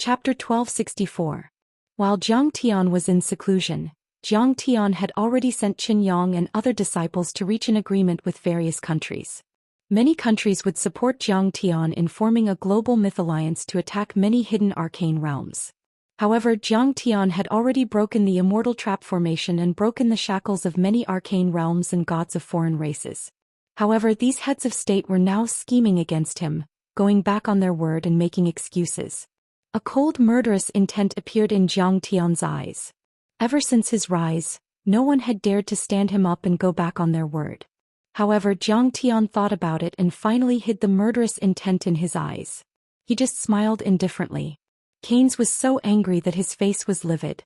Chapter 1264. While Zhang Tian was in seclusion, Zhang Tian had already sent Qin Yang and other disciples to reach an agreement with various countries. Many countries would support Zhang Tian in forming a global myth alliance to attack many hidden arcane realms. However, Zhang Tian had already broken the Immortal trap formation and broken the shackles of many arcane realms and gods of foreign races. However, these heads of state were now scheming against him, going back on their word and making excuses. A cold murderous intent appeared in Zhang Tian's eyes. Ever since his rise, no one had dared to stand him up and go back on their word. However, Zhang Tian thought about it and finally hid the murderous intent in his eyes. He just smiled indifferently. Keynes was so angry that his face was livid.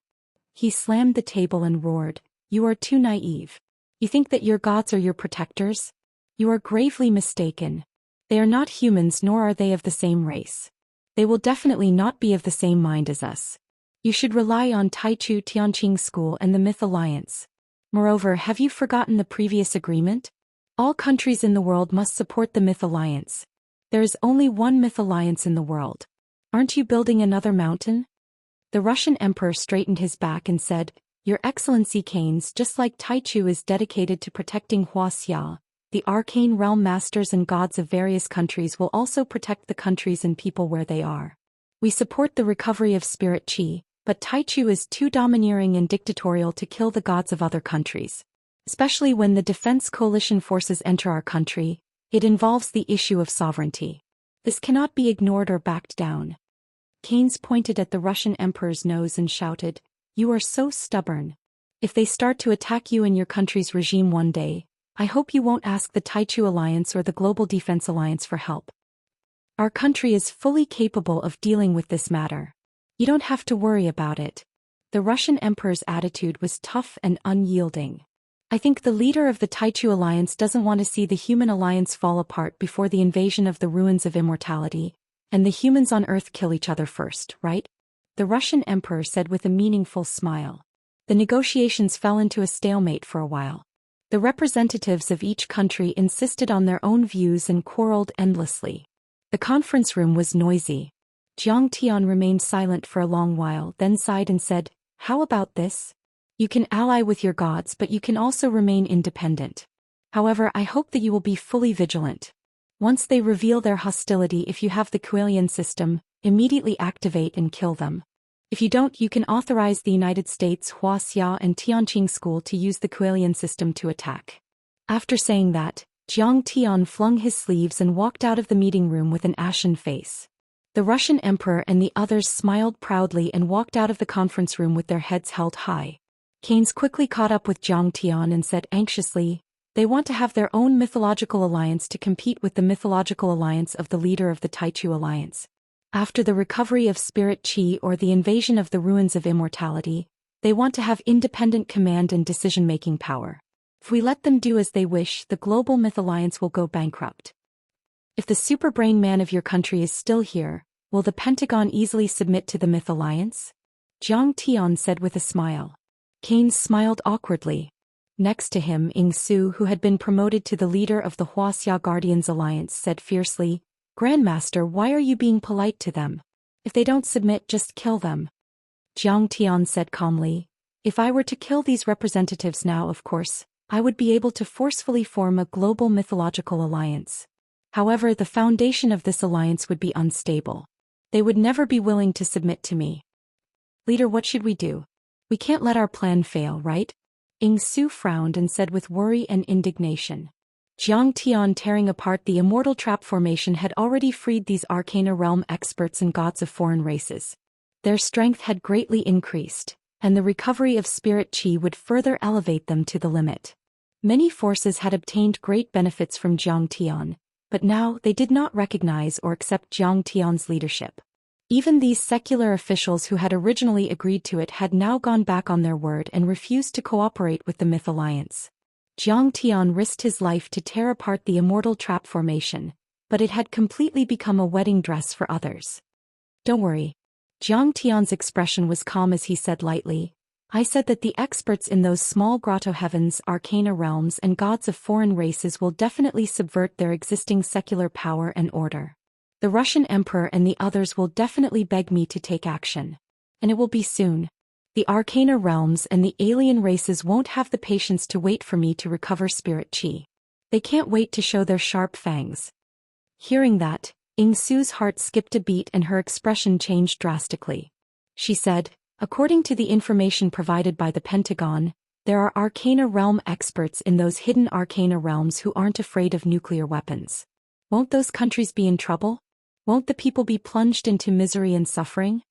He slammed the table and roared, "You are too naive. You think that your gods are your protectors? You are gravely mistaken. They are not humans, nor are they of the same race. They will definitely not be of the same mind as us. You should rely on Taichu Tianqing School and the Myth Alliance. Moreover, have you forgotten the previous agreement? All countries in the world must support the Myth Alliance. There is only one Myth Alliance in the world. Aren't you building another mountain?" The Russian emperor straightened his back and said, "Your Excellency Keynes, just like Taichu is dedicated to protecting Wuxia, the arcane realm masters and gods of various countries will also protect the countries and people where they are. We support the recovery of spirit qi, but Taichu is too domineering and dictatorial to kill the gods of other countries. Especially when the defense coalition forces enter our country, it involves the issue of sovereignty. This cannot be ignored or backed down." Keynes pointed at the Russian emperor's nose and shouted, "You are so stubborn. If they start to attack you and your country's regime one day, I hope you won't ask the Taichu Alliance or the Global Defense Alliance for help. Our country is fully capable of dealing with this matter. You don't have to worry about it." The Russian emperor's attitude was tough and unyielding. "I think the leader of the Taichu Alliance doesn't want to see the human alliance fall apart before the invasion of the ruins of immortality, and the humans on Earth kill each other first, right?" The Russian emperor said with a meaningful smile. The negotiations fell into a stalemate for a while. The representatives of each country insisted on their own views and quarreled endlessly. The conference room was noisy. Zhang Tian remained silent for a long while, then sighed and said, "How about this? You can ally with your gods, but you can also remain independent. However, I hope that you will be fully vigilant. Once they reveal their hostility, if you have the Kuelian system, immediately activate and kill them. If you don't, you can authorize the United States, Wuxia and Tianqing School to use the Kuelian system to attack." After saying that, Zhang Tian flung his sleeves and walked out of the meeting room with an ashen face. The Russian emperor and the others smiled proudly and walked out of the conference room with their heads held high. Keynes quickly caught up with Zhang Tian and said anxiously, "They want to have their own mythological alliance to compete with the mythological alliance of the leader of the Taichu Alliance. After the recovery of spirit qi or the invasion of the ruins of immortality, they want to have independent command and decision-making power. If we let them do as they wish, the global myth alliance will go bankrupt. If the superbrain man of your country is still here, will the Pentagon easily submit to the myth alliance?" Zhang Tian said with a smile. Keynes smiled awkwardly. Next to him, Ing Su, who had been promoted to the leader of the Wuxia Guardians Alliance, said fiercely, "Grandmaster, why are you being polite to them? If they don't submit, just kill them." Zhang Tian said calmly, "If I were to kill these representatives now, of course, I would be able to forcefully form a global mythological alliance. However, the foundation of this alliance would be unstable. They would never be willing to submit to me. Leader, what should we do? We can't let our plan fail, right?" Ing Su frowned and said with worry and indignation. Zhang Tian tearing apart the Immortal trap formation had already freed these Arcana realm experts and gods of foreign races. Their strength had greatly increased, and the recovery of spirit qi would further elevate them to the limit. Many forces had obtained great benefits from Zhang Tian, but now they did not recognize or accept Zhang Tian's leadership. Even these secular officials who had originally agreed to it had now gone back on their word and refused to cooperate with the Myth Alliance. Zhang Tian risked his life to tear apart the Immortal trap formation, but it had completely become a wedding dress for others. "Don't worry." Zhang Tian's expression was calm as he said lightly, "I said that the experts in those small grotto heavens, arcana realms and gods of foreign races will definitely subvert their existing secular power and order. The Russian emperor and the others will definitely beg me to take action. And it will be soon. The Arcana realms and the alien races won't have the patience to wait for me to recover spirit chi. They can't wait to show their sharp fangs. Hearing that, Su's heart skipped a beat and her expression changed drastically. She said, according to the information provided by the Pentagon, there are Arcana realm experts in those hidden Arcana realms who aren't afraid of nuclear weapons. Won't those countries be in trouble? Won't the people be plunged into misery and suffering?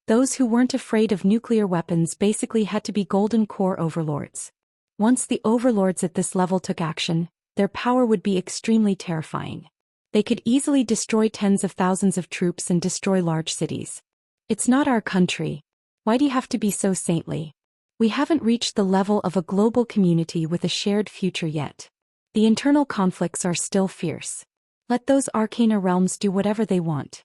Those who weren't afraid of nuclear weapons basically had to be golden core overlords. Once the overlords at this level took action, their power would be extremely terrifying. They could easily destroy tens of thousands of troops and destroy large cities. It's not our country. Why do you have to be so saintly? We haven't reached the level of a global community with a shared future yet. The internal conflicts are still fierce. Let those Arcana realms do whatever they want.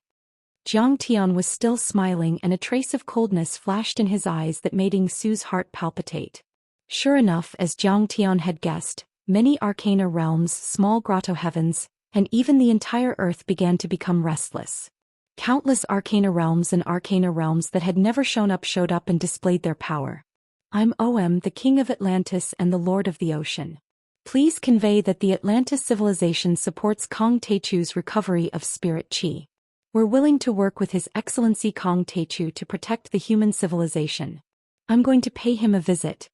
Zhang Tian was still smiling and a trace of coldness flashed in his eyes that made Su's heart palpitate. Sure enough, as Zhang Tian had guessed, many Arcana realms, small grotto heavens, and even the entire earth began to become restless. Countless Arcana realms and Arcana realms that had never shown up showed up and displayed their power. I'm the King of Atlantis and the Lord of the Ocean. Please convey that the Atlantis civilization supports Kong Techu's recovery of spirit chi. We're willing to work with His Excellency Kong Techu to protect the human civilization. I'm going to pay him a visit.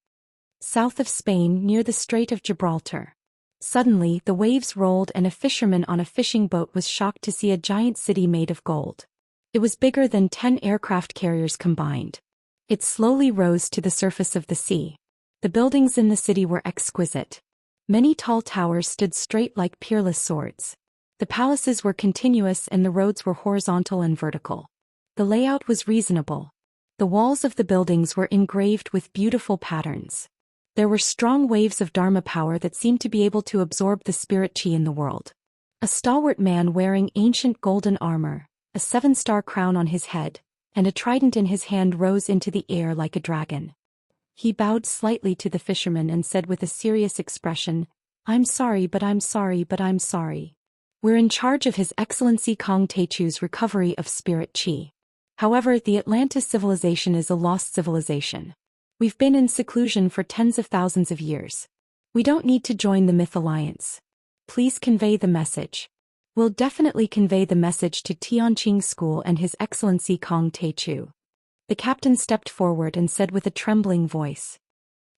South of Spain, near the Strait of Gibraltar. Suddenly, the waves rolled and a fisherman on a fishing boat was shocked to see a giant city made of gold. It was bigger than 10 aircraft carriers combined. It slowly rose to the surface of the sea. The buildings in the city were exquisite. Many tall towers stood straight like peerless swords. The palaces were continuous and the roads were horizontal and vertical. The layout was reasonable. The walls of the buildings were engraved with beautiful patterns. There were strong waves of Dharma power that seemed to be able to absorb the spirit chi in the world. A stalwart man wearing ancient golden armor, a 7-star crown on his head, and a trident in his hand rose into the air like a dragon. He bowed slightly to the fisherman and said with a serious expression, I'm sorry, but I'm sorry, but I'm sorry. We're in charge of His Excellency Kong Techu's recovery of spirit chi. However, the Atlantis civilization is a lost civilization. We've been in seclusion for tens of thousands of years. We don't need to join the Myth Alliance. Please convey the message. We'll definitely convey the message to Tianqing School and His Excellency Kong Techu. The captain stepped forward and said with a trembling voice.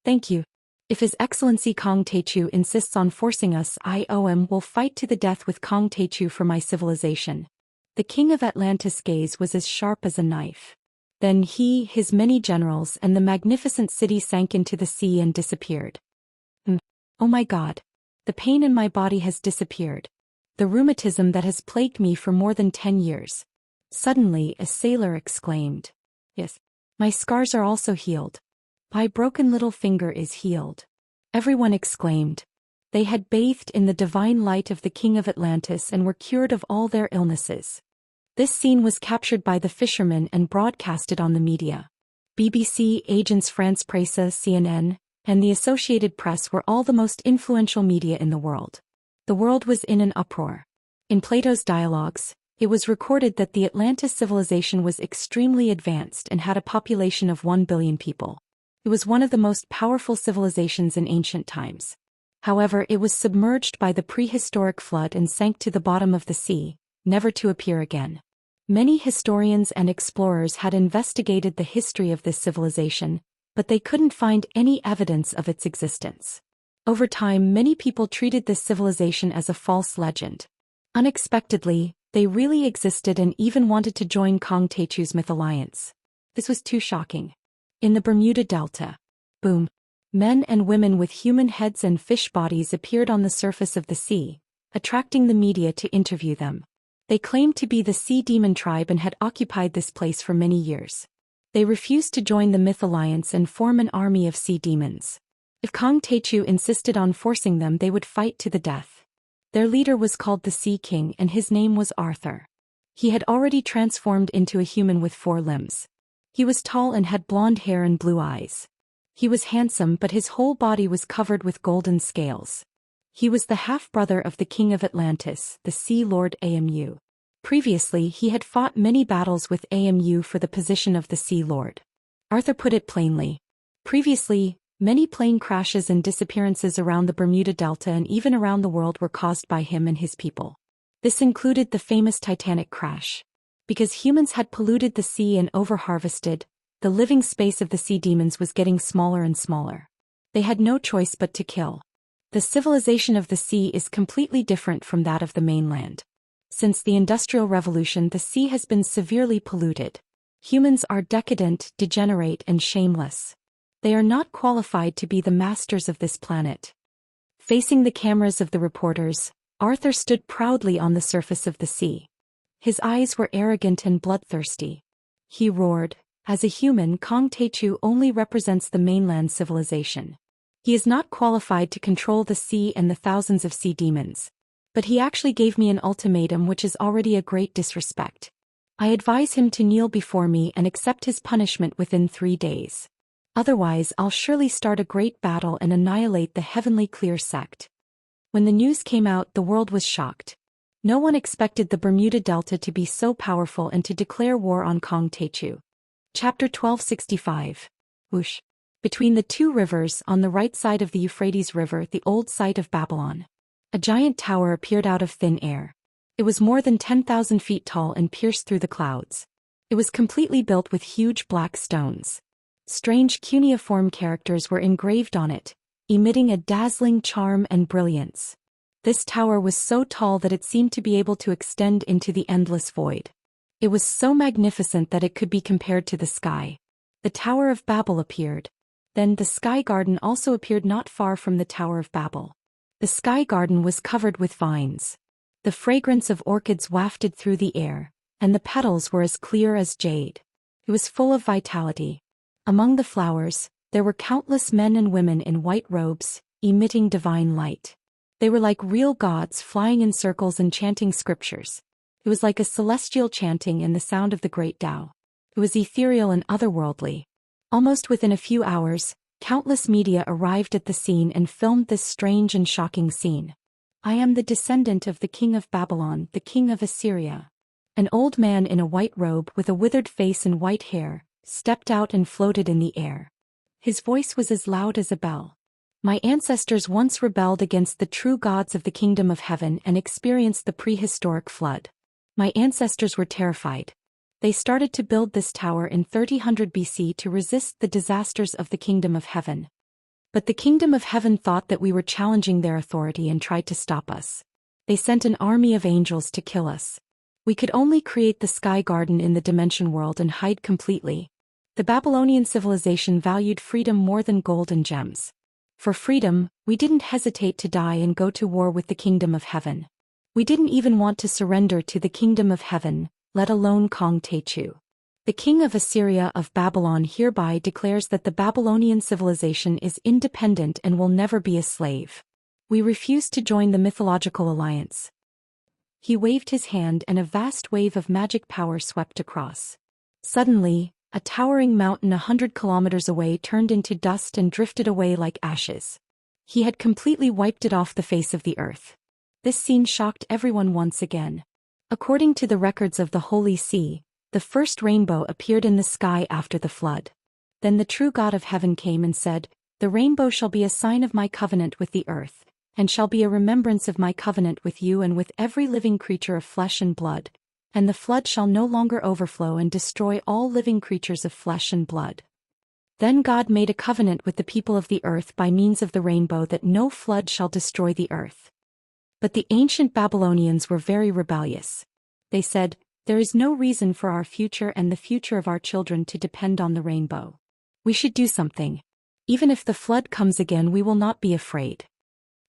Thank you. If His Excellency Kong Techu insists on forcing us, I will fight to the death with Kong Techu for my civilization. The king of Atlantis' gaze was as sharp as a knife. Then he, his many generals, and the magnificent city sank into the sea and disappeared. Oh my God. The pain in my body has disappeared. The rheumatism that has plagued me for more than 10 years. Suddenly, a sailor exclaimed. Yes. My scars are also healed. My broken little finger is healed. Everyone exclaimed. They had bathed in the divine light of the King of Atlantis and were cured of all their illnesses. This scene was captured by the fishermen and broadcasted on the media. BBC, Agence France Presse, CNN, and the Associated Press were all the most influential media in the world. The world was in an uproar. In Plato's dialogues, it was recorded that the Atlantis civilization was extremely advanced and had a population of 1 billion people. It was one of the most powerful civilizations in ancient times. However, it was submerged by the prehistoric flood and sank to the bottom of the sea, never to appear again. Many historians and explorers had investigated the history of this civilization, but they couldn't find any evidence of its existence. Over time, many people treated this civilization as a false legend. Unexpectedly, they really existed and even wanted to join Kong Techu's Myth Alliance. This was too shocking. In the Bermuda Delta. Boom. Men and women with human heads and fish bodies appeared on the surface of the sea, attracting the media to interview them. They claimed to be the Sea Demon tribe and had occupied this place for many years. They refused to join the Myth Alliance and form an army of sea demons. If Kong Techu insisted on forcing them, they would fight to the death. Their leader was called the Sea King and his name was Arthur. He had already transformed into a human with 4 limbs. He was tall and had blonde hair and blue eyes. He was handsome, but his whole body was covered with golden scales. He was the half-brother of the King of Atlantis, the Sea Lord Amu. Previously he had fought many battles with Amu for the position of the Sea Lord. Arthur put it plainly. Previously, many plane crashes and disappearances around the Bermuda Delta and even around the world were caused by him and his people. This included the famous Titanic crash. Because humans had polluted the sea and overharvested, the living space of the sea demons was getting smaller and smaller. They had no choice but to kill. The civilization of the sea is completely different from that of the mainland. Since the Industrial Revolution, the sea has been severely polluted. Humans are decadent, degenerate, and shameless. They are not qualified to be the masters of this planet. Facing the cameras of the reporters, Arthur stood proudly on the surface of the sea. His eyes were arrogant and bloodthirsty. He roared, "As a human, Kong Techu only represents the mainland civilization. He is not qualified to control the sea and the thousands of sea demons. But he actually gave me an ultimatum, which is already a great disrespect. I advise him to kneel before me and accept his punishment within 3 days. Otherwise I'll surely start a great battle and annihilate the Heavenly Clear sect." When the news came out, the world was shocked. No one expected the Bermuda Delta to be so powerful and to declare war on Kong Techu. Chapter 1265. Whoosh. Between the two rivers, on the right side of the Euphrates River, the old site of Babylon. A giant tower appeared out of thin air. It was more than 10,000 feet tall and pierced through the clouds. It was completely built with huge black stones. Strange cuneiform characters were engraved on it, emitting a dazzling charm and brilliance. This tower was so tall that it seemed to be able to extend into the endless void. It was so magnificent that it could be compared to the sky. The Tower of Babel appeared. Then the Sky Garden also appeared not far from the Tower of Babel. The Sky Garden was covered with vines. The fragrance of orchids wafted through the air, and the petals were as clear as jade. It was full of vitality. Among the flowers, there were countless men and women in white robes, emitting divine light. They were like real gods, flying in circles and chanting scriptures. It was like a celestial chanting and the sound of the great Tao. It was ethereal and otherworldly. Almost within a few hours, countless media arrived at the scene and filmed this strange and shocking scene. "I am the descendant of the king of Babylon, the king of Assyria." An old man in a white robe with a withered face and white hair stepped out and floated in the air. His voice was as loud as a bell. "My ancestors once rebelled against the true gods of the kingdom of heaven and experienced the prehistoric flood. My ancestors were terrified. They started to build this tower in 3000 BC to resist the disasters of the kingdom of heaven. But the kingdom of heaven thought that we were challenging their authority and tried to stop us. They sent an army of angels to kill us. We could only create the Sky Garden in the dimension world and hide completely. The Babylonian civilization valued freedom more than gold and gems. For freedom, we didn't hesitate to die and go to war with the kingdom of heaven. We didn't even want to surrender to the kingdom of heaven, let alone Kong Techu. The king of Assyria of Babylon hereby declares that the Babylonian civilization is independent and will never be a slave. We refuse to join the mythological alliance." He waved his hand and a vast wave of magic power swept across. Suddenly, a towering mountain 100 kilometers away turned into dust and drifted away like ashes. He had completely wiped it off the face of the earth. This scene shocked everyone once again. According to the records of the Holy See, the first rainbow appeared in the sky after the flood. Then the true God of heaven came and said, "The rainbow shall be a sign of my covenant with the earth, and shall be a remembrance of my covenant with you and with every living creature of flesh and blood. And the flood shall no longer overflow and destroy all living creatures of flesh and blood." Then God made a covenant with the people of the earth by means of the rainbow that no flood shall destroy the earth. But the ancient Babylonians were very rebellious. They said, "There is no reason for our future and the future of our children to depend on the rainbow. We should do something. Even if the flood comes again, we will not be afraid."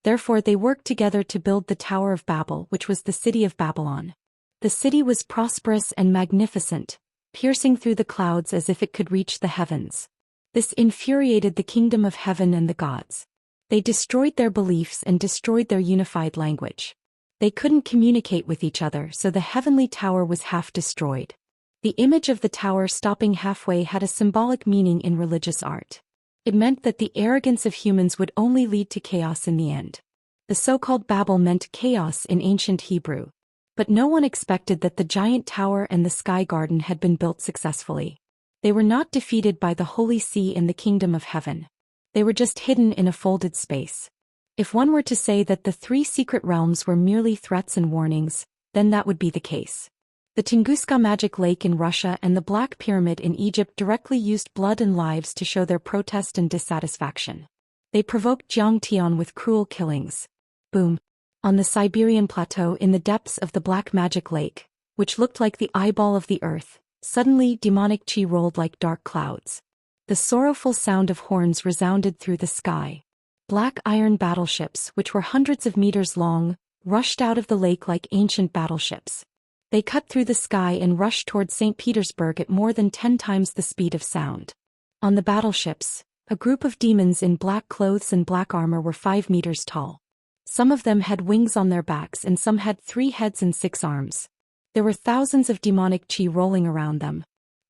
Therefore they worked together to build the Tower of Babel, which was the city of Babylon. The city was prosperous and magnificent, piercing through the clouds as if it could reach the heavens. This infuriated the kingdom of heaven and the gods. They destroyed their beliefs and destroyed their unified language. They couldn't communicate with each other, so the heavenly tower was half destroyed. The image of the tower stopping halfway had a symbolic meaning in religious art. It meant that the arrogance of humans would only lead to chaos in the end. The so-called Babel meant chaos in ancient Hebrew. But no one expected that the giant tower and the sky garden had been built successfully. They were not defeated by the Holy See in the kingdom of heaven. They were just hidden in a folded space. If one were to say that the 3 secret realms were merely threats and warnings, then that would be the case. The Tunguska Magic Lake in Russia and the Black Pyramid in Egypt directly used blood and lives to show their protest and dissatisfaction. They provoked Zhou Xian with cruel killings. Boom. On the Siberian plateau in the depths of the Black Magic Lake, which looked like the eyeball of the earth, suddenly demonic chi rolled like dark clouds. The sorrowful sound of horns resounded through the sky. Black iron battleships, which were hundreds of meters long, rushed out of the lake like ancient battleships. They cut through the sky and rushed toward St. Petersburg at more than 10 times the speed of sound. On the battleships, a group of demons in black clothes and black armor were 5 meters tall. Some of them had wings on their backs and some had 3 heads and 6 arms. There were thousands of demonic chi rolling around them.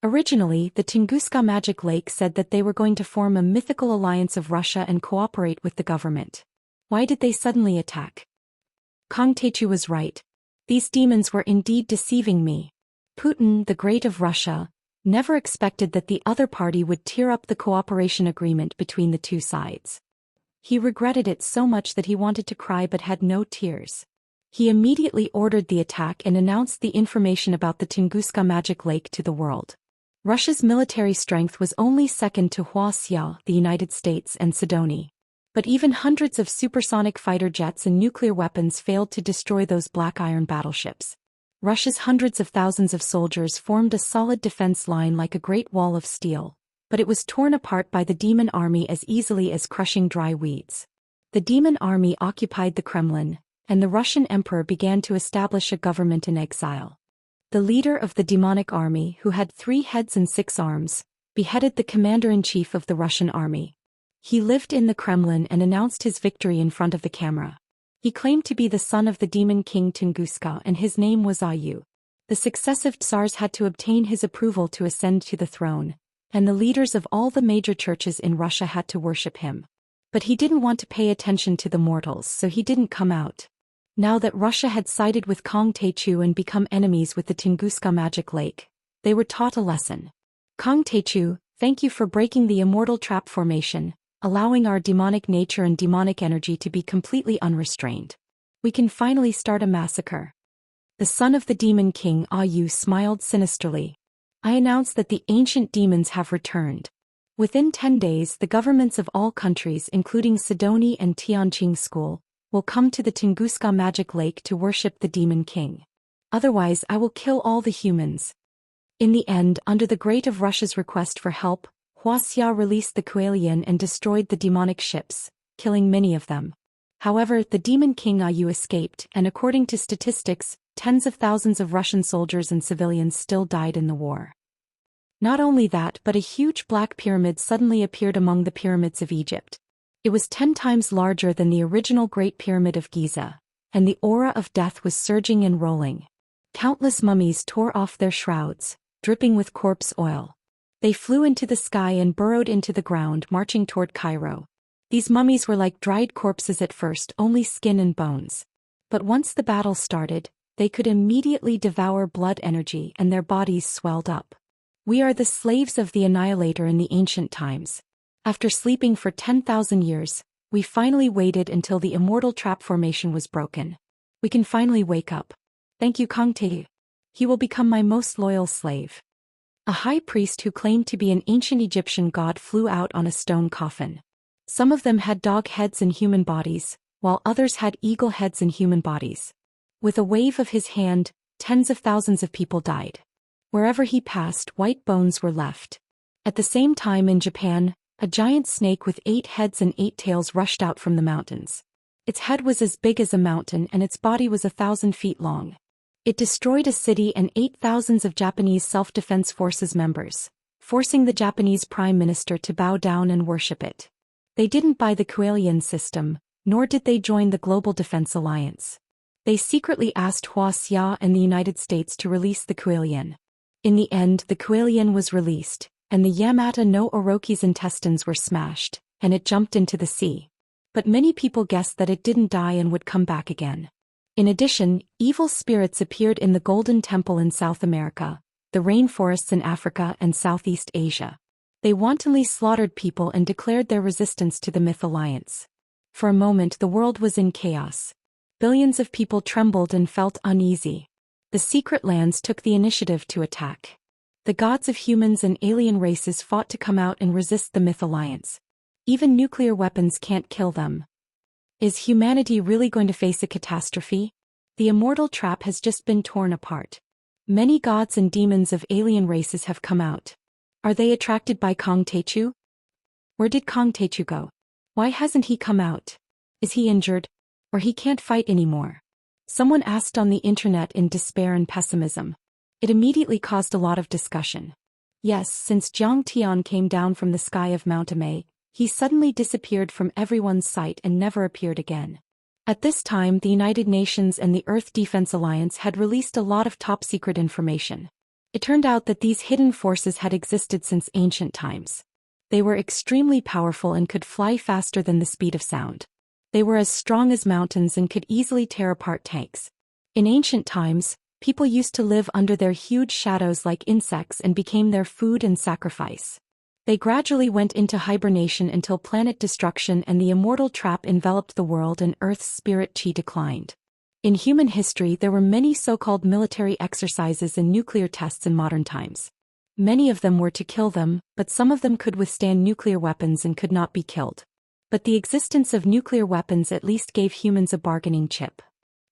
Originally, the Tunguska Magic Lake said that they were going to form a mythical alliance of Russia and cooperate with the government. Why did they suddenly attack? Kong Techu was right. These demons were indeed deceiving me. Putin, the Great of Russia, never expected that the other party would tear up the cooperation agreement between the 2 sides. He regretted it so much that he wanted to cry but had no tears. He immediately ordered the attack and announced the information about the Tunguska Magic Lake to the world. Russia's military strength was only second to Wuxia, the United States, and Sidonie. But even hundreds of supersonic fighter jets and nuclear weapons failed to destroy those black iron battleships. Russia's hundreds of thousands of soldiers formed a solid defense line like a great wall of steel, but it was torn apart by the demon army as easily as crushing dry weeds. The demon army occupied the Kremlin, and the Russian emperor began to establish a government in exile. The leader of the demonic army, who had 3 heads and 6 arms, beheaded the commander-in-chief of the Russian army. He lived in the Kremlin and announced his victory in front of the camera. He claimed to be the son of the demon king Tunguska and his name was Ayu. The successive tsars had to obtain his approval to ascend to the throne, and the leaders of all the major churches in Russia had to worship him. But he didn't want to pay attention to the mortals, so he didn't come out. Now that Russia had sided with Kong Techu and become enemies with the Tunguska Magic Lake, they were taught a lesson. Kong Techu, thank you for breaking the immortal trap formation, allowing our demonic nature and demonic energy to be completely unrestrained. We can finally start a massacre. The son of the demon king Ayu smiled sinisterly. I announce that the ancient demons have returned. Within 10 days the governments of all countries including Sidonie and Tianqing School, will come to the Tunguska Magic Lake to worship the demon king. Otherwise I will kill all the humans. In the end, under the Great of Russia's request for help, Wuxia released the Kuelian and destroyed the demonic ships, killing many of them. However, the demon king Ayu escaped and according to statistics, tens of thousands of Russian soldiers and civilians still died in the war. Not only that, but a huge black pyramid suddenly appeared among the pyramids of Egypt. It was 10 times larger than the original Great Pyramid of Giza, and the aura of death was surging and rolling. Countless mummies tore off their shrouds, dripping with corpse oil. They flew into the sky and burrowed into the ground, marching toward Cairo. These mummies were like dried corpses at first, only skin and bones. But once the battle started, they could immediately devour blood energy and their bodies swelled up. We are the slaves of the Annihilator in the ancient times. After sleeping for 10,000 years, we finally waited until the immortal trap formation was broken. We can finally wake up. Thank you Kong Techu. He will become my most loyal slave. A high priest who claimed to be an ancient Egyptian god flew out on a stone coffin. Some of them had dog heads and human bodies, while others had eagle heads and human bodies. With a wave of his hand, tens of thousands of people died. Wherever he passed, white bones were left. At the same time in Japan, a giant snake with 8 heads and 8 tails rushed out from the mountains. Its head was as big as a mountain and its body was 1,000 feet long. It destroyed a city and ate thousands of Japanese self-defense forces members, forcing the Japanese prime minister to bow down and worship it. They didn't buy the Kuelian system, nor did they join the Global Defense Alliance. They secretly asked Wuxia and the United States to release the Kuelian. In the end, the Kuelian was released, and the Yamata no Orochi's intestines were smashed, and it jumped into the sea. But many people guessed that it didn't die and would come back again. In addition, evil spirits appeared in the Golden Temple in South America, the rainforests in Africa and Southeast Asia. They wantonly slaughtered people and declared their resistance to the Myth Alliance. For a moment the world was in chaos. Billions of people trembled and felt uneasy. The secret lands took the initiative to attack. The gods of humans and alien races fought to come out and resist the Myth Alliance. Even nuclear weapons can't kill them. Is humanity really going to face a catastrophe? The immortal trap has just been torn apart. Many gods and demons of alien races have come out. Are they attracted by Kong Techu? Where did Kong Techu go? Why hasn't he come out? Is he injured? Or he can't fight anymore? Someone asked on the internet in despair and pessimism. It immediately caused a lot of discussion. Yes, since Zhou Xian came down from the sky of Mount Immerse, he suddenly disappeared from everyone's sight and never appeared again. At this time, the United Nations and the Earth Defense Alliance had released a lot of top-secret information. It turned out that these hidden forces had existed since ancient times. They were extremely powerful and could fly faster than the speed of sound. They were as strong as mountains and could easily tear apart tanks. In ancient times, people used to live under their huge shadows like insects and became their food and sacrifice. They gradually went into hibernation until planet destruction and the immortal trap enveloped the world and Earth's spirit chi declined. In human history there were many so-called military exercises and nuclear tests in modern times. Many of them were to kill them, but some of them could withstand nuclear weapons and could not be killed. But the existence of nuclear weapons at least gave humans a bargaining chip.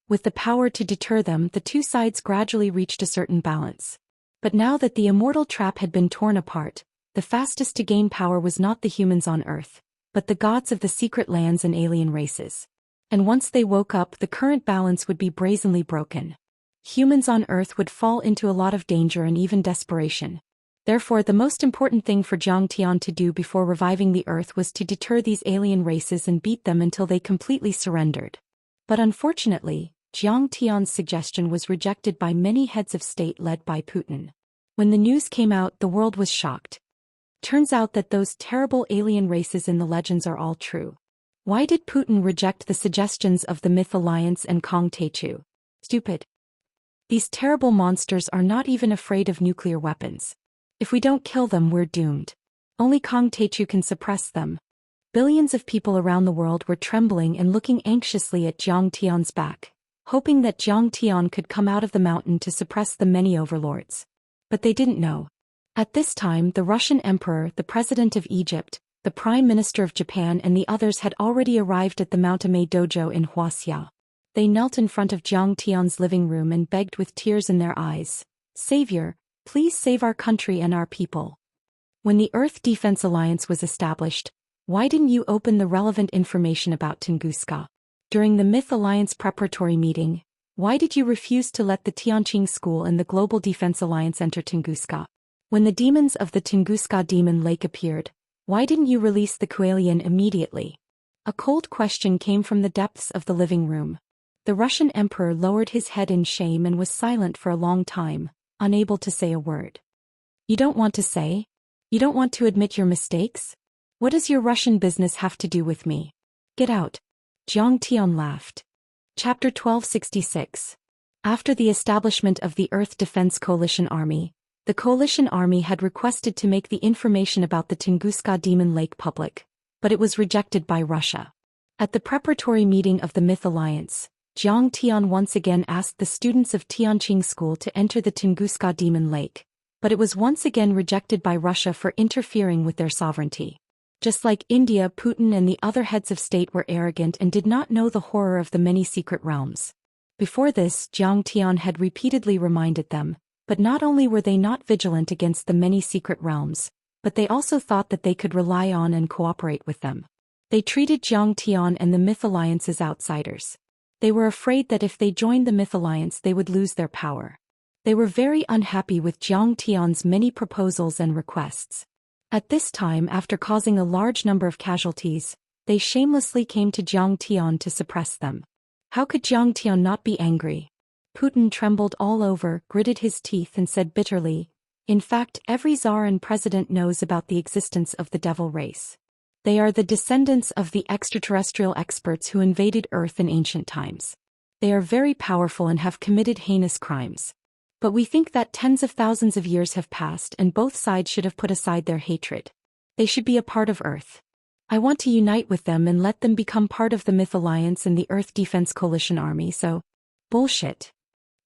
With the power to deter them, the two sides gradually reached a certain balance. But now that the immortal trap had been torn apart, the fastest to gain power was not the humans on Earth, but the gods of the secret lands and alien races. And once they woke up, the current balance would be brazenly broken. Humans on Earth would fall into a lot of danger and even desperation. Therefore, the most important thing for Zhou Xian to do before reviving the Earth was to deter these alien races and beat them until they completely surrendered. But unfortunately, Zhou Xian's suggestion was rejected by many heads of state led by Putin. When the news came out, the world was shocked. Turns out that those terrible alien races in the legends are all true. Why did Putin reject the suggestions of the Myth Alliance and Kong Techu? Stupid. These terrible monsters are not even afraid of nuclear weapons. If we don't kill them, we're doomed. Only Kong Techu can suppress them. Billions of people around the world were trembling and looking anxiously at Zhou Xian's back, hoping that Zhou Xian could come out of the mountain to suppress the many overlords. But they didn't know. At this time, the Russian Emperor, the President of Egypt, the Prime Minister of Japan and the others had already arrived at the Mount Immerse dojo in Wuxia. They knelt in front of Zhou Xian's living room and begged with tears in their eyes, "Savior, please save our country and our people." When the Earth Defense Alliance was established, why didn't you open the relevant information about Tunguska? During the Myth Alliance preparatory meeting, why did you refuse to let the Tianqing School and the Global Defense Alliance enter Tunguska? When the demons of the Tunguska Demon Lake appeared, why didn't you release the Kualian immediately? A cold question came from the depths of the living room. The Russian Emperor lowered his head in shame and was silent for a long time, unable to say a word. You don't want to say? You don't want to admit your mistakes? What does your Russian business have to do with me? Get out. Zhou Xian laughed. Chapter 1266. After the establishment of the Earth Defense Coalition Army, the Coalition Army had requested to make the information about the Tunguska Demon Lake public, but it was rejected by Russia. At the preparatory meeting of the Myth Alliance, Zhou Xian once again asked the students of Tianqing School to enter the Tunguska Demon Lake, but it was once again rejected by Russia for interfering with their sovereignty. Just like India, Putin and the other heads of state were arrogant and did not know the horror of the many secret realms. Before this, Zhou Xian had repeatedly reminded them, but not only were they not vigilant against the many secret realms, but they also thought that they could rely on and cooperate with them. They treated Zhou Xian and the Myth Alliance as outsiders. They were afraid that if they joined the Myth Alliance they would lose their power. They were very unhappy with Zhou Xian's many proposals and requests. At this time, after causing a large number of casualties, they shamelessly came to Zhou Xian to suppress them. How could Zhou Xian not be angry? Putin trembled all over, gritted his teeth and said bitterly, "In fact, every czar and president knows about the existence of the devil race. They are the descendants of the extraterrestrial experts who invaded Earth in ancient times. They are very powerful and have committed heinous crimes. But we think that tens of thousands of years have passed and both sides should have put aside their hatred. They should be a part of Earth. I want to unite with them and let them become part of the Myth Alliance and the Earth Defense Coalition Army, so... Bullshit.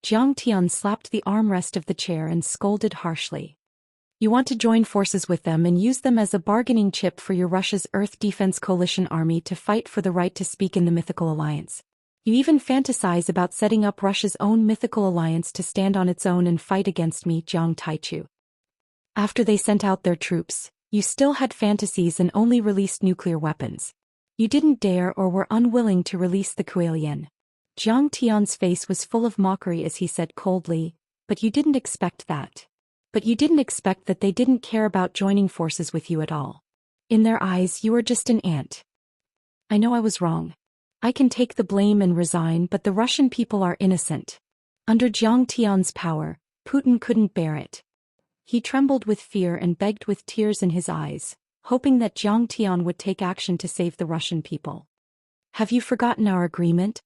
Zhang Tian slapped the armrest of the chair and scolded harshly. You want to join forces with them and use them as a bargaining chip for your Russia's Earth Defense Coalition Army to fight for the right to speak in the Mythical Alliance. You even fantasize about setting up Russia's own mythical alliance to stand on its own and fight against me, Jiang Taichu. After they sent out their troops, you still had fantasies and only released nuclear weapons. You didn't dare or were unwilling to release the Kuelian. Zhang Tian's face was full of mockery as he said coldly, but you didn't expect that. But you didn't expect that they didn't care about joining forces with you at all. In their eyes, you are just an ant. I know I was wrong. I can take the blame and resign, but the Russian people are innocent. Under Zhang Tian's power, Putin couldn't bear it. He trembled with fear and begged with tears in his eyes, hoping that Zhang Tian would take action to save the Russian people. Have you forgotten our agreement?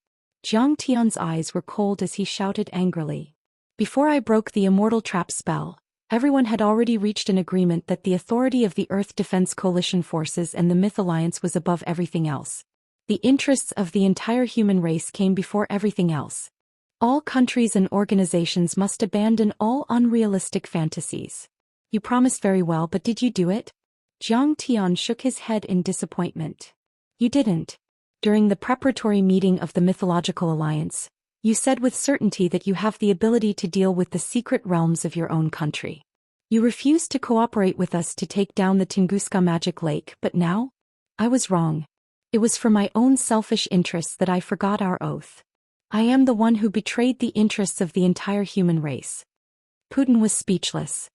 Zhang Tian's eyes were cold as he shouted angrily. Before I broke the Immortal trap spell, everyone had already reached an agreement that the authority of the Earth Defense Coalition forces and the Myth Alliance was above everything else. The interests of the entire human race came before everything else. All countries and organizations must abandon all unrealistic fantasies. You promised very well, but did you do it? Zhang Tian shook his head in disappointment. You didn't. During the preparatory meeting of the Mythological Alliance, you said with certainty that you have the ability to deal with the secret realms of your own country. You refused to cooperate with us to take down the Tunguska Magic Lake, but now? I was wrong. It was for my own selfish interests that I forgot our oath. I am the one who betrayed the interests of the entire human race. Putin was speechless.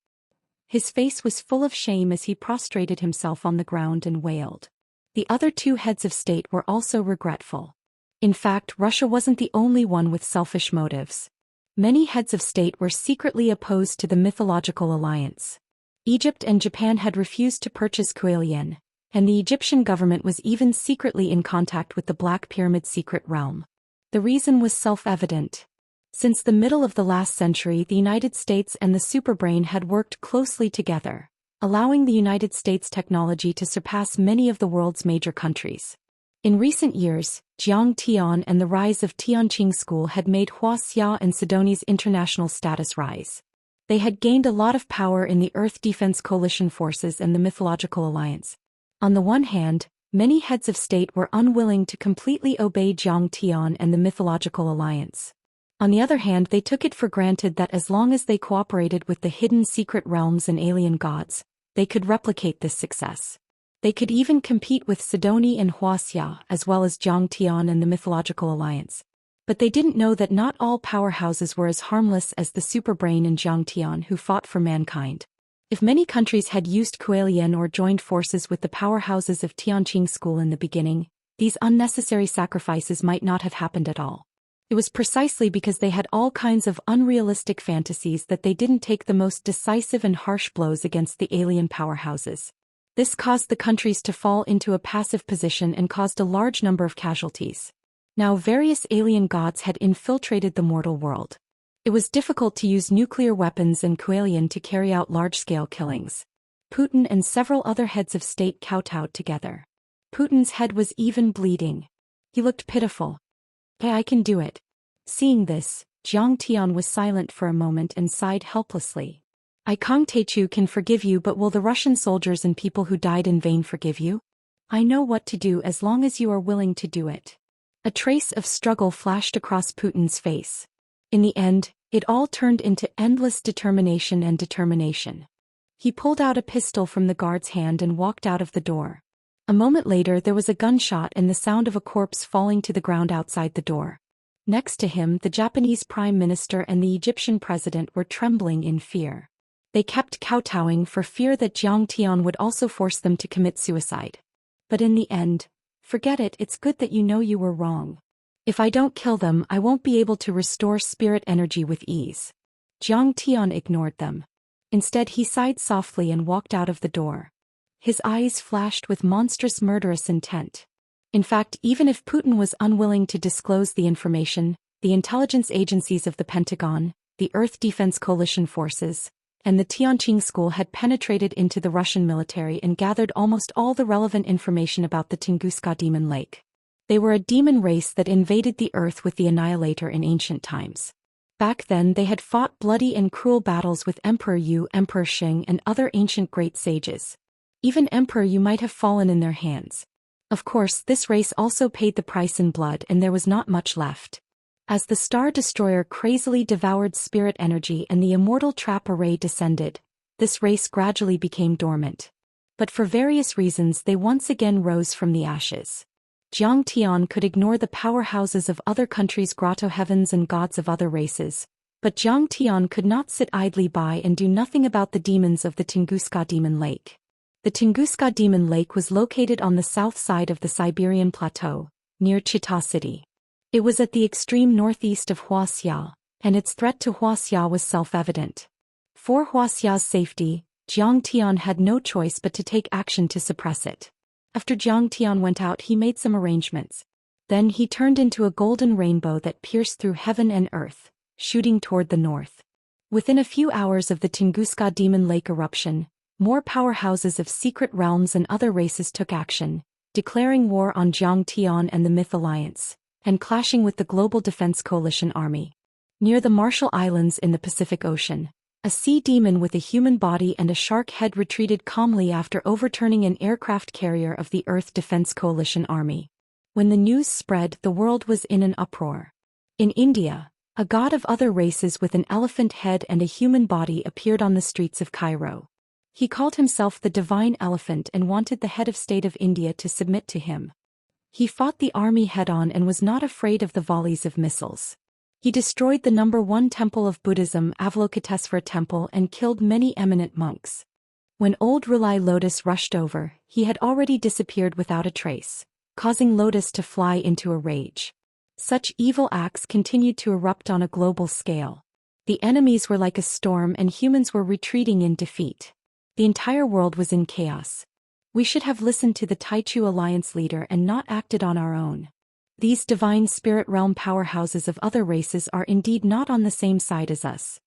His face was full of shame as he prostrated himself on the ground and wailed. The other two heads of state were also regretful. In fact, Russia wasn't the only one with selfish motives. Many heads of state were secretly opposed to the Mythological Alliance. Egypt and Japan had refused to purchase Kuelian, and the Egyptian government was even secretly in contact with the Black Pyramid secret realm. The reason was self-evident. Since the middle of the last century, the United States and the superbrain had worked closely together, allowing the United States technology to surpass many of the world's major countries. In recent years, Jiang Tian and the rise of Tianqing School had made Wuxia and Sidoni's international status rise. They had gained a lot of power in the Earth Defense Coalition forces and the Mythological Alliance. On the one hand, many heads of state were unwilling to completely obey Zhang Tian and the Mythological Alliance. On the other hand, they took it for granted that as long as they cooperated with the hidden secret realms and alien gods, they could replicate this success. They could even compete with Sidoni and Wuxia as well as Zhang Tian and the Mythological Alliance. But they didn't know that not all powerhouses were as harmless as the superbrain and Zhang Tian who fought for mankind. If many countries had used Kuelian or joined forces with the powerhouses of Tianqing School in the beginning, these unnecessary sacrifices might not have happened at all. It was precisely because they had all kinds of unrealistic fantasies that they didn't take the most decisive and harsh blows against the alien powerhouses. This caused the countries to fall into a passive position and caused a large number of casualties. Now various alien gods had infiltrated the mortal world. It was difficult to use nuclear weapons and Kuelian to carry out large-scale killings. Putin and several other heads of state kowtowed together. Putin's head was even bleeding. He looked pitiful. Hey, I can do it. Seeing this, Zhang Tian was silent for a moment and sighed helplessly. I Kang Teichu can forgive you, but will the Russian soldiers and people who died in vain forgive you? I know what to do as long as you are willing to do it. A trace of struggle flashed across Putin's face. In the end, it all turned into endless determination and determination. He pulled out a pistol from the guard's hand and walked out of the door. A moment later there was a gunshot and the sound of a corpse falling to the ground outside the door. Next to him, the Japanese Prime Minister and the Egyptian President were trembling in fear. They kept kowtowing for fear that Zhang Tian would also force them to commit suicide. But in the end, forget it, it's good that you know you were wrong. If I don't kill them, I won't be able to restore spirit energy with ease. Zhang Tian ignored them. Instead, he sighed softly and walked out of the door. His eyes flashed with monstrous murderous intent. In fact, even if Putin was unwilling to disclose the information, the intelligence agencies of the Pentagon, the Earth Defense Coalition forces, and the Tianqing school had penetrated into the Russian military and gathered almost all the relevant information about the Tunguska demon lake. They were a demon race that invaded the Earth with the Annihilator in ancient times. Back then they had fought bloody and cruel battles with Emperor Yu, Emperor Shing, and other ancient great sages. Even Emperor Yu might have fallen in their hands. Of course, this race also paid the price in blood, and there was not much left. As the Star Destroyer crazily devoured spirit energy and the Immortal Trap Array descended, this race gradually became dormant. But for various reasons they once again rose from the ashes. Zhang Tian could ignore the powerhouses of other countries' grotto heavens and gods of other races, but Zhang Tian could not sit idly by and do nothing about the demons of the Tunguska Demon Lake. The Tunguska Demon Lake was located on the south side of the Siberian Plateau, near Chita City. It was at the extreme northeast of Wuxia, and its threat to Wuxia was self-evident. For Wuxia's safety, Zhang Tian had no choice but to take action to suppress it. After Zhang Tian went out, he made some arrangements. Then he turned into a golden rainbow that pierced through heaven and earth, shooting toward the north. Within a few hours of the Tunguska Demon Lake eruption, more powerhouses of secret realms and other races took action, declaring war on Zhang Tian and the Myth Alliance, and clashing with the Global Defense Coalition army. Near the Marshall Islands in the Pacific Ocean, a sea demon with a human body and a shark head retreated calmly after overturning an aircraft carrier of the Earth Defense Coalition army. When the news spread, the world was in an uproar. In India, a god of other races with an elephant head and a human body appeared on the streets of Cairo. He called himself the Divine Elephant and wanted the head of state of India to submit to him. He fought the army head-on and was not afraid of the volleys of missiles. He destroyed the #1 temple of Buddhism, Avalokitesvara Temple, and killed many eminent monks. When old Rulai Lotus rushed over, he had already disappeared without a trace, causing Lotus to fly into a rage. Such evil acts continued to erupt on a global scale. The enemies were like a storm and humans were retreating in defeat. The entire world was in chaos. We should have listened to the Taichu Alliance leader and not acted on our own. These divine spirit realm powerhouses of other races are indeed not on the same side as us.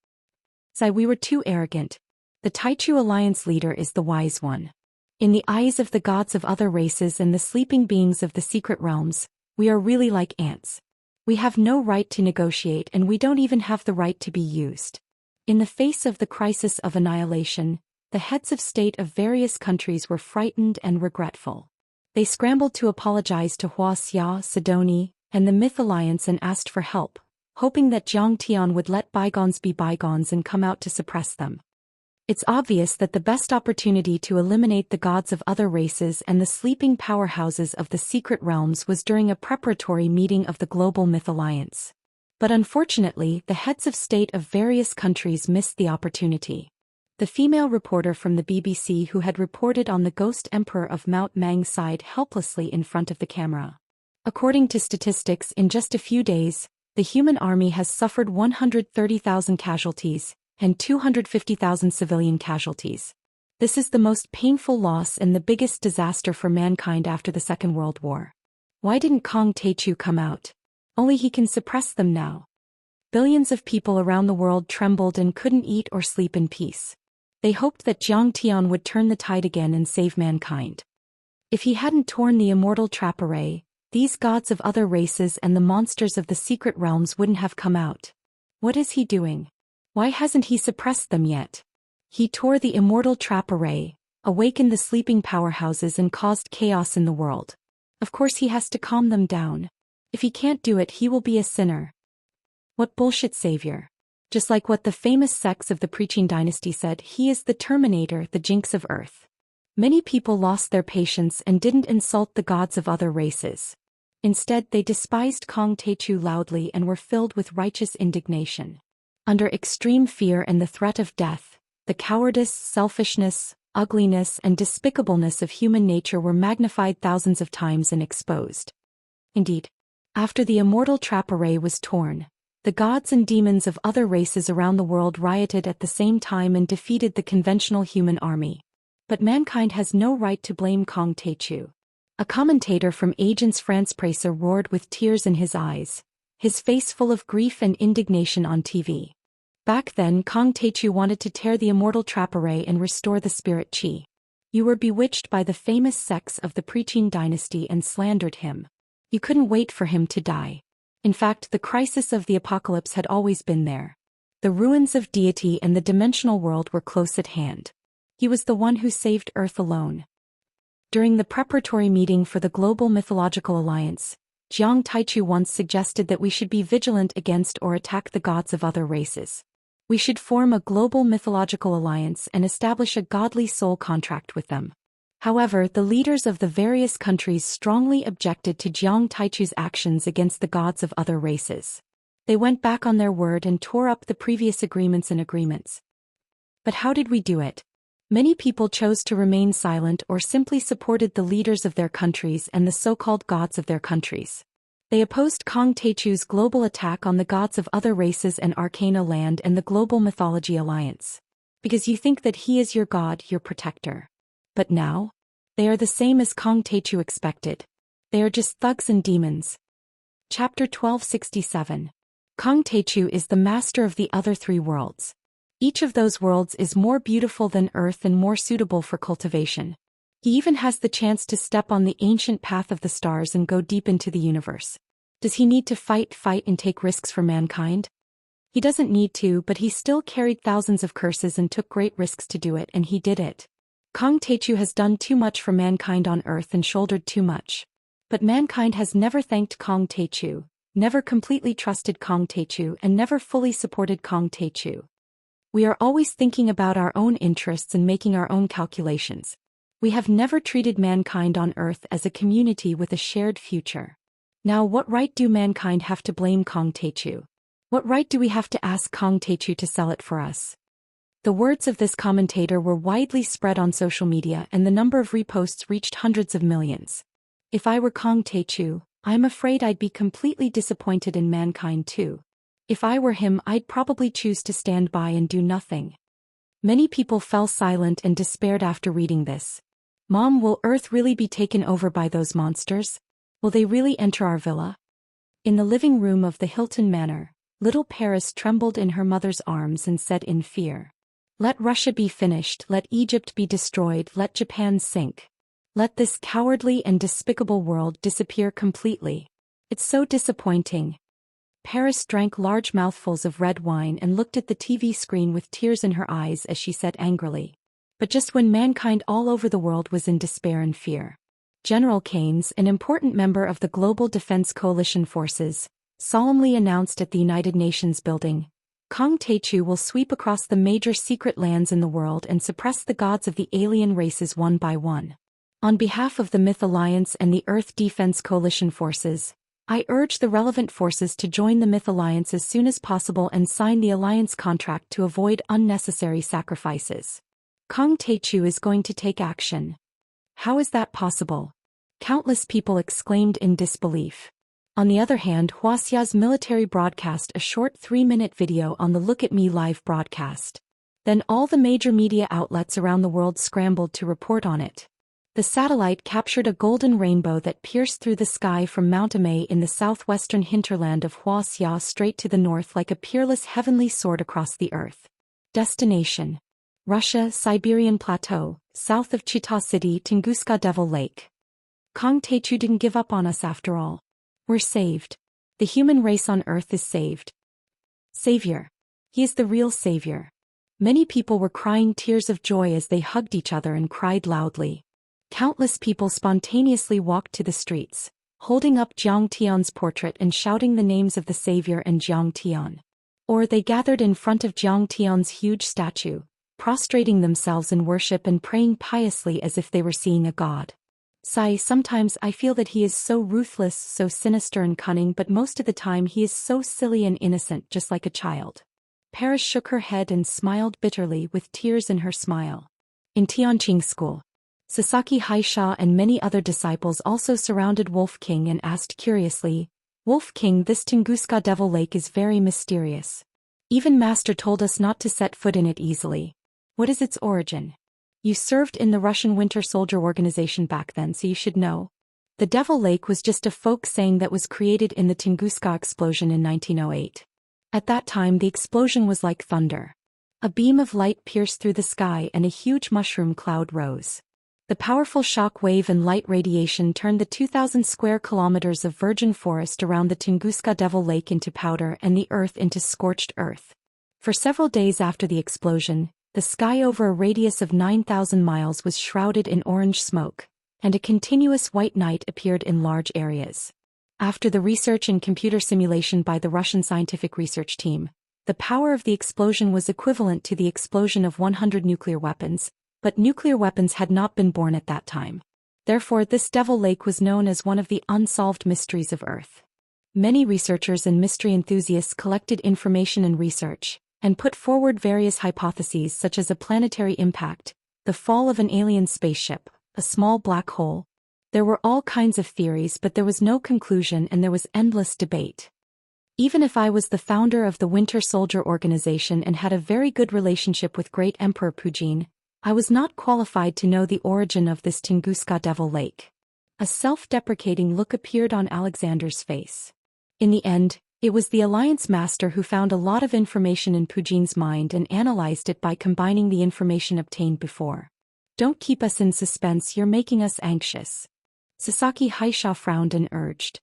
We were too arrogant. The Taichu Alliance leader is the wise one. In the eyes of the gods of other races and the sleeping beings of the secret realms, we are really like ants. We have no right to negotiate and we don't even have the right to be used. In the face of the crisis of annihilation, the heads of state of various countries were frightened and regretful. They scrambled to apologize to Wuxia, Sidoni, and the Myth Alliance and asked for help, hoping that Zhang Tian would let bygones be bygones and come out to suppress them. It's obvious that the best opportunity to eliminate the gods of other races and the sleeping powerhouses of the secret realms was during a preparatory meeting of the Global Myth Alliance. But unfortunately, the heads of state of various countries missed the opportunity. The female reporter from the BBC who had reported on the ghost emperor of Mount Mang sighed helplessly in front of the camera. According to statistics, in just a few days, the human army has suffered 130,000 casualties and 250,000 civilian casualties. This is the most painful loss and the biggest disaster for mankind after the Second World War. Why didn't Kong Taichu come out? Only he can suppress them now. Billions of people around the world trembled and couldn't eat or sleep in peace. They hoped that Zhang Tian would turn the tide again and save mankind. If he hadn't torn the Immortal Trap Array, these gods of other races and the monsters of the secret realms wouldn't have come out. What is he doing? Why hasn't he suppressed them yet? He tore the Immortal Trap Array, awakened the sleeping powerhouses and caused chaos in the world. Of course he has to calm them down. If he can't do it, he will be a sinner. What bullshit savior. Just like what the famous sects of the Preaching Dynasty said, he is the Terminator, the Jinx of Earth. Many people lost their patience and didn't insult the gods of other races. Instead, they despised Kong Taichu loudly and were filled with righteous indignation. Under extreme fear and the threat of death, the cowardice, selfishness, ugliness, and despicableness of human nature were magnified thousands of times and exposed. Indeed, after the Immortal Trap Array was torn, the gods and demons of other races around the world rioted at the same time and defeated the conventional human army. But mankind has no right to blame Kong Taichu. A commentator from Agence France Presse roared with tears in his eyes, his face full of grief and indignation on TV. Back then Kong Teichu wanted to tear the immortal trap array and restore the spirit qi. You were bewitched by the famous sex of the Preqin dynasty and slandered him. You couldn't wait for him to die. In fact, the crisis of the apocalypse had always been there. The ruins of deity and the dimensional world were close at hand. He was the one who saved Earth alone. During the preparatory meeting for the Global Mythological Alliance, Jiang Taichu once suggested that we should be vigilant against or attack the gods of other races. We should form a global mythological alliance and establish a godly soul contract with them. However, the leaders of the various countries strongly objected to Jiang Taichu's actions against the gods of other races. They went back on their word and tore up the previous agreements. But how did we do it? Many people chose to remain silent or simply supported the leaders of their countries and the so-called gods of their countries. They opposed Kong Teichu's global attack on the gods of other races and Arcana Land and the Global Mythology Alliance. Because you think that he is your god, your protector. But now? They are the same as Kong Teichu expected. They are just thugs and demons. Chapter 1267. Kong Teichu is the master of the other three worlds. Each of those worlds is more beautiful than Earth and more suitable for cultivation. He even has the chance to step on the ancient path of the stars and go deep into the universe. Does he need to fight and take risks for mankind? He doesn't need to, but he still carried thousands of curses and took great risks to do it, and he did it. Kong Teichu has done too much for mankind on Earth and shouldered too much. But mankind has never thanked Kong Teichu, never completely trusted Kong Teichu, and never fully supported Kong Teichu. We are always thinking about our own interests and making our own calculations. We have never treated mankind on Earth as a community with a shared future. Now what right do mankind have to blame Kong Teichu? What right do we have to ask Kong Teichu to sell it for us? The words of this commentator were widely spread on social media and the number of reposts reached hundreds of millions. If I were Kong Teichu, I'm afraid I'd be completely disappointed in mankind too. If I were him, I'd probably choose to stand by and do nothing. Many people fell silent and despaired after reading this. Mom, will Earth really be taken over by those monsters? Will they really enter our villa? In the living room of the Hilton Manor, little Paris trembled in her mother's arms and said in fear, "Let Russia be finished, let Egypt be destroyed, let Japan sink. Let this cowardly and despicable world disappear completely. It's so disappointing." Paris drank large mouthfuls of red wine and looked at the TV screen with tears in her eyes as she said angrily. But just when mankind all over the world was in despair and fear, General Keynes, an important member of the Global Defense Coalition forces, solemnly announced at the United Nations building, Kong Teichu will sweep across the major secret lands in the world and suppress the gods of the alien races one by one. On behalf of the Myth Alliance and the Earth Defense Coalition forces, I urge the relevant forces to join the Myth Alliance as soon as possible and sign the alliance contract to avoid unnecessary sacrifices. Kong Teichu is going to take action. How is that possible? Countless people exclaimed in disbelief. On the other hand, Wuxia's military broadcast a short 3-minute video on the Look at Me live broadcast. Then all the major media outlets around the world scrambled to report on it. The satellite captured a golden rainbow that pierced through the sky from Mount Imei in the southwestern hinterland of Wuxia straight to the north like a peerless heavenly sword across the earth. Destination: Russia, Siberian Plateau, south of Chita City, Tunguska Devil Lake. Kong Teichu didn't give up on us after all. We're saved. The human race on Earth is saved. Savior. He is the real savior. Many people were crying tears of joy as they hugged each other and cried loudly. Countless people spontaneously walked to the streets, holding up Jiang Tian's portrait and shouting the names of the savior and Jiang Tian. Or they gathered in front of Jiang Tian's huge statue, prostrating themselves in worship and praying piously as if they were seeing a god. Sometimes I feel that he is so ruthless, so sinister and cunning, but most of the time he is so silly and innocent, just like a child. Paris shook her head and smiled bitterly with tears in her smile. In Tianqing School, Sasaki Haisha and many other disciples also surrounded Wolf King and asked curiously, "Wolf King, this Tunguska Devil Lake is very mysterious. Even Master told us not to set foot in it easily. What is its origin? You served in the Russian Winter Soldier Organization back then, so you should know." The Devil Lake was just a folk saying that was created in the Tunguska explosion in 1908. At that time the explosion was like thunder. A beam of light pierced through the sky and a huge mushroom cloud rose. The powerful shock wave and light radiation turned the 2,000 square kilometers of virgin forest around the Tunguska Devil Lake into powder and the earth into scorched earth. For several days after the explosion, the sky over a radius of 9,000 miles was shrouded in orange smoke, and a continuous white night appeared in large areas. After the research and computer simulation by the Russian scientific research team, the power of the explosion was equivalent to the explosion of 100 nuclear weapons, but nuclear weapons had not been born at that time. Therefore, this Devil Lake was known as one of the unsolved mysteries of Earth. Many researchers and mystery enthusiasts collected information and research, and put forward various hypotheses such as a planetary impact, the fall of an alien spaceship, a small black hole. There were all kinds of theories, but there was no conclusion and there was endless debate. Even if I was the founder of the Winter Soldier organization and had a very good relationship with Great Emperor Putin, I was not qualified to know the origin of this Tunguska Devil Lake. A self-deprecating look appeared on Alexander's face. In the end, it was the Alliance Master who found a lot of information in Putin's mind and analyzed it by combining the information obtained before. Don't keep us in suspense, you're making us anxious. Sasaki Haisha frowned and urged.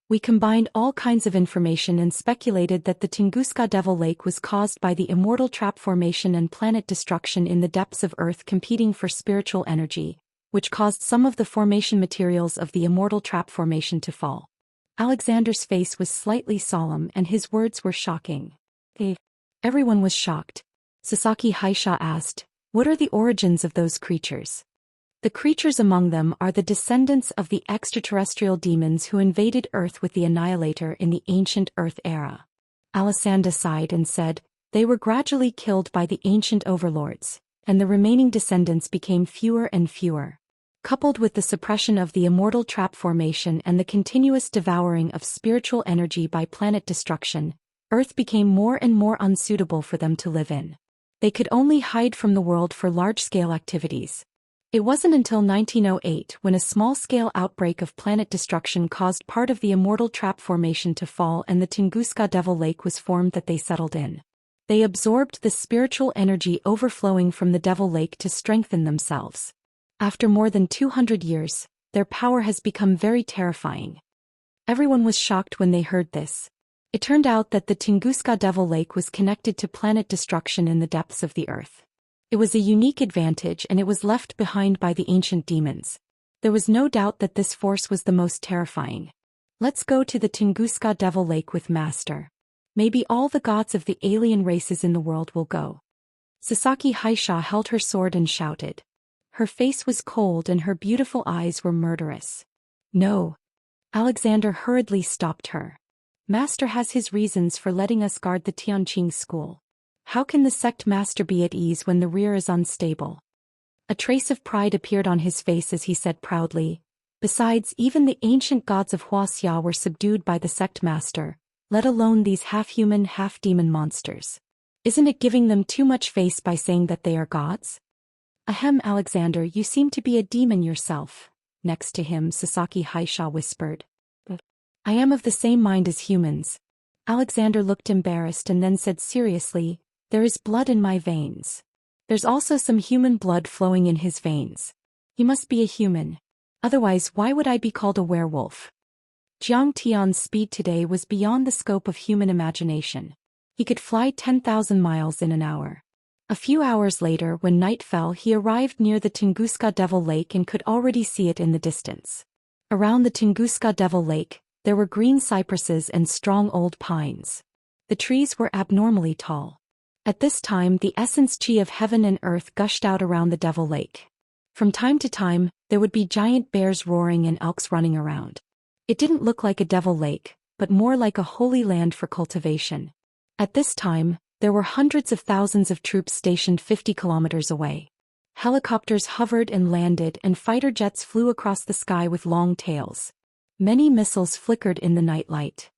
We combined all kinds of information and speculated that the Tunguska Devil Lake was caused by the Immortal trap formation and planet destruction in the depths of Earth competing for spiritual energy, which caused some of the formation materials of the Immortal trap formation to fall. Alexander's face was slightly solemn and his words were shocking. Everyone was shocked. Sasaki Haisha asked, "What are the origins of those creatures?" The creatures among them are the descendants of the extraterrestrial demons who invaded Earth with the Annihilator in the ancient Earth era. Alessandra sighed and said, "They were gradually killed by the ancient overlords, and the remaining descendants became fewer and fewer. Coupled with the suppression of the Immortal trap formation and the continuous devouring of spiritual energy by planet destruction, Earth became more and more unsuitable for them to live in. They could only hide from the world for large-scale activities. It wasn't until 1908 when a small-scale outbreak of planet destruction caused part of the Immortal trap formation to fall and the Tunguska Devil Lake was formed that they settled in. They absorbed the spiritual energy overflowing from the Devil Lake to strengthen themselves. After more than 200 years, their power has become very terrifying." Everyone was shocked when they heard this. It turned out that the Tunguska Devil Lake was connected to planet destruction in the depths of the Earth. It was a unique advantage and it was left behind by the ancient demons. There was no doubt that this force was the most terrifying. "Let's go to the Tunguska Devil Lake with Master. Maybe all the gods of the alien races in the world will go." Sasaki Haisha held her sword and shouted. Her face was cold and her beautiful eyes were murderous. "No." Alexander hurriedly stopped her. "Master has his reasons for letting us guard the Tianqing school. How can the sect master be at ease when the rear is unstable?" A trace of pride appeared on his face as he said proudly, "Besides, even the ancient gods of Wuxia were subdued by the sect master, let alone these half-human, half-demon monsters. Isn't it giving them too much face by saying that they are gods?" "Ahem, Alexander, you seem to be a demon yourself." Next to him, Sasaki Haisha whispered. "I am of the same mind as humans." Alexander looked embarrassed and then said seriously, "There is blood in my veins. There's also some human blood flowing in his veins. He must be a human. Otherwise, why would I be called a werewolf?" Jiang Tian's speed today was beyond the scope of human imagination. He could fly 10,000 miles in an hour. A few hours later, when night fell, he arrived near the Tunguska Devil Lake and could already see it in the distance. Around the Tunguska Devil Lake, there were green cypresses and strong old pines. The trees were abnormally tall. At this time, the essence chi of heaven and earth gushed out around the Devil Lake. From time to time, there would be giant bears roaring and elks running around. It didn't look like a devil lake, but more like a holy land for cultivation. At this time, there were hundreds of thousands of troops stationed 50 kilometers away. Helicopters hovered and landed and fighter jets flew across the sky with long tails. Many missiles flickered in the night light.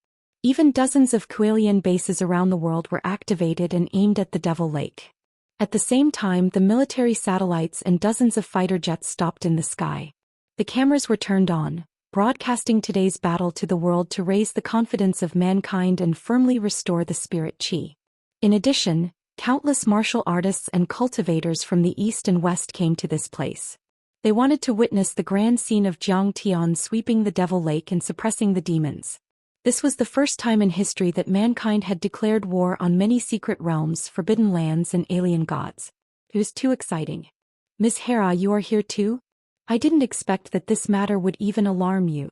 Even dozens of Kualian bases around the world were activated and aimed at the Devil Lake. At the same time, the military satellites and dozens of fighter jets stopped in the sky. The cameras were turned on, broadcasting today's battle to the world to raise the confidence of mankind and firmly restore the spirit qi. In addition, countless martial artists and cultivators from the east and west came to this place. They wanted to witness the grand scene of Zhou Xian sweeping the Devil Lake and suppressing the demons. This was the first time in history that mankind had declared war on many secret realms, forbidden lands, and alien gods. It was too exciting. Miss Hera, you are here too? I didn't expect that this matter would even alarm you.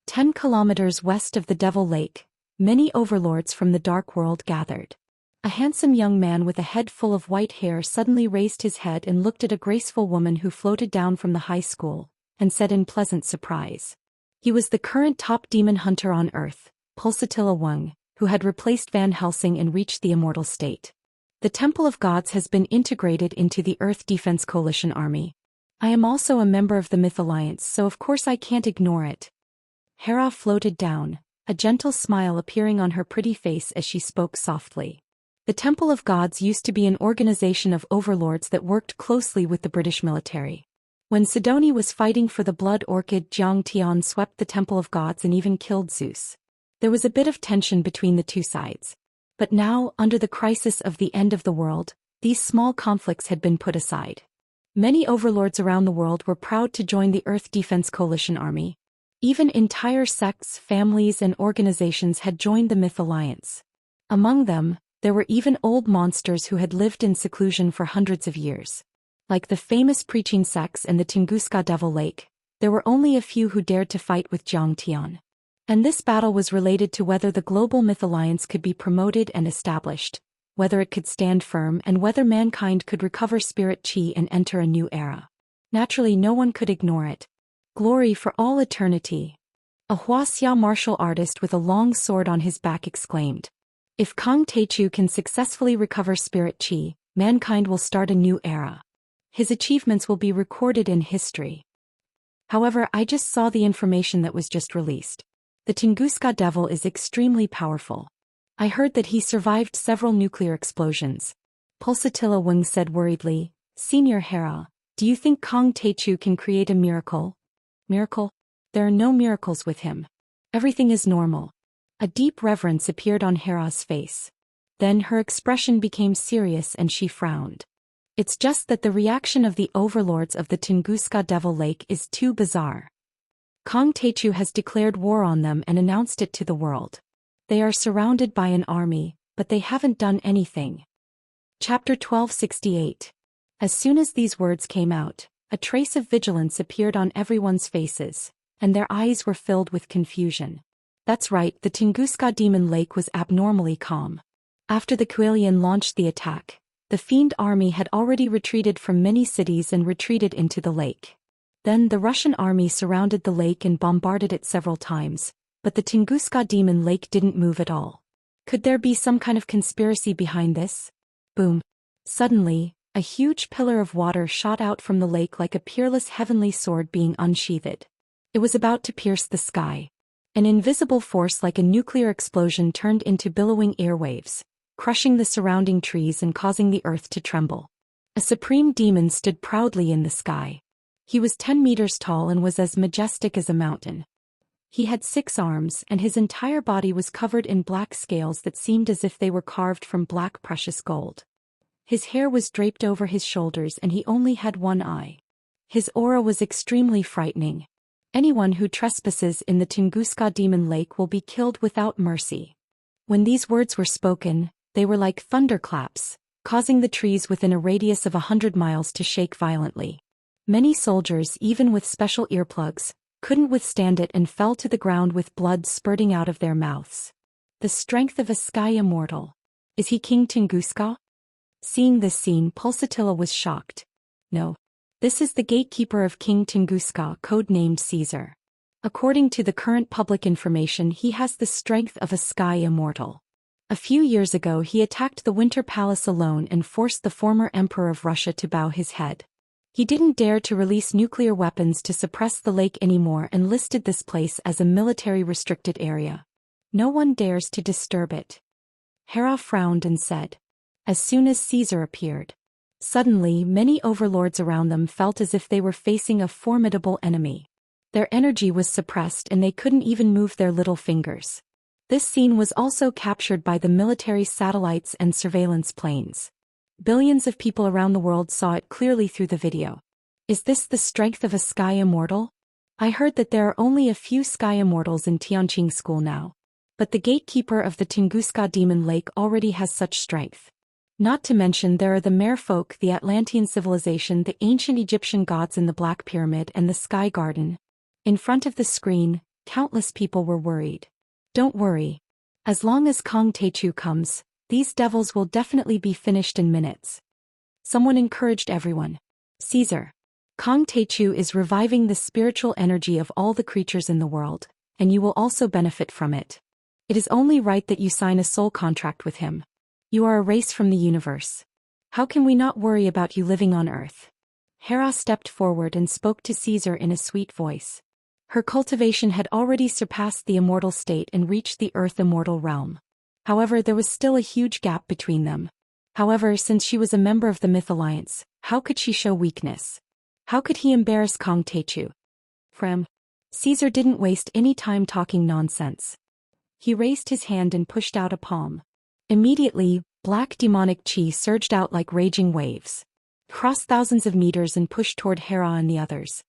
10 kilometers west of the Devil Lake, many overlords from the Dark World gathered. A handsome young man with a head full of white hair suddenly raised his head and looked at a graceful woman who floated down from the high school, and said in pleasant surprise. He was the current top demon hunter on Earth, Pulsatilla Wang, who had replaced Van Helsing and reached the immortal state. The Temple of Gods has been integrated into the Earth Defense Coalition army. I am also a member of the Myth Alliance, so of course I can't ignore it. Hera floated down, a gentle smile appearing on her pretty face as she spoke softly. The Temple of Gods used to be an organization of overlords that worked closely with the British military. When Sidoni was fighting for the Blood Orchid, Zhou Xian swept the Temple of Gods and even killed Zeus. There was a bit of tension between the two sides. But now, under the crisis of the end of the world, these small conflicts had been put aside. Many overlords around the world were proud to join the Earth Defense Coalition army. Even entire sects, families, and organizations had joined the Myth Alliance. Among them, there were even old monsters who had lived in seclusion for hundreds of years. Like the famous preaching sects and the Tunguska Devil Lake, there were only a few who dared to fight with Zhou Xian. And this battle was related to whether the Global Myth Alliance could be promoted and established, whether it could stand firm, and whether mankind could recover spirit qi and enter a new era. Naturally, no one could ignore it. Glory for all eternity. A Wuxia martial artist with a long sword on his back exclaimed. If Kang Teichu can successfully recover spirit qi, mankind will start a new era. His achievements will be recorded in history. However, I just saw the information that was just released. The Tunguska Devil is extremely powerful. I heard that he survived several nuclear explosions. Pulsatilla Wang said worriedly, Senior Hera, do you think Kang Teichu can create a miracle? Miracle? There are no miracles with him. Everything is normal. A deep reverence appeared on Hera's face. Then her expression became serious and she frowned. It's just that the reaction of the overlords of the Tunguska Devil Lake is too bizarre. Kang Teichu has declared war on them and announced it to the world. They are surrounded by an army, but they haven't done anything. Chapter 1268. As soon as these words came out, a trace of vigilance appeared on everyone's faces, and their eyes were filled with confusion. That's right, the Tunguska Demon Lake was abnormally calm. After the Kuelian launched the attack, the Fiend army had already retreated from many cities and retreated into the lake. Then the Russian army surrounded the lake and bombarded it several times, but the Tunguska Demon Lake didn't move at all. Could there be some kind of conspiracy behind this? Boom. Suddenly, a huge pillar of water shot out from the lake like a peerless heavenly sword being unsheathed. It was about to pierce the sky. An invisible force like a nuclear explosion turned into billowing airwaves, crushing the surrounding trees and causing the earth to tremble. A supreme demon stood proudly in the sky. He was 10 meters tall and was as majestic as a mountain. He had 6 arms and his entire body was covered in black scales that seemed as if they were carved from black precious gold. His hair was draped over his shoulders and he only had one eye. His aura was extremely frightening. Anyone who trespasses in the Tunguska Demon Lake will be killed without mercy. When these words were spoken, they were like thunderclaps, causing the trees within a radius of 100 miles to shake violently. Many soldiers, even with special earplugs, couldn't withstand it and fell to the ground with blood spurting out of their mouths. The strength of a sky immortal. Is he King Tunguska? Seeing this scene, Pulsatilla was shocked. No. This is the gatekeeper of King Tunguska, codenamed Caesar. According to the current public information, he has the strength of a sky immortal. A few years ago he attacked the Winter Palace alone and forced the former emperor of Russia to bow his head. He didn't dare to release nuclear weapons to suppress the lake anymore and listed this place as a military-restricted area. No one dares to disturb it. Hera frowned and said. As soon as Caesar appeared, suddenly many overlords around them felt as if they were facing a formidable enemy. Their energy was suppressed and they couldn't even move their little fingers. This scene was also captured by the military satellites and surveillance planes. Billions of people around the world saw it clearly through the video. Is this the strength of a sky immortal? I heard that there are only a few sky immortals in Tianqing school now. But the gatekeeper of the Tunguska demon lake already has such strength. Not to mention there are the merfolk, the Atlantean civilization, the ancient Egyptian gods in the Black Pyramid and the Sky Garden. In front of the screen, countless people were worried. Don't worry. As long as Kong Techu comes, these devils will definitely be finished in minutes. Someone encouraged everyone. Caesar. Kong Techu is reviving the spiritual energy of all the creatures in the world, and you will also benefit from it. It is only right that you sign a soul contract with him. You are a race from the universe. How can we not worry about you living on Earth? Hera stepped forward and spoke to Caesar in a sweet voice. Her cultivation had already surpassed the immortal state and reached the Earth immortal realm. However, there was still a huge gap between them. However, since she was a member of the Myth Alliance, how could she show weakness? How could he embarrass Kong Techu? Caesar didn't waste any time talking nonsense. He raised his hand and pushed out a palm. Immediately, black demonic chi surged out like raging waves, crossed thousands of meters and pushed toward Hera and the others.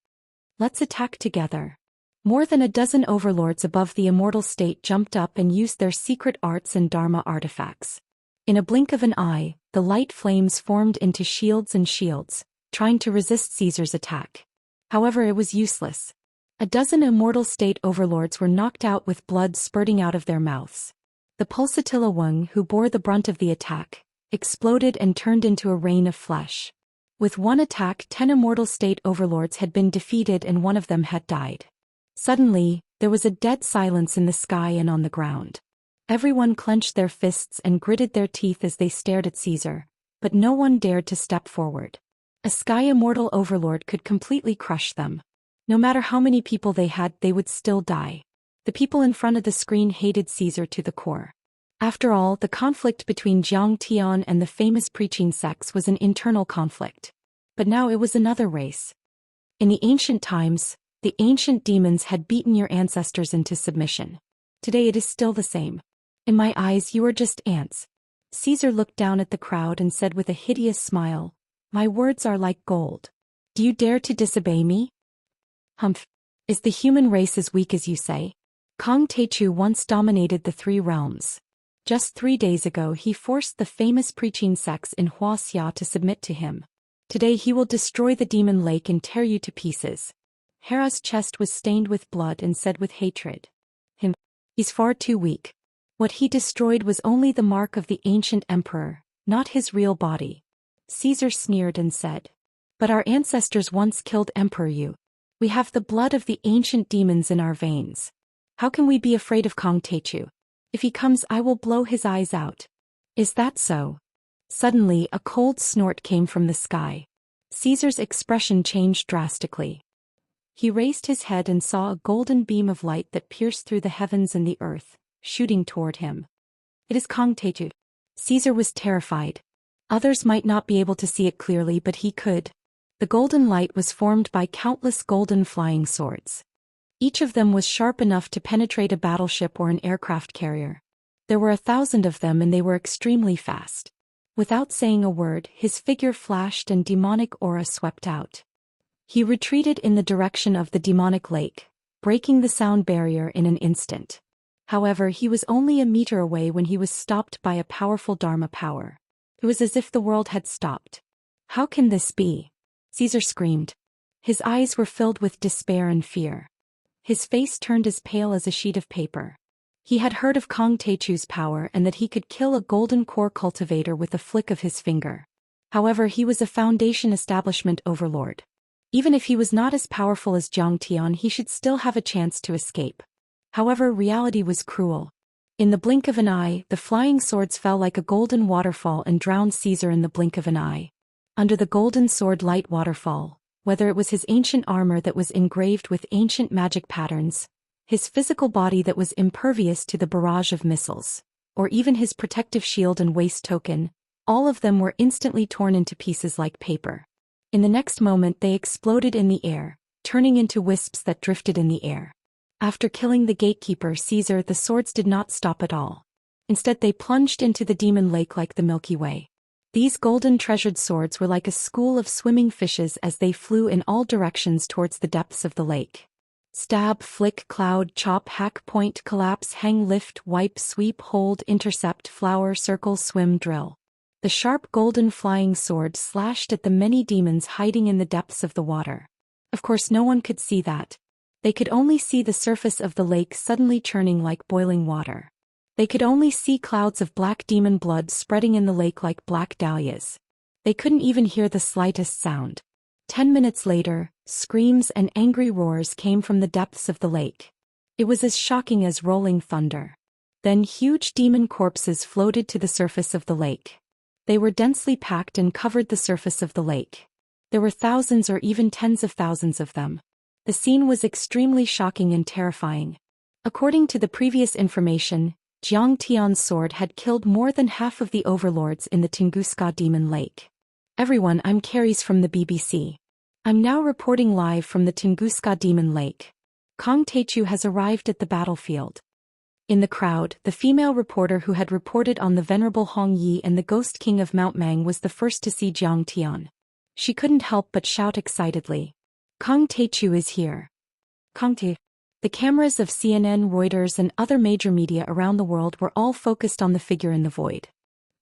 Let's attack together. More than a dozen overlords above the immortal state jumped up and used their secret arts and dharma artifacts. In a blink of an eye, the light flames formed into shields and shields, trying to resist Caesar's attack. However, it was useless. A dozen immortal state overlords were knocked out with blood spurting out of their mouths. The Pulsatilla Weng, who bore the brunt of the attack, exploded and turned into a rain of flesh. With one attack, 10 immortal state overlords had been defeated and one of them had died. Suddenly, there was a dead silence in the sky and on the ground. Everyone clenched their fists and gritted their teeth as they stared at Caesar, but no one dared to step forward. A sky immortal overlord could completely crush them. No matter how many people they had, they would still die. The people in front of the screen hated Caesar to the core. After all, the conflict between Zhang Tian and the famous preaching sects was an internal conflict. But now it was another race. In the ancient times, the ancient demons had beaten your ancestors into submission. Today it is still the same. In my eyes you are just ants. Caesar looked down at the crowd and said with a hideous smile, "My words are like gold. Do you dare to disobey me? Humph. Is the human race as weak as you say? Kong Techu once dominated the 3 realms. Just 3 days ago he forced the famous preaching sects in Wuxia to submit to him. Today he will destroy the demon lake and tear you to pieces." Hera's chest was stained with blood and said with hatred, He's far too weak. What he destroyed was only the mark of the ancient emperor, not his real body. Caesar sneered and said, "But our ancestors once killed Emperor Yu. We have the blood of the ancient demons in our veins. How can we be afraid of Kong Techu? If he comes, I will blow his eyes out." "Is that so?" Suddenly, a cold snort came from the sky. Caesar's expression changed drastically. He raised his head and saw a golden beam of light that pierced through the heavens and the earth, shooting toward him. "It is Kong Techu." Caesar was terrified. Others might not be able to see it clearly, but he could. The golden light was formed by countless golden flying swords. Each of them was sharp enough to penetrate a battleship or an aircraft carrier. There were 1,000 of them and they were extremely fast. Without saying a word, his figure flashed and demonic aura swept out. He retreated in the direction of the demonic lake, breaking the sound barrier in an instant. However, he was only a meter away when he was stopped by a powerful Dharma power. It was as if the world had stopped. "How can this be?" Caesar screamed. His eyes were filled with despair and fear. His face turned as pale as a sheet of paper. He had heard of Kong Techu's power and that he could kill a golden core cultivator with a flick of his finger. However, he was a foundation establishment overlord. Even if he was not as powerful as Zhang Tian, he should still have a chance to escape. However, reality was cruel. In the blink of an eye, the flying swords fell like a golden waterfall and drowned Caesar in the blink of an eye. Under the golden sword light waterfall, whether it was his ancient armor that was engraved with ancient magic patterns, his physical body that was impervious to the barrage of missiles, or even his protective shield and waist token, all of them were instantly torn into pieces like paper. In the next moment they exploded in the air, turning into wisps that drifted in the air. After killing the gatekeeper Caesar, the swords did not stop at all. Instead, they plunged into the demon lake like the Milky Way. These golden treasured swords were like a school of swimming fishes as they flew in all directions towards the depths of the lake. Stab, flick, cloud, chop, hack, point, collapse, hang, lift, wipe, sweep, hold, intercept, flower, circle, swim, drill. The sharp golden flying sword slashed at the many demons hiding in the depths of the water. Of course, no one could see that. They could only see the surface of the lake suddenly churning like boiling water. They could only see clouds of black demon blood spreading in the lake like black dahlias. They couldn't even hear the slightest sound. 10 minutes later, screams and angry roars came from the depths of the lake. It was as shocking as rolling thunder. Then huge demon corpses floated to the surface of the lake. They were densely packed and covered the surface of the lake. There were thousands or even tens of thousands of them. The scene was extremely shocking and terrifying. According to the previous information, Zhang Tian's sword had killed more than half of the overlords in the Tunguska Demon Lake. Everyone, I'm Carries from the BBC. I'm now reporting live from the Tunguska Demon Lake. Kong Teichu has arrived at the battlefield. In the crowd, the female reporter who had reported on the venerable Hong Yi and the Ghost King of Mount Mang was the first to see Zhang Tian. She couldn't help but shout excitedly. Kong Teichu is here. Kong Te. The cameras of CNN, Reuters and other major media around the world were all focused on the figure in the void.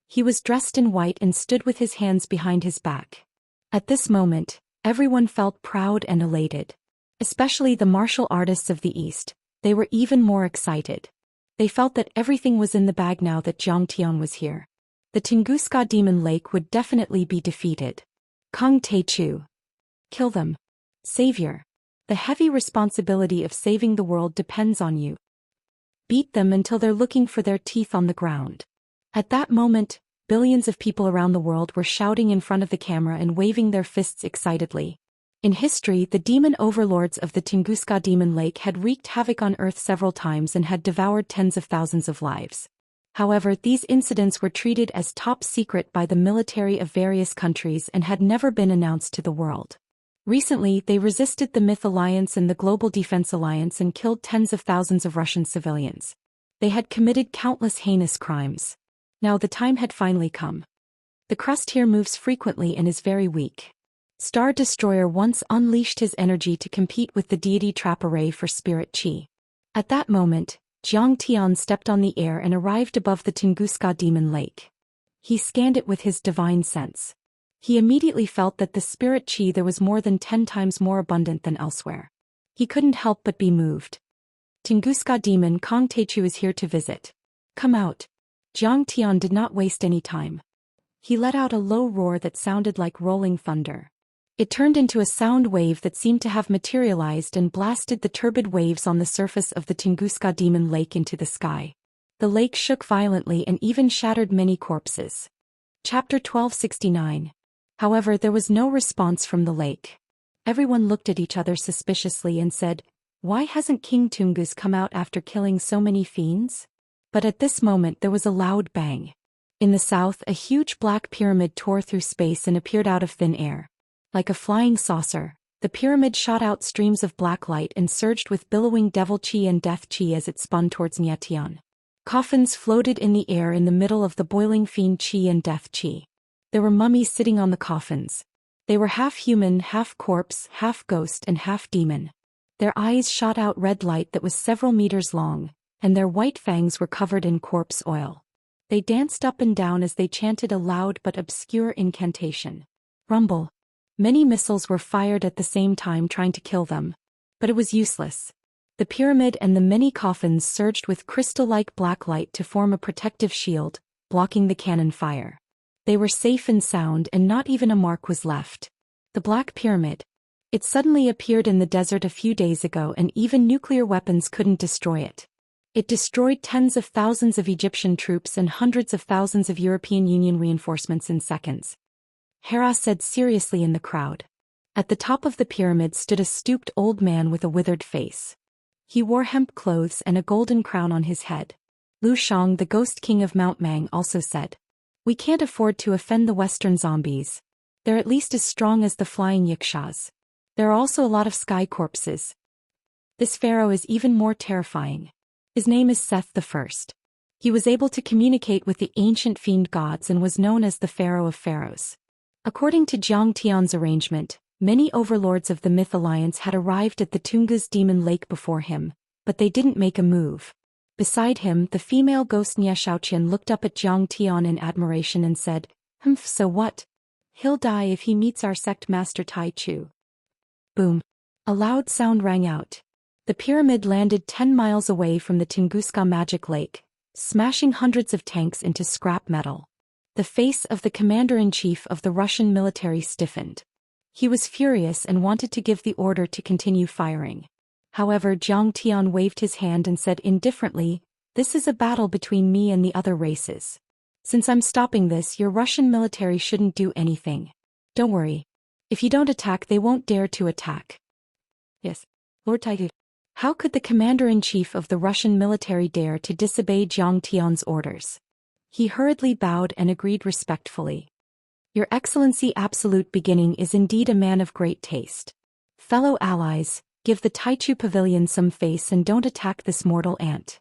He was dressed in white and stood with his hands behind his back. At this moment, everyone felt proud and elated. Especially the martial artists of the East, they were even more excited. They felt that everything was in the bag now that Zhang Tian was here. The Tunguska Demon Lake would definitely be defeated. Kong Teichu. Kill them. Savior. The heavy responsibility of saving the world depends on you. Beat them until they're looking for their teeth on the ground. At that moment, billions of people around the world were shouting in front of the camera and waving their fists excitedly. In history, the demon overlords of the Tunguska Demon Lake had wreaked havoc on Earth several times and had devoured tens of thousands of lives. However, these incidents were treated as top secret by the military of various countries and had never been announced to the world. Recently, they resisted the Myth Alliance and the Global Defense Alliance and killed tens of thousands of Russian civilians. They had committed countless heinous crimes. Now the time had finally come. The crust here moves frequently and is very weak. Star Destroyer once unleashed his energy to compete with the deity Trap Array for spirit chi. At that moment, Zhang Tian stepped on the air and arrived above the Tunguska Demon Lake. He scanned it with his divine sense. He immediately felt that the spirit chi there was more than 10 times more abundant than elsewhere. He couldn't help but be moved. Tunguska Demon, Kong Teichu is here to visit. Come out. Zhang Tian did not waste any time. He let out a low roar that sounded like rolling thunder. It turned into a sound wave that seemed to have materialized and blasted the turbid waves on the surface of the Tunguska Demon Lake into the sky. The lake shook violently and even shattered many corpses. Chapter 1269. However, there was no response from the lake. Everyone looked at each other suspiciously and said, "Why hasn't King Tungus come out after killing so many fiends?" But at this moment there was a loud bang. In the south, a huge black pyramid tore through space and appeared out of thin air. Like a flying saucer, the pyramid shot out streams of black light and surged with billowing devil chi and death chi as it spun towards Nyatian. Coffins floated in the air in the middle of the boiling fiend chi and death chi. There were mummies sitting on the coffins. They were half human, half corpse, half ghost and half demon. Their eyes shot out red light that was several meters long, and their white fangs were covered in corpse oil. They danced up and down as they chanted a loud but obscure incantation. Rumble. Many missiles were fired at the same time trying to kill them. But it was useless. The pyramid and the many coffins surged with crystal-like black light to form a protective shield, blocking the cannon fire. They were safe and sound and not even a mark was left. The Black Pyramid. It suddenly appeared in the desert a few days ago and even nuclear weapons couldn't destroy it. It destroyed tens of thousands of Egyptian troops and hundreds of thousands of European Union reinforcements in seconds. Hera said seriously in the crowd. At the top of the pyramid stood a stooped old man with a withered face. He wore hemp clothes and a golden crown on his head. Lu Shang, the Ghost King of Mount Mang, also said, "We can't afford to offend the Western zombies. They're at least as strong as the flying yikshaws. There are also a lot of sky corpses. This pharaoh is even more terrifying. His name is Seth the First. He was able to communicate with the ancient fiend gods and was known as the Pharaoh of Pharaohs. According to Zhang Tian's arrangement, many overlords of the Myth Alliance had arrived at the Tungus Demon Lake before him, but they didn't make a move. Beside him, the female ghost Zhou Xian looked up at Zhang Tian in admiration and said, so what? He'll die if he meets our sect master Tai Chu. Boom. A loud sound rang out. The pyramid landed 10 miles away from the Tunguska magic lake, smashing hundreds of tanks into scrap metal. The face of the commander-in-chief of the Russian military stiffened. He was furious and wanted to give the order to continue firing. However, Zhang Tian waved his hand and said indifferently, "This is a battle between me and the other races. Since I'm stopping this, your Russian military shouldn't do anything. Don't worry. If you don't attack, they won't dare to attack." Yes, Lord Taigu. How could the commander-in-chief of the Russian military dare to disobey Zhang Tian's orders? He hurriedly bowed and agreed respectfully. "Your Excellency, absolute beginning is indeed a man of great taste. Fellow allies, give the Taichu pavilion some face and don't attack this mortal ant."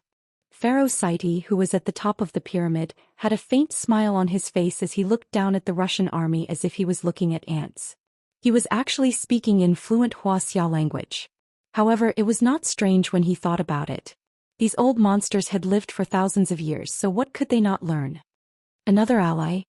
Pharaoh Saiti, who was at the top of the pyramid, had a faint smile on his face as he looked down at the Russian army as if he was looking at ants. He was actually speaking in fluent Wuxia language. However, it was not strange when he thought about it. These old monsters had lived for thousands of years, so what could they not learn? Another ally?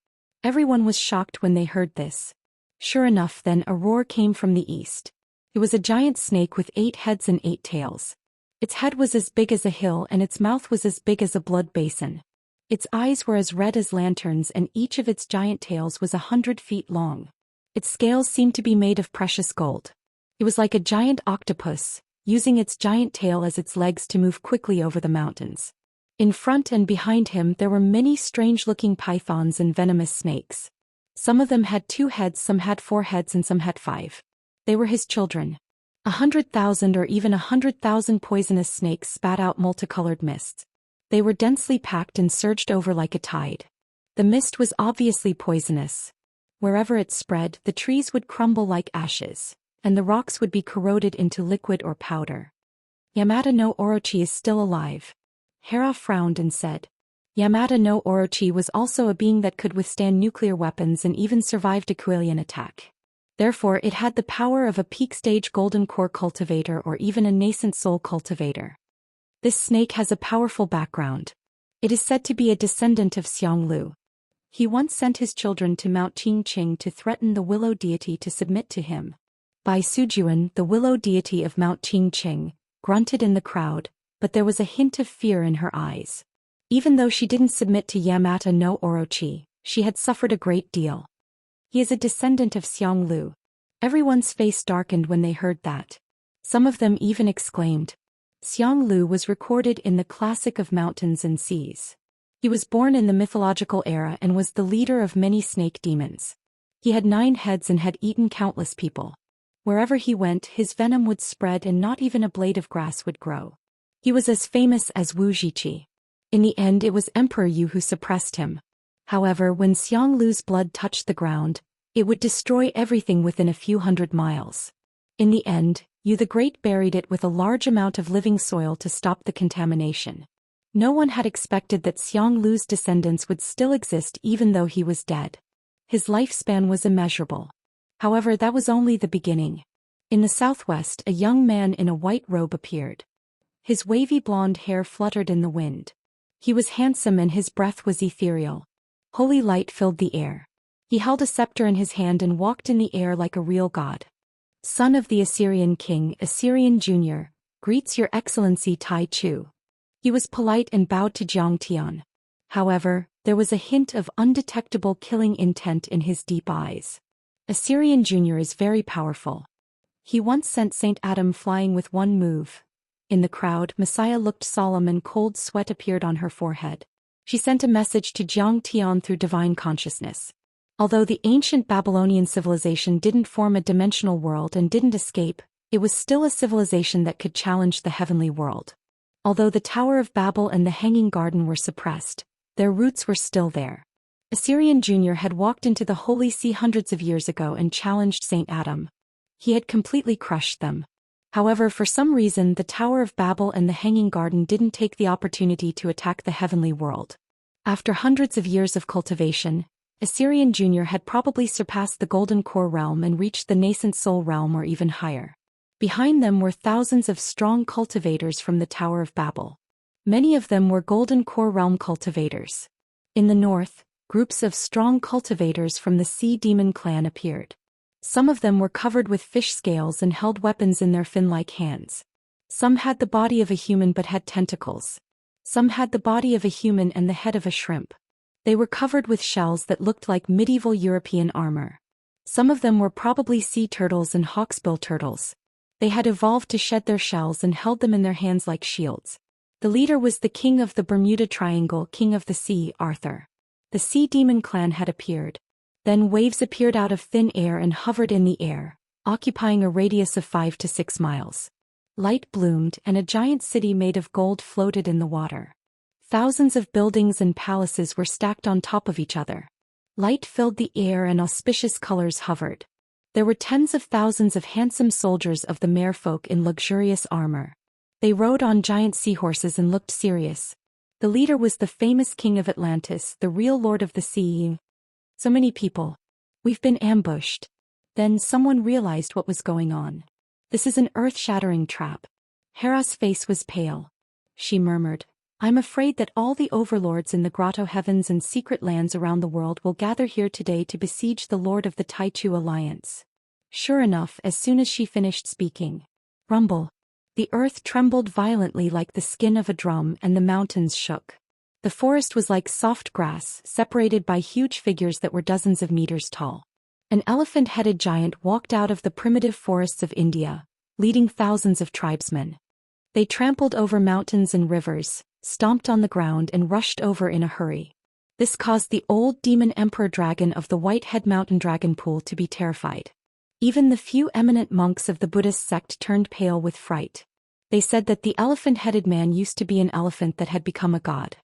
Everyone was shocked when they heard this. Sure enough, then a roar came from the east. It was a giant snake with 8 heads and 8 tails. Its head was as big as a hill and its mouth was as big as a blood basin. Its eyes were as red as lanterns and each of its giant tails was 100 feet long. Its scales seemed to be made of precious gold. It was like a giant octopus, using its giant tail as its legs to move quickly over the mountains. In front and behind him there were many strange-looking pythons and venomous snakes. Some of them had 2 heads, some had 4 heads and some had 5. They were his children. 100,000 or even 100,000 poisonous snakes spat out multicolored mists. They were densely packed and surged over like a tide. The mist was obviously poisonous. Wherever it spread, the trees would crumble like ashes, and the rocks would be corroded into liquid or powder. "Yamada no Orochi is still alive." Hera frowned and said. Yamada no Orochi was also a being that could withstand nuclear weapons and even survived a Quillian attack. Therefore, it had the power of a peak-stage golden core cultivator or even a nascent soul cultivator. This snake has a powerful background. It is said to be a descendant of Xianglu. He once sent his children to Mount Qingqing to threaten the willow deity to submit to him. Bai Sujuan, the willow deity of Mount Qingqing, grunted in the crowd, but there was a hint of fear in her eyes. Even though she didn't submit to Yamata no Orochi, she had suffered a great deal. He is a descendant of Xianglu. Everyone's face darkened when they heard that. Some of them even exclaimed. Xianglu was recorded in the Classic of Mountains and Seas. He was born in the mythological era and was the leader of many snake demons. He had 9 heads and had eaten countless people. Wherever he went, his venom would spread and not even a blade of grass would grow. He was as famous as Wu Zhiqi. In the end, it was Emperor Yu who suppressed him. However, when Xianglu's blood touched the ground, it would destroy everything within a few hundred miles. In the end, Yu the Great buried it with a large amount of living soil to stop the contamination. No one had expected that Xianglu's descendants would still exist even though he was dead. His lifespan was immeasurable. However, that was only the beginning. In the southwest, a young man in a white robe appeared. His wavy blonde hair fluttered in the wind. He was handsome and his breath was ethereal. Holy light filled the air. He held a scepter in his hand and walked in the air like a real god. "Son of the Assyrian king, Assyrian Jr., greets your excellency Tai Chu." He was polite and bowed to Zhang Tian. However, there was a hint of undetectable killing intent in his deep eyes. Assyrian Jr. is very powerful. He once sent Saint Adam flying with one move. In the crowd, Messiah looked solemn and cold sweat appeared on her forehead. She sent a message to Zhang Tian through divine consciousness. Although the ancient Babylonian civilization didn't form a dimensional world and didn't escape, it was still a civilization that could challenge the heavenly world. Although the Tower of Babel and the Hanging Garden were suppressed, their roots were still there. Assyrian Jr. had walked into the Holy See hundreds of years ago and challenged Saint Adam. He had completely crushed them. However, for some reason the Tower of Babel and the Hanging Garden didn't take the opportunity to attack the heavenly world. After hundreds of years of cultivation, Assyrian Jr. had probably surpassed the Golden Core realm and reached the nascent soul realm or even higher. Behind them were thousands of strong cultivators from the Tower of Babel. Many of them were Golden Core realm cultivators. In the north, groups of strong cultivators from the Sea Demon clan appeared. Some of them were covered with fish scales and held weapons in their fin-like hands. Some had the body of a human but had tentacles. Some had the body of a human and the head of a shrimp. They were covered with shells that looked like medieval European armor. Some of them were probably sea turtles and hawksbill turtles. They had evolved to shed their shells and held them in their hands like shields. The leader was the king of the Bermuda Triangle, king of the sea, Arthur. The Sea Demon clan had appeared. Then waves appeared out of thin air and hovered in the air, occupying a radius of 5 to 6 miles. Light bloomed and a giant city made of gold floated in the water. Thousands of buildings and palaces were stacked on top of each other. Light filled the air and auspicious colors hovered. There were tens of thousands of handsome soldiers of the merfolk in luxurious armor. They rode on giant seahorses and looked serious. The leader was the famous king of Atlantis, the real lord of the sea. So many people. We've been ambushed. Then someone realized what was going on. This is an earth-shattering trap. Hera's face was pale. She murmured, I'm afraid that all the overlords in the grotto heavens and secret lands around the world will gather here today to besiege the lord of the Taichu Alliance. Sure enough, as soon as she finished speaking. Rumble. The earth trembled violently like the skin of a drum and the mountains shook. The forest was like soft grass, separated by huge figures that were dozens of meters tall. An elephant-headed giant walked out of the primitive forests of India, leading thousands of tribesmen. They trampled over mountains and rivers, stomped on the ground and rushed over in a hurry. This caused the old demon emperor dragon of the Whitehead Mountain Dragon Pool to be terrified. Even the few eminent monks of the Buddhist sect turned pale with fright. They said that the elephant-headed man used to be an elephant that had become a god.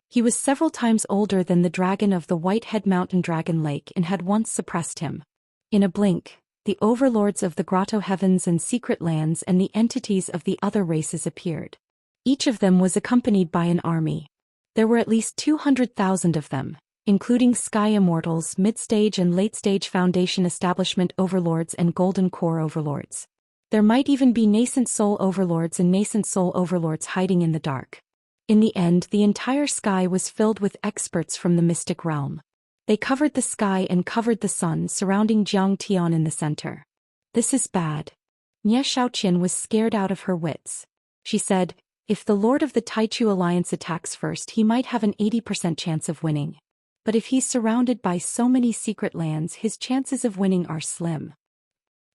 He was several times older than the dragon of the Whitehead Mountain Dragon Lake and had once suppressed him. In a blink, the overlords of the grotto heavens and secret lands and the entities of the other races appeared. Each of them was accompanied by an army. There were at least 200,000 of them, including Sky Immortals, mid-stage and late-stage Foundation Establishment overlords and Golden Core overlords. There might even be nascent soul overlords and nascent soul overlords hiding in the dark. In the end, the entire sky was filled with experts from the mystic realm. They covered the sky and covered the sun, surrounding Zhou Xian in the center. This is bad. Zhou Xian was scared out of her wits. She said, if the Lord of the Taichu Alliance attacks first, he might have an 80% chance of winning. But if he's surrounded by so many secret lands, his chances of winning are slim.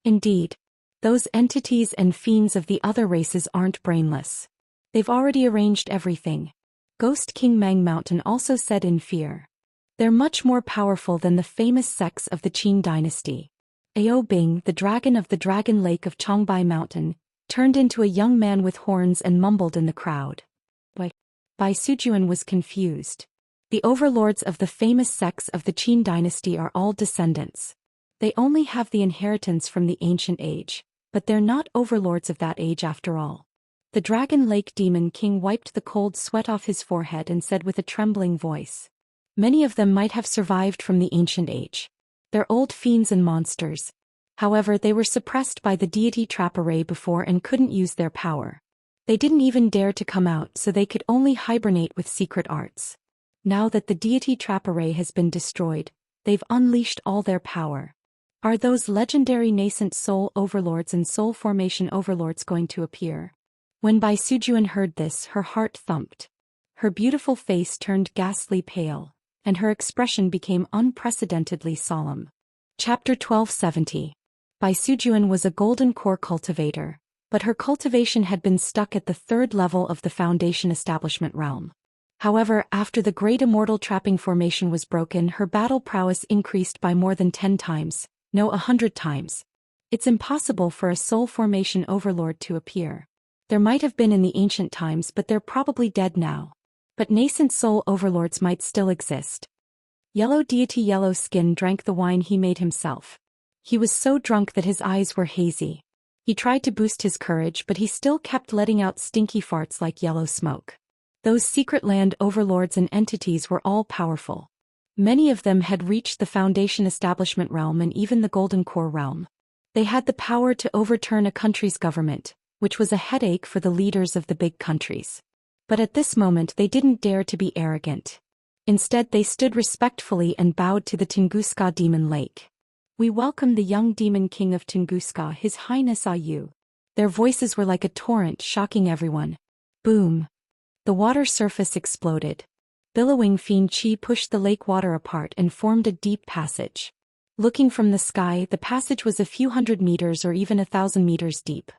Indeed, those entities and fiends of the other races aren't brainless. They've already arranged everything. Ghost King Mang Mountain also said in fear. They're much more powerful than the famous sects of the Qin dynasty. Ao Bing, the dragon of the Dragon Lake of Chongbai Mountain, turned into a young man with horns and mumbled in the crowd. Bai Sujuan was confused. The overlords of the famous sects of the Qin dynasty are all descendants. They only have the inheritance from the ancient age, but they're not overlords of that age after all. The Dragon Lake Demon King wiped the cold sweat off his forehead and said with a trembling voice. Many of them might have survived from the ancient age. They're old fiends and monsters. However, they were suppressed by the deity trap array before and couldn't use their power. They didn't even dare to come out, so they could only hibernate with secret arts. Now that the deity trap array has been destroyed, they've unleashed all their power. Are those legendary nascent soul overlords and soul formation overlords going to appear? When Bai Sujuan heard this, her heart thumped. Her beautiful face turned ghastly pale, and her expression became unprecedentedly solemn. Chapter 1270. Bai Sujuan was a Golden Core cultivator, but her cultivation had been stuck at the 3rd level of the Foundation Establishment realm. However, after the Great Immortal Trapping Formation was broken, her battle prowess increased by more than 10 times, no 100 times. It's impossible for a soul formation overlord to appear. There might have been in the ancient times, but they're probably dead now. But nascent soul overlords might still exist. Yellow deity Yellow Skin drank the wine he made himself. He was so drunk that his eyes were hazy. He tried to boost his courage, but he still kept letting out stinky farts like yellow smoke. Those secret land overlords and entities were all powerful. Many of them had reached the Foundation Establishment realm and even the Golden Core realm. They had the power to overturn a country's government, which was a headache for the leaders of the big countries. But at this moment they didn't dare to be arrogant. Instead they stood respectfully and bowed to the Tunguska Demon Lake. "We welcome the young Demon King of Tunguska, His Highness Ayu." Their voices were like a torrent, shocking everyone. Boom! The water surface exploded. Billowing fiend chi pushed the lake water apart and formed a deep passage. Looking from the sky, the passage was a few hundred meters or even 1,000 meters deep.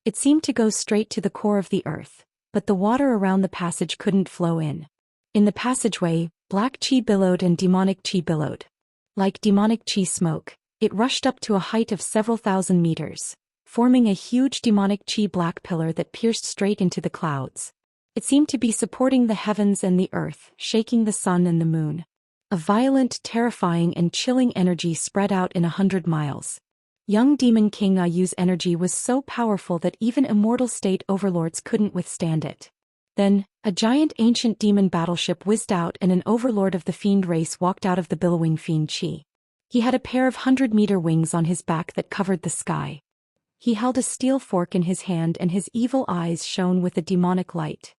It seemed to go straight to the core of the earth, but the water around the passage couldn't flow in. In the passageway, black chi billowed and demonic chi billowed. Like demonic chi smoke, it rushed up to a height of several thousand meters, forming a huge demonic chi black pillar that pierced straight into the clouds. It seemed to be supporting the heavens and the earth, shaking the sun and the moon. A violent, terrifying and chilling energy spread out in 100 miles. Young Demon King Ayu's energy was so powerful that even immortal state overlords couldn't withstand it. Then, a giant ancient demon battleship whizzed out and an overlord of the fiend race walked out of the billowing fiend chi. He had a pair of 100-meter wings on his back that covered the sky. He held a steel fork in his hand and his evil eyes shone with a demonic light.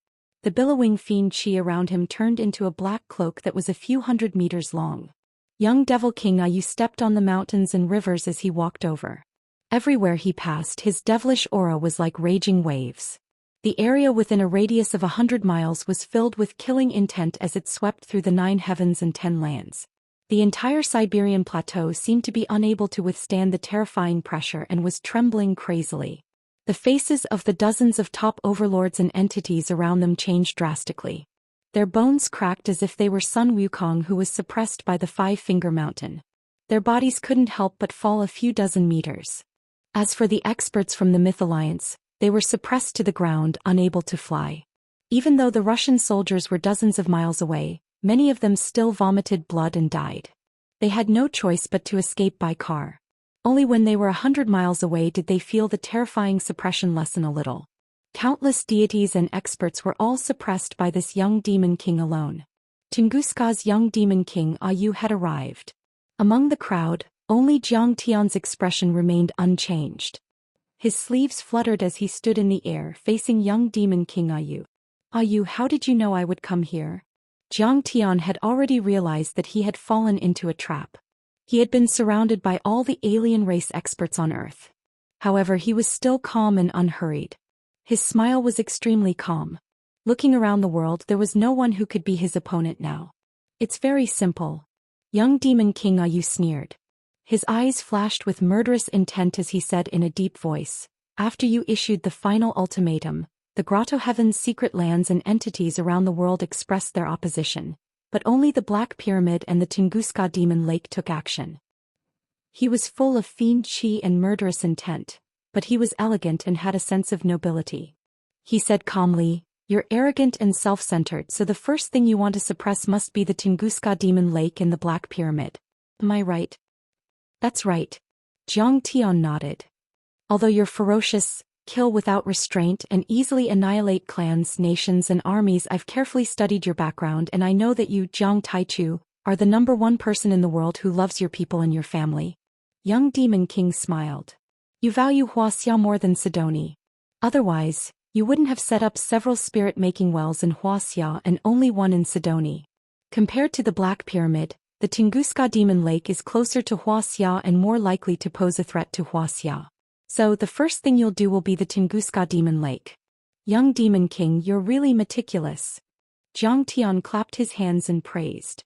The billowing fiend chi around him turned into a black cloak that was a few hundred meters long. Young Devil King Ayu stepped on the mountains and rivers as he walked over. Everywhere he passed, his devilish aura was like raging waves. The area within a radius of 100 miles was filled with killing intent as it swept through the 9 heavens and 10 lands. The entire Siberian plateau seemed to be unable to withstand the terrifying pressure and was trembling crazily. The faces of the dozens of top overlords and entities around them changed drastically. Their bones cracked as if they were Sun Wukong who was suppressed by the Five-Finger Mountain. Their bodies couldn't help but fall a few dozen meters. As for the experts from the Myth Alliance, they were suppressed to the ground, unable to fly. Even though the Russian soldiers were dozens of miles away, many of them still vomited blood and died. They had no choice but to escape by car. Only when they were 100 miles away did they feel the terrifying suppression lessen a little. Countless deities and experts were all suppressed by this young demon king alone. Tunguska's young demon king Ayu had arrived. Among the crowd, only Jiang Tian's expression remained unchanged. His sleeves fluttered as he stood in the air facing young demon king Ayu. "Ayu, how did you know I would come here?" Jiang Tian had already realized that he had fallen into a trap. He had been surrounded by all the alien race experts on Earth. However, he was still calm and unhurried. His smile was extremely calm. Looking around the world, there was no one who could be his opponent now. "It's very simple." Young Demon King Ayu sneered. His eyes flashed with murderous intent as he said in a deep voice, "After you issued the final ultimatum, the Grotto Heaven's secret lands and entities around the world expressed their opposition. But only the Black Pyramid and the Tunguska Demon Lake took action." He was full of fiend chi and murderous intent, but he was elegant and had a sense of nobility. He said calmly, "You're arrogant and self-centered, so the first thing you want to suppress must be the Tunguska Demon Lake and the Black Pyramid. Am I right?" "That's right." Jiang Tian nodded. "Although you're ferocious, kill without restraint and easily annihilate clans, nations and armies, I've carefully studied your background and I know that you, Jiang Taichu, are the #1 person in the world who loves your people and your family." Young Demon King smiled. "You value Wuxia more than Sidoni. Otherwise, you wouldn't have set up several spirit-making wells in Wuxia and only one in Sidoni. Compared to the Black Pyramid, the Tunguska Demon Lake is closer to Wuxia and more likely to pose a threat to Wuxia. So the first thing you'll do will be the Tunguska Demon Lake." "Young Demon King, you're really meticulous." Jiang Tian clapped his hands and praised.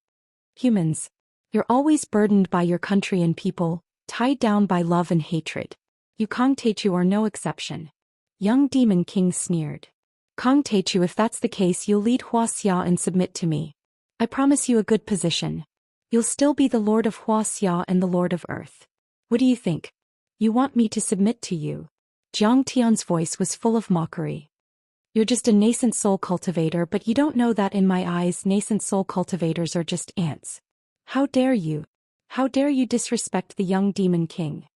"Humans, you're always burdened by your country and people, tied down by love and hatred. You Kong Teichu are no exception." Young Demon King sneered. "Kong Teichu, if that's the case, you'll lead Wuxia and submit to me. I promise you a good position. You'll still be the Lord of Wuxia and the Lord of Earth. What do you think? You want me to submit to you?" Jiang Tian's voice was full of mockery. "You're just a nascent soul cultivator, but you don't know that in my eyes nascent soul cultivators are just ants. How dare you? How dare you disrespect the young Demon King?"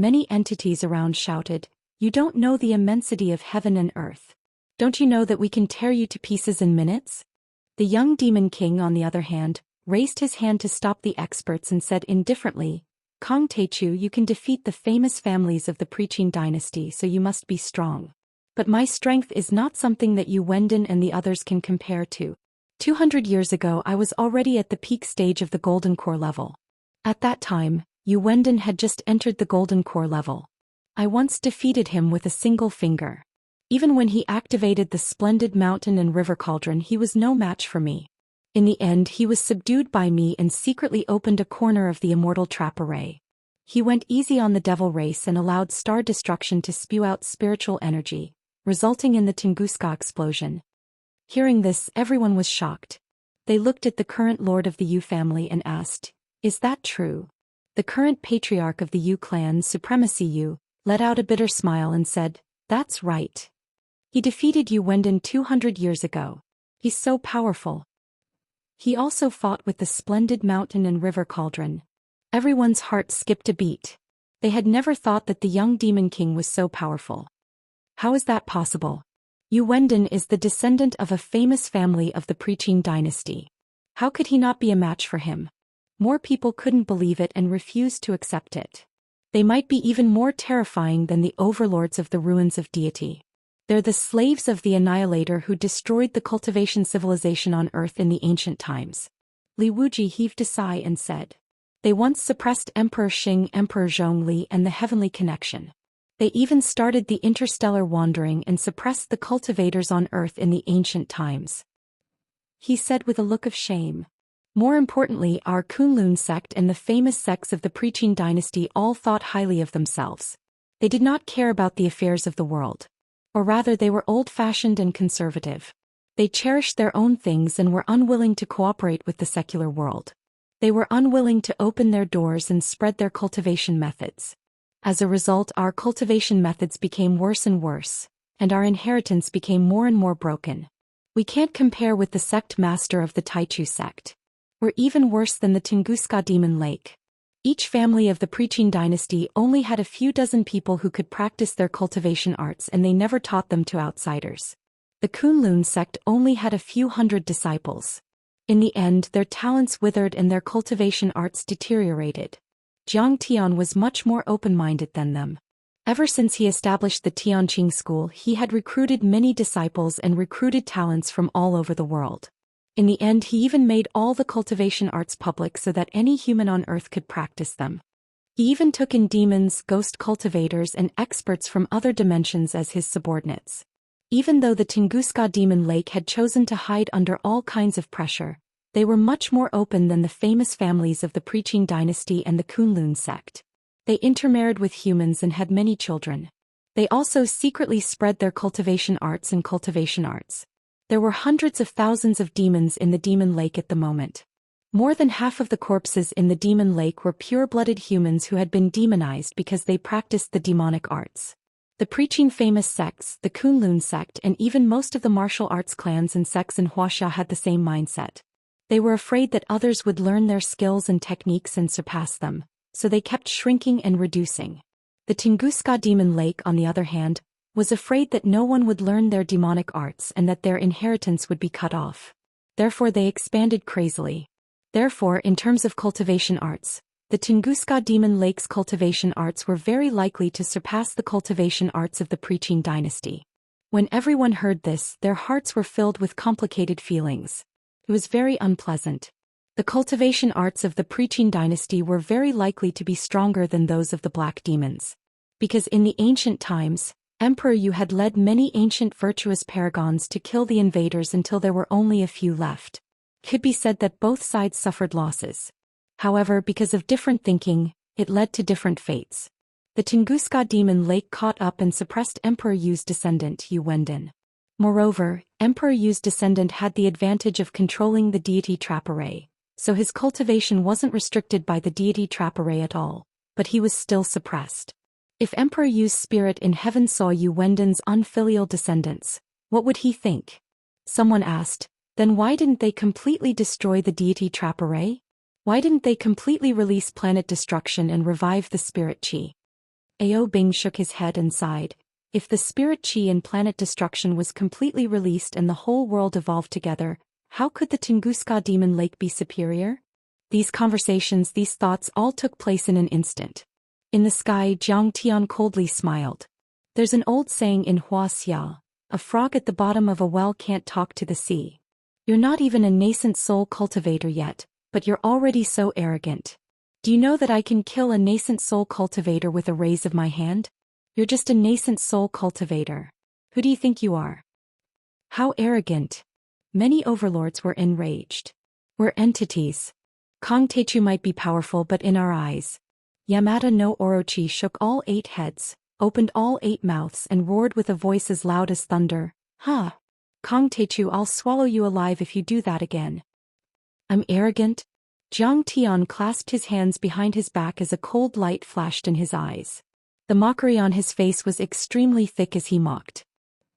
Many entities around shouted, "You don't know the immensity of heaven and earth. Don't you know that we can tear you to pieces in minutes?" The young demon king, on the other hand, raised his hand to stop the experts and said indifferently, "Kong Techu, you can defeat the famous families of the preaching dynasty, so you must be strong. But my strength is not something that you Wendon and the others can compare to. 200 years ago I was already at the peak stage of the Golden Core level. At that time, Yu Wendon had just entered the Golden Core level. I once defeated him with a single finger. Even when he activated the splendid mountain and river cauldron, he was no match for me. In the end, he was subdued by me and secretly opened a corner of the Immortal trap array. He went easy on the devil race and allowed star destruction to spew out spiritual energy, resulting in the Tunguska explosion." Hearing this, everyone was shocked. They looked at the current lord of the Yu family and asked, "Is that true?" The current patriarch of the Yu clan, Supremacy Yu, let out a bitter smile and said, "That's right. He defeated Yu Wendon 200 years ago. He's so powerful. He also fought with the splendid mountain and river cauldron." Everyone's heart skipped a beat. They had never thought that the young demon king was so powerful. How is that possible? Yu Wendon is the descendant of a famous family of the preaching dynasty. How could he not be a match for him? More people couldn't believe it and refused to accept it. They might be even more terrifying than the overlords of the ruins of deity. They're the slaves of the Annihilator who destroyed the cultivation civilization on Earth in the ancient times. Li Wuji heaved a sigh and said, "They once suppressed Emperor Xing, Emperor Zhongli, and the heavenly connection. They even started the interstellar wandering and suppressed the cultivators on Earth in the ancient times," he said with a look of shame. More importantly, our Kunlun sect and the famous sects of the preaching dynasty all thought highly of themselves. They did not care about the affairs of the world. Or rather, they were old-fashioned and conservative. They cherished their own things and were unwilling to cooperate with the secular world. They were unwilling to open their doors and spread their cultivation methods. As a result, our cultivation methods became worse and worse, and our inheritance became more and more broken. We can't compare with the sect master of the Taichu sect. We're even worse than the Tunguska Demon Lake. Each family of the preaching dynasty only had a few dozen people who could practice their cultivation arts, and they never taught them to outsiders. The Kunlun sect only had a few hundred disciples. In the end, their talents withered and their cultivation arts deteriorated. Jiang Tian was much more open-minded than them. Ever since he established the Tianqing school, he had recruited many disciples and recruited talents from all over the world. In the end, he even made all the cultivation arts public so that any human on Earth could practice them. He even took in demons, ghost cultivators, and experts from other dimensions as his subordinates. Even though the Tunguska Demon Lake had chosen to hide under all kinds of pressure, they were much more open than the famous families of the preaching dynasty and the Kunlun sect. They intermarried with humans and had many children. They also secretly spread their cultivation arts and cultivation arts. There were hundreds of thousands of demons in the Demon Lake at the moment. More than half of the corpses in the Demon Lake were pure-blooded humans who had been demonized because they practiced the demonic arts. The preaching famous sects, the Kunlun sect, and even most of the martial arts clans and sects in Wuxia had the same mindset. They were afraid that others would learn their skills and techniques and surpass them, so they kept shrinking and reducing. The Tunguska Demon Lake, on the other hand, was afraid that no one would learn their demonic arts and that their inheritance would be cut off. Therefore they expanded crazily. Therefore, in terms of cultivation arts, the Tunguska Demon Lake's cultivation arts were very likely to surpass the cultivation arts of the preaching dynasty. When everyone heard this, their hearts were filled with complicated feelings. It was very unpleasant. The cultivation arts of the preaching dynasty were very likely to be stronger than those of the black demons. Because in the ancient times, Emperor Yu had led many ancient virtuous paragons to kill the invaders until there were only a few left. It could be said that both sides suffered losses. However, because of different thinking, it led to different fates. The Tunguska Demon Lake caught up and suppressed Emperor Yu's descendant, Yu Wendon. Moreover, Emperor Yu's descendant had the advantage of controlling the deity trap array, so his cultivation wasn't restricted by the deity trap array at all, but he was still suppressed. If Emperor Yu's spirit in heaven saw Yu Wendon's unfilial descendants, what would he think? Someone asked, then why didn't they completely destroy the deity trap array? Why didn't they completely release planet destruction and revive the spirit chi? Ao Bing shook his head and sighed. If the spirit chi in planet destruction was completely released and the whole world evolved together, how could the Tunguska demon lake be superior? These conversations, these thoughts all took place in an instant. In the sky, Jiang Tian coldly smiled. There's an old saying in Wuxia, a frog at the bottom of a well can't talk to the sea. You're not even a nascent soul cultivator yet, but you're already so arrogant. Do you know that I can kill a nascent soul cultivator with a raise of my hand? You're just a nascent soul cultivator. Who do you think you are? How arrogant. Many overlords were enraged. We're entities. Kong Techu might be powerful, but in our eyes. Yamada no Orochi shook all 8 heads, opened all 8 mouths and roared with a voice as loud as thunder. Ha! Kong Techu, I'll swallow you alive if you do that again. I'm arrogant? Jiang Tian clasped his hands behind his back as a cold light flashed in his eyes. The mockery on his face was extremely thick as he mocked.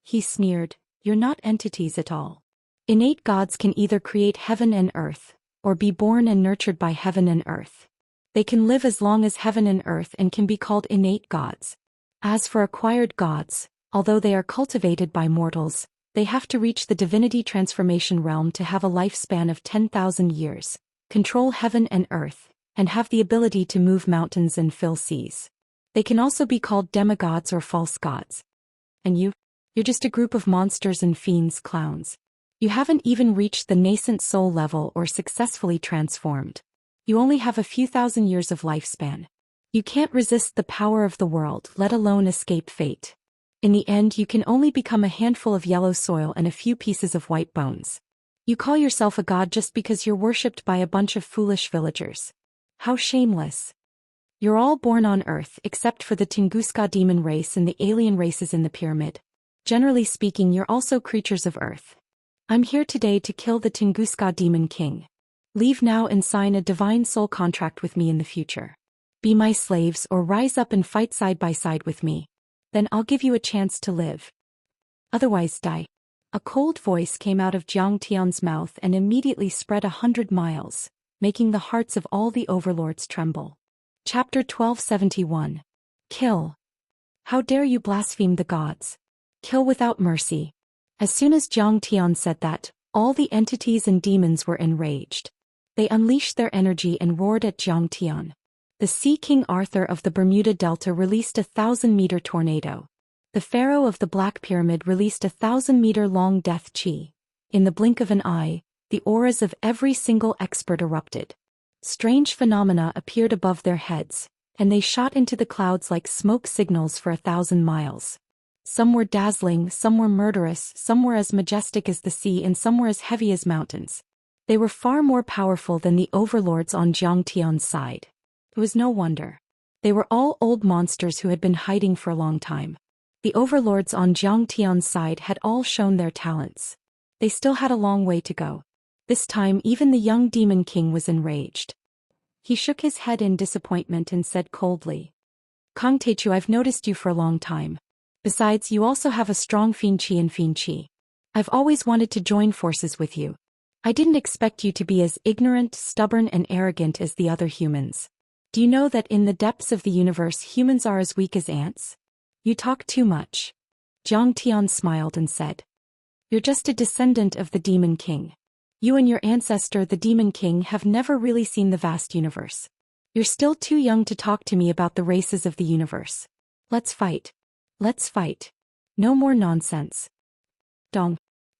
He sneered, you're not entities at all. Innate gods can either create heaven and earth, or be born and nurtured by heaven and earth. They can live as long as heaven and earth and can be called innate gods. As for acquired gods, although they are cultivated by mortals, they have to reach the divinity transformation realm to have a lifespan of 10,000 years, control heaven and earth, and have the ability to move mountains and fill seas. They can also be called demigods or false gods. And you're just a group of monsters and fiends, clowns. You haven't even reached the nascent soul level or successfully transformed. You only have a few thousand years of lifespan. You can't resist the power of the world, let alone escape fate. In the end, you can only become a handful of yellow soil and a few pieces of white bones. You call yourself a god just because you're worshipped by a bunch of foolish villagers. How shameless. You're all born on Earth except for the Tunguska demon race and the alien races in the pyramid. Generally speaking, you're also creatures of Earth. I'm here today to kill the Tunguska demon king. Leave now and sign a divine soul contract with me in the future. Be my slaves or rise up and fight side by side with me. Then I'll give you a chance to live. Otherwise die. A cold voice came out of Jiang Tian's mouth and immediately spread 100 miles, making the hearts of all the overlords tremble. Chapter 1271. Kill. How dare you blaspheme the gods? Kill without mercy. As soon as Jiang Tian said that, all the entities and demons were enraged. They unleashed their energy and roared at Jiang Tian. The Sea King Arthur of the Bermuda Delta released a 1,000-meter tornado. The Pharaoh of the Black Pyramid released a 1,000-meter-long death chi. In the blink of an eye, the auras of every single expert erupted. Strange phenomena appeared above their heads, and they shot into the clouds like smoke signals for 1,000 miles. Some were dazzling, some were murderous, some were as majestic as the sea, and some were as heavy as mountains. They were far more powerful than the overlords on Jiang Tian's side. It was no wonder. They were all old monsters who had been hiding for a long time. The overlords on Jiang Tian's side had all shown their talents. They still had a long way to go. This time even the young demon king was enraged. He shook his head in disappointment and said coldly, Kong Techu, I've noticed you for a long time. Besides, you also have a strong fiend chi and fiend chi. I've always wanted to join forces with you. I didn't expect you to be as ignorant, stubborn and arrogant as the other humans. Do you know that in the depths of the universe humans are as weak as ants? You talk too much. Jiang Tian smiled and said, You're just a descendant of the Demon King. You and your ancestor the Demon King have never really seen the vast universe. You're still too young to talk to me about the races of the universe. Let's fight. Let's fight. No more nonsense. Dong.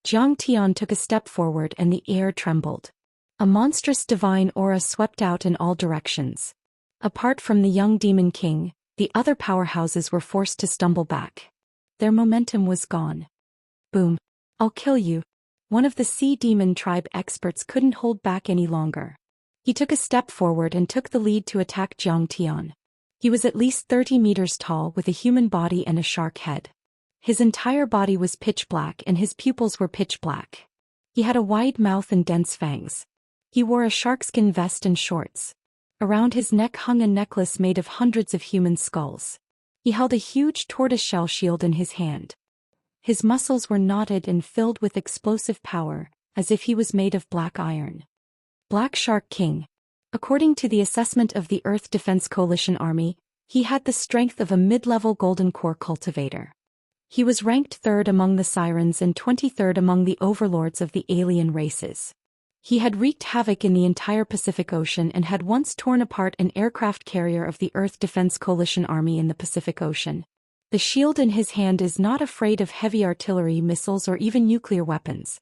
Jiang Tian took a step forward and the air trembled. A monstrous divine aura swept out in all directions. Apart from the young Demon King, the other powerhouses were forced to stumble back. Their momentum was gone. Boom. I'll kill you. One of the Sea Demon tribe experts couldn't hold back any longer. He took a step forward and took the lead to attack Jiang Tian. He was at least 30 meters tall with a human body and a shark head. His entire body was pitch black and his pupils were pitch black. He had a wide mouth and dense fangs. He wore a sharkskin vest and shorts. Around his neck hung a necklace made of hundreds of human skulls. He held a huge tortoiseshell shield in his hand. His muscles were knotted and filled with explosive power, as if he was made of black iron. Black Shark King. According to the assessment of the Earth Defense Coalition Army, He had the strength of a mid-level golden core cultivator. He was ranked 3rd among the sirens and 23rd among the overlords of the alien races. He had wreaked havoc in the entire Pacific Ocean and had once torn apart an aircraft carrier of the Earth Defense Coalition Army in the Pacific Ocean. The shield in his hand is not afraid of heavy artillery, missiles, or even nuclear weapons.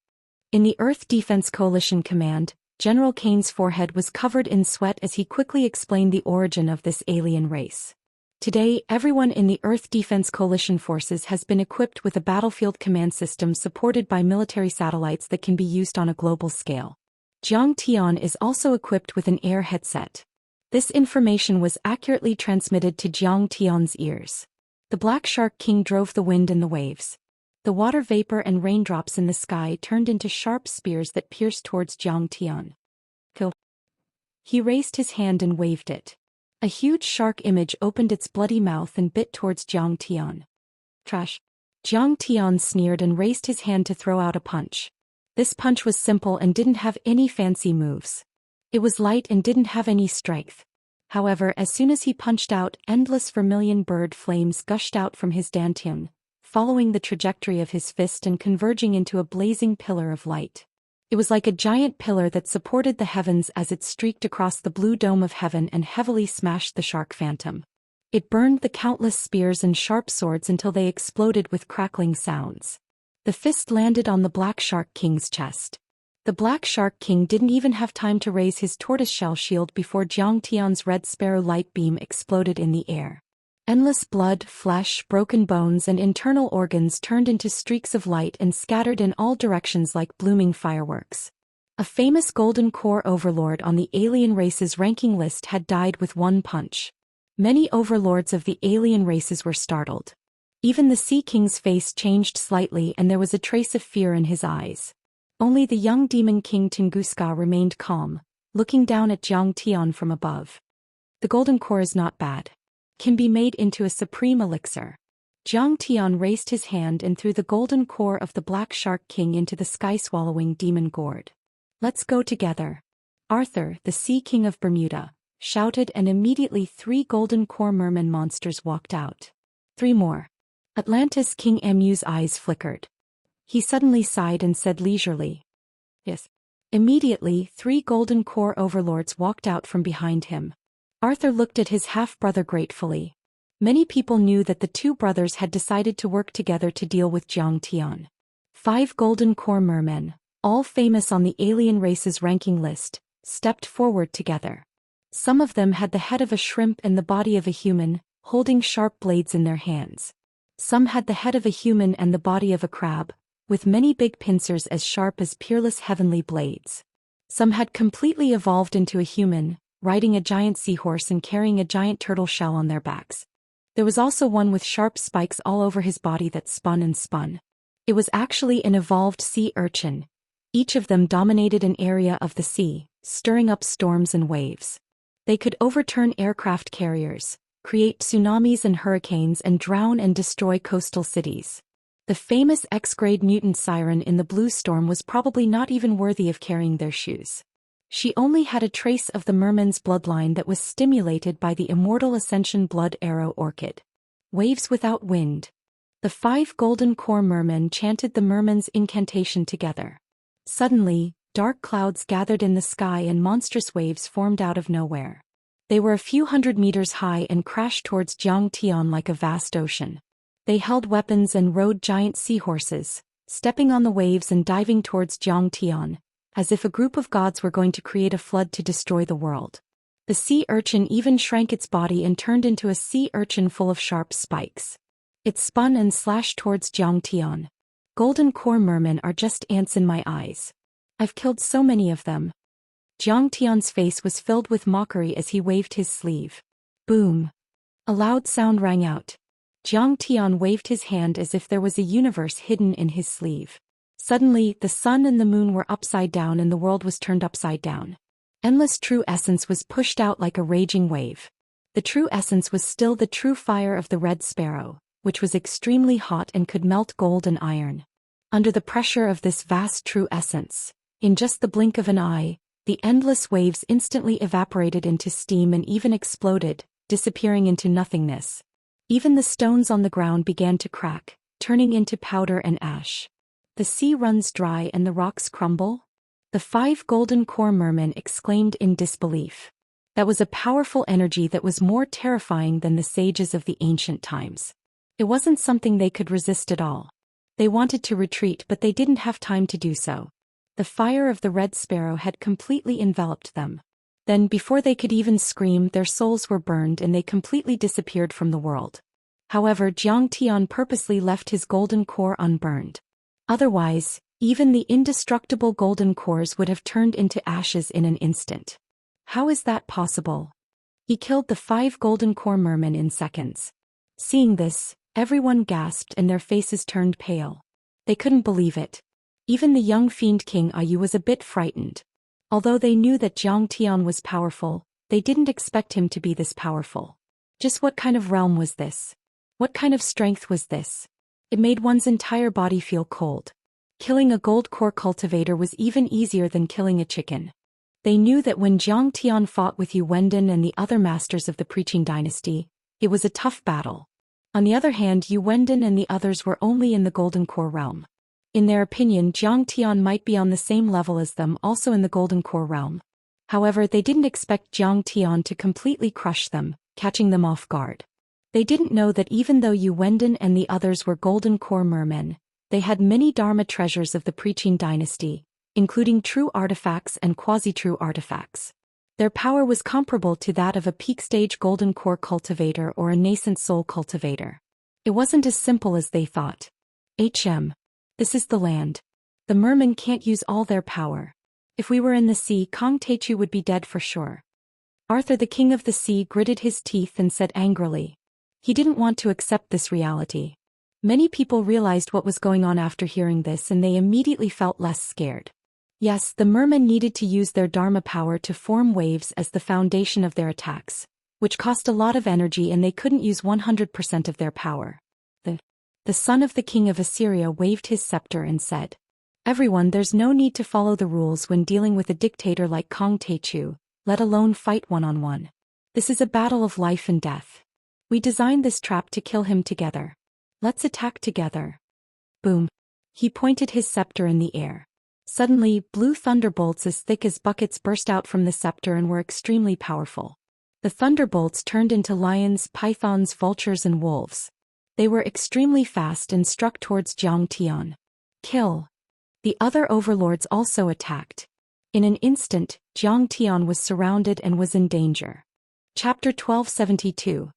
In the Earth Defense Coalition Command, General Kane's forehead was covered in sweat as he quickly explained the origin of this alien race. Today, everyone in the Earth Defense Coalition forces has been equipped with a battlefield command system supported by military satellites that can be used on a global scale. Zhou Xian is also equipped with an air headset. This information was accurately transmitted to Zhou Xian's ears. The Black Shark King drove the wind and the waves. The water vapor and raindrops in the sky turned into sharp spears that pierced towards Zhou Xian. Kill. He raised his hand and waved it. A huge shark image opened its bloody mouth and bit towards Zhou Xian. Trash. Zhou Xian sneered and raised his hand to throw out a punch. This punch was simple and didn't have any fancy moves. It was light and didn't have any strength. However, as soon as he punched out, endless vermilion bird flames gushed out from his dantian, following the trajectory of his fist and converging into a blazing pillar of light. It was like a giant pillar that supported the heavens as it streaked across the blue dome of heaven and heavily smashed the shark phantom. It burned the countless spears and sharp swords until they exploded with crackling sounds. The fist landed on the Black Shark King's chest. The Black Shark King didn't even have time to raise his tortoiseshell shield before Zhou Xian's red sparrow light beam exploded in the air. Endless blood, flesh, broken bones and internal organs turned into streaks of light and scattered in all directions like blooming fireworks. A famous golden core overlord on the alien race's ranking list had died with one punch. Many overlords of the alien races were startled. Even the Sea King's face changed slightly and there was a trace of fear in his eyes. Only the young demon king Tunguska remained calm, looking down at Zhou Xian from above. The golden core is not bad. Can be made into a supreme elixir. Zhou Xian raised his hand and threw the golden core of the Black Shark King into the sky-swallowing demon gourd. Let's go together. Arthur, the Sea King of Bermuda, shouted and immediately 3 golden core merman monsters walked out. 3 more. Atlantis King Emu's eyes flickered. He suddenly sighed and said leisurely, "Yes." Immediately, 3 golden core overlords walked out from behind him. Arthur looked at his half-brother gratefully. Many people knew that the 2 brothers had decided to work together to deal with Zhou Xian. 5 golden core mermen, all famous on the alien race's ranking list, stepped forward together. Some of them had the head of a shrimp and the body of a human, holding sharp blades in their hands. Some had the head of a human and the body of a crab, with many big pincers as sharp as peerless heavenly blades. Some had completely evolved into a human, riding a giant seahorse and carrying a giant turtle shell on their backs. There was also one with sharp spikes all over his body that spun and spun. It was actually an evolved sea urchin. Each of them dominated an area of the sea, stirring up storms and waves. They could overturn aircraft carriers, create tsunamis and hurricanes and drown and destroy coastal cities. The famous X-grade mutant siren in the blue storm was probably not even worthy of carrying their shoes. She only had a trace of the merman's bloodline that was stimulated by the immortal ascension blood arrow orchid. Waves without wind. The 5 golden core mermen chanted the merman's incantation together. Suddenly, dark clouds gathered in the sky and monstrous waves formed out of nowhere. They were a few hundred meters high and crashed towards Zhou Xian like a vast ocean. They held weapons and rode giant seahorses, stepping on the waves and diving towards Zhou Xian, as if a group of gods were going to create a flood to destroy the world. The sea urchin even shrank its body and turned into a sea urchin full of sharp spikes. It spun and slashed towards Zhou Xian. Golden core mermen are just ants in my eyes. I've killed so many of them. Zhou Xian's face was filled with mockery as he waved his sleeve. Boom! A loud sound rang out. Zhou Xian waved his hand as if there was a universe hidden in his sleeve. Suddenly, the sun and the moon were upside down and the world was turned upside down. Endless true essence was pushed out like a raging wave. The true essence was still the true fire of the red sparrow, which was extremely hot and could melt gold and iron. Under the pressure of this vast true essence, in just the blink of an eye, the endless waves instantly evaporated into steam and even exploded, disappearing into nothingness. Even the stones on the ground began to crack, turning into powder and ash. The sea runs dry and the rocks crumble? The 5 golden core mermen exclaimed in disbelief. That was a powerful energy that was more terrifying than the sages of the ancient times. It wasn't something they could resist at all. They wanted to retreat, but they didn't have time to do so. The fire of the Red Sparrow had completely enveloped them. Then, before they could even scream, their souls were burned and they completely disappeared from the world. However, Zhang Tian purposely left his golden core unburned. Otherwise, even the indestructible golden cores would have turned into ashes in an instant. How is that possible? He killed the 5 golden core mermen in seconds. Seeing this, everyone gasped and their faces turned pale. They couldn't believe it. Even the young fiend King Ayu was a bit frightened. Although they knew that Zhang Tian was powerful, they didn't expect him to be this powerful. Just what kind of realm was this? What kind of strength was this? It made one's entire body feel cold. Killing a gold core cultivator was even easier than killing a chicken. They knew that when Zhang Tian fought with Yu Wenden and the other masters of the Preaching Dynasty, it was a tough battle. On the other hand, Yu Wenden and the others were only in the Golden Core realm. In their opinion, Zhang Tian might be on the same level as them, also in the Golden Core realm. However, they didn't expect Zhang Tian to completely crush them, catching them off guard. They didn't know that even though Yu Wenden and the others were Golden Core mermen, they had many Dharma treasures of the Preaching Dynasty, including true artifacts and quasi-true artifacts. Their power was comparable to that of a peak-stage golden core cultivator or a nascent soul cultivator. It wasn't as simple as they thought. This is the land. The mermen can't use all their power. If we were in the sea, Kong Teichu would be dead for sure. Arthur, the king of the sea, gritted his teeth and said angrily. He didn't want to accept this reality. Many people realized what was going on after hearing this, and they immediately felt less scared. Yes, the mermen needed to use their Dharma power to form waves as the foundation of their attacks, which cost a lot of energy, and they couldn't use 100% of their power. The son of the king of Assyria waved his scepter and said, "Everyone, there's no need to follow the rules when dealing with a dictator like Kong Teichu, let alone fight one-on-one. This is a battle of life and death. We designed this trap to kill him together. Let's attack together." Boom. He pointed his scepter in the air. Suddenly, blue thunderbolts as thick as buckets burst out from the scepter and were extremely powerful. The thunderbolts turned into lions, pythons, vultures and wolves. They were extremely fast and struck towards Zhang Tian. Kill. The other overlords also attacked. In an instant, Zhang Tian was surrounded and was in danger. Chapter 1272.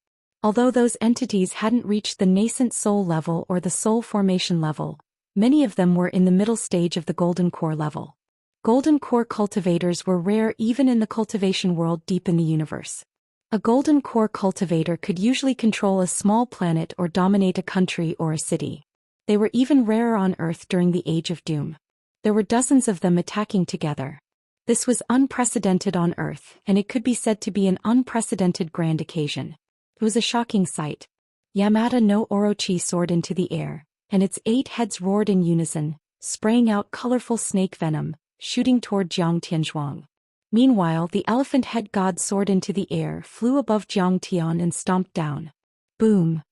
Although those entities hadn't reached the nascent soul level or the soul formation level, many of them were in the middle stage of the Golden Core level. Golden Core cultivators were rare even in the cultivation world deep in the universe. A Golden Core cultivator could usually control a small planet or dominate a country or a city. They were even rarer on Earth during the Age of Doom. There were dozens of them attacking together. This was unprecedented on Earth, and it could be said to be an unprecedented grand occasion. It was a shocking sight. Yamada no Orochi soared into the air, and its 8 heads roared in unison, spraying out colorful snake venom, shooting toward Jiang Tianzhuang. Meanwhile, the elephant head god soared into the air, flew above Zhang Tian and stomped down. Boom!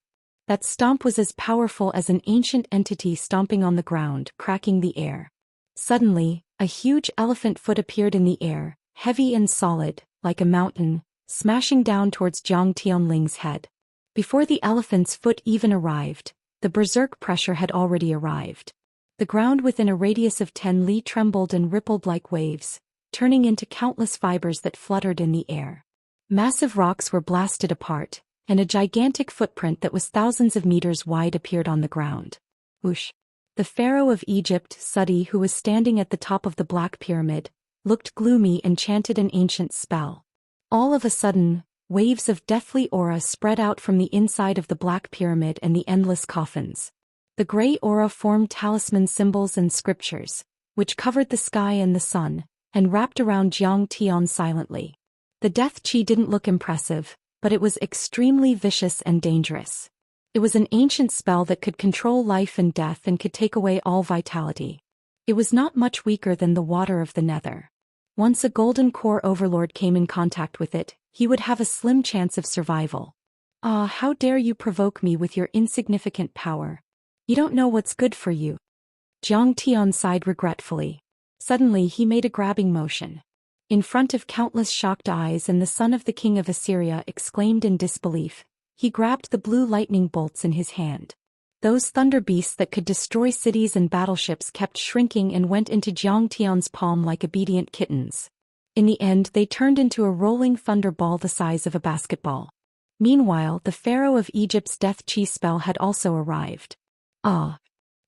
That stomp was as powerful as an ancient entity stomping on the ground, cracking the air. Suddenly, a huge elephant foot appeared in the air, heavy and solid, like a mountain, smashing down towards Zhang Tianling's head. Before the elephant's foot even arrived, the berserk pressure had already arrived. The ground within a radius of 10 li trembled and rippled like waves, turning into countless fibers that fluttered in the air. Massive rocks were blasted apart, and a gigantic footprint that was thousands of meters wide appeared on the ground. Whoosh! The pharaoh of Egypt, Sudi, who was standing at the top of the Black Pyramid, looked gloomy and chanted an ancient spell. All of a sudden, waves of deathly aura spread out from the inside of the Black Pyramid and the endless coffins. The gray aura formed talisman symbols and scriptures, which covered the sky and the sun, and wrapped around Zhang Tian silently. The death chi didn't look impressive, but it was extremely vicious and dangerous. It was an ancient spell that could control life and death and could take away all vitality. It was not much weaker than the water of the nether. Once a golden core overlord came in contact with it, he would have a slim chance of survival. Ah, how dare you provoke me with your insignificant power. You don't know what's good for you. Zhang Tian sighed regretfully. Suddenly he made a grabbing motion. In front of countless shocked eyes and the son of the king of Assyria exclaimed in disbelief, he grabbed the blue lightning bolts in his hand. Those thunder beasts that could destroy cities and battleships kept shrinking and went into Zhang Tian's palm like obedient kittens. In the end they turned into a rolling thunder ball the size of a basketball. Meanwhile, the pharaoh of Egypt's death chi spell had also arrived. Ah!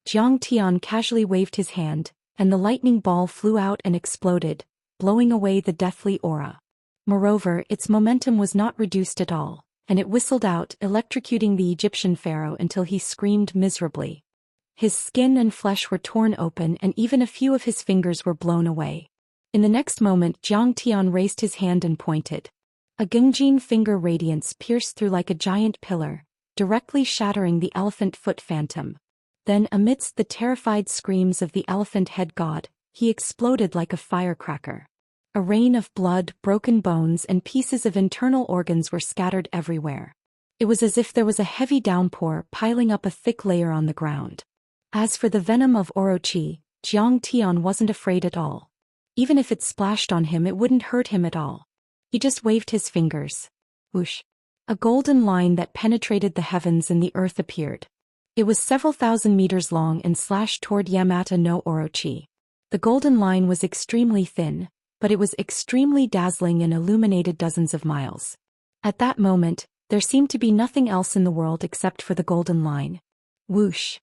Zhang Tian casually waved his hand, and the lightning ball flew out and exploded, blowing away the deathly aura. Moreover, its momentum was not reduced at all, and it whistled out, electrocuting the Egyptian pharaoh until he screamed miserably. His skin and flesh were torn open and even a few of his fingers were blown away. In the next moment Zhang Tian raised his hand and pointed. A Gengjin finger radiance pierced through like a giant pillar, directly shattering the elephant foot phantom. Then, amidst the terrified screams of the elephant head god, he exploded like a firecracker. A rain of blood, broken bones and pieces of internal organs were scattered everywhere. It was as if there was a heavy downpour piling up a thick layer on the ground. As for the venom of Orochi, Zhang Tian wasn't afraid at all. Even if it splashed on him it wouldn't hurt him at all. He just waved his fingers. Whoosh! A golden line that penetrated the heavens and the earth appeared. It was several thousand meters long and slashed toward Yamata no Orochi. The golden line was extremely thin, but it was extremely dazzling and illuminated dozens of miles. At that moment, there seemed to be nothing else in the world except for the golden line. Whoosh!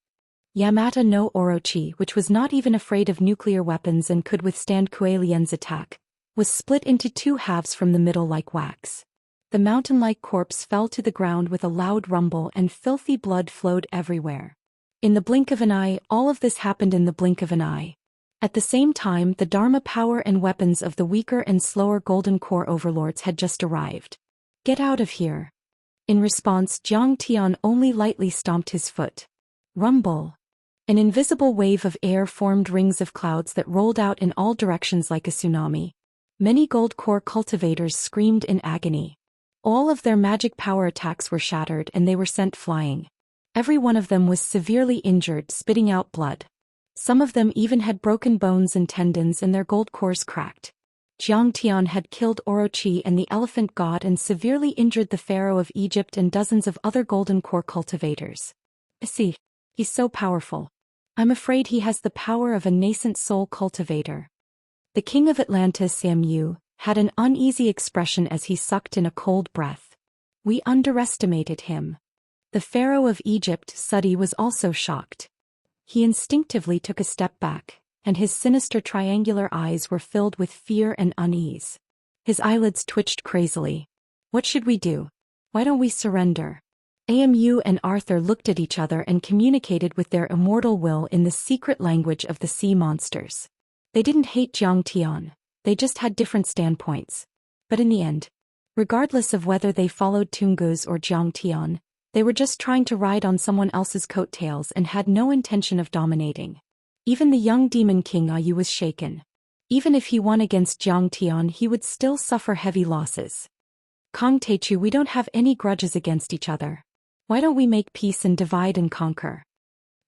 Yamata no Orochi, which was not even afraid of nuclear weapons and could withstand Kuei Lian's attack, was split into two halves from the middle like wax. The mountain-like corpse fell to the ground with a loud rumble and filthy blood flowed everywhere. In the blink of an eye, all of this happened in the blink of an eye. At the same time, the Dharma power and weapons of the weaker and slower Golden Core overlords had just arrived. Get out of here. In response, Zhang Tian only lightly stomped his foot. Rumble. An invisible wave of air formed rings of clouds that rolled out in all directions like a tsunami. Many Gold Core cultivators screamed in agony. All of their magic power attacks were shattered and they were sent flying. Every one of them was severely injured, spitting out blood. Some of them even had broken bones and tendons and their gold cores cracked. Zhang Tian had killed Orochi and the elephant god and severely injured the pharaoh of Egypt and dozens of other golden core cultivators. See, he's so powerful. I'm afraid he has the power of a nascent soul cultivator. The king of Atlantis, Samu, had an uneasy expression as he sucked in a cold breath. We underestimated him. The pharaoh of Egypt, Sudi, was also shocked. He instinctively took a step back, and his sinister triangular eyes were filled with fear and unease. His eyelids twitched crazily. What should we do? Why don't we surrender? Amu and Arthur looked at each other and communicated with their immortal will in the secret language of the sea monsters. They didn't hate Zhang Tian, they just had different standpoints. But in the end, regardless of whether they followed Tungus or Zhang Tian, they were just trying to ride on someone else's coattails and had no intention of dominating. Even the young demon king Ayu was shaken. Even if he won against Zhang Tian, he would still suffer heavy losses. Kong Teichu, we don't have any grudges against each other. Why don't we make peace and divide and conquer?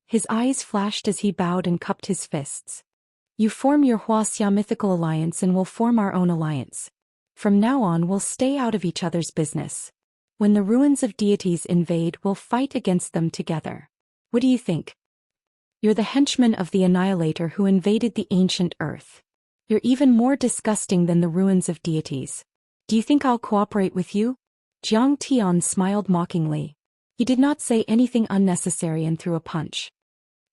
His eyes flashed as he bowed and cupped his fists. You form your Wuxia mythical alliance and we'll form our own alliance. From now on we'll stay out of each other's business. When the ruins of deities invade, we'll fight against them together. What do you think? You're the henchman of the Annihilator who invaded the ancient earth. You're even more disgusting than the ruins of deities. Do you think I'll cooperate with you? Zhang Tian smiled mockingly. He did not say anything unnecessary and threw a punch.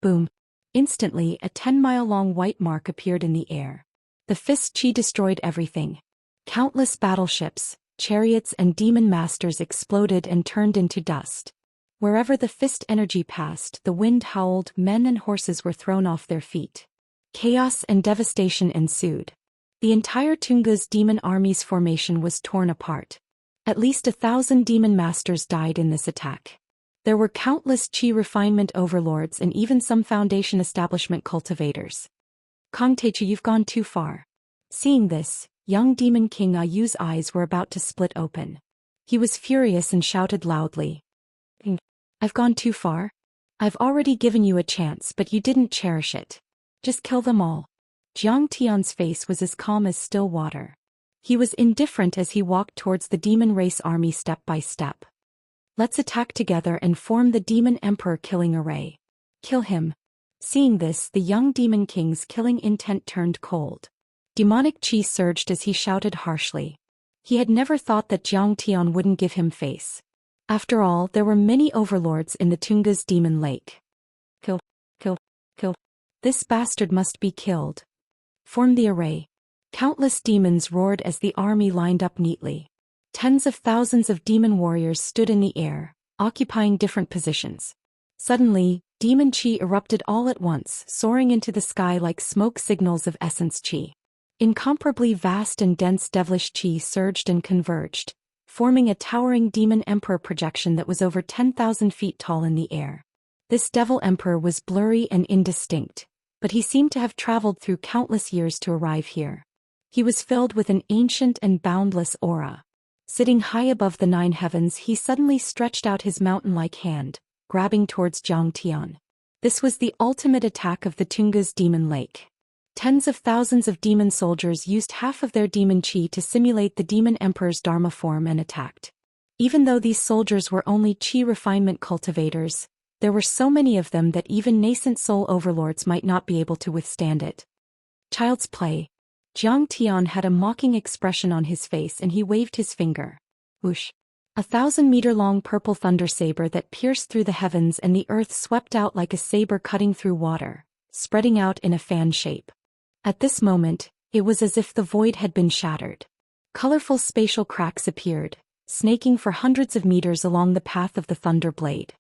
Boom. Instantly, a 10-mile-long white mark appeared in the air. The fist chi destroyed everything. Countless battleships, chariots and demon masters exploded and turned into dust. Wherever the fist energy passed, the wind howled, men and horses were thrown off their feet. Chaos and devastation ensued. The entire Tungus demon army's formation was torn apart. At least 1,000 demon masters died in this attack. There were countless chi refinement overlords and even some foundation establishment cultivators. Kong Teichu, you've gone too far. Seeing this, Young Demon King Ayu's eyes were about to split open. He was furious and shouted loudly. I've gone too far? I've already given you a chance but you didn't cherish it. Just kill them all. Zhang Tian's face was as calm as still water. He was indifferent as he walked towards the demon race army step by step. Let's attack together and form the Demon Emperor killing array. Kill him. Seeing this, the young Demon King's killing intent turned cold. Demonic chi surged as he shouted harshly. He had never thought that Zhang Tian wouldn't give him face. After all, there were many overlords in the Tunga's demon lake. Kill, kill, kill. This bastard must be killed. Form the array. Countless demons roared as the army lined up neatly. Tens of thousands of demon warriors stood in the air, occupying different positions. Suddenly, demon chi erupted all at once, soaring into the sky like smoke signals of essence chi. Incomparably vast and dense devilish chi surged and converged, forming a towering demon emperor projection that was over 10,000 feet tall in the air. This devil emperor was blurry and indistinct, but he seemed to have traveled through countless years to arrive here. He was filled with an ancient and boundless aura. Sitting high above the 9 heavens, he suddenly stretched out his mountain-like hand, grabbing towards Zhang Tian. This was the ultimate attack of the Tunga's demon lake. Tens of thousands of demon soldiers used half of their demon chi to simulate the demon emperor's dharma form and attacked. Even though these soldiers were only chi refinement cultivators, there were so many of them that even nascent soul overlords might not be able to withstand it. Child's play. Zhang Tian had a mocking expression on his face and he waved his finger. Whoosh! 1,000-meter-long purple thunder saber that pierced through the heavens and the earth swept out like a saber cutting through water, spreading out in a fan shape. At this moment, it was as if the void had been shattered. Colorful spatial cracks appeared, snaking for hundreds of meters along the path of the thunder blade.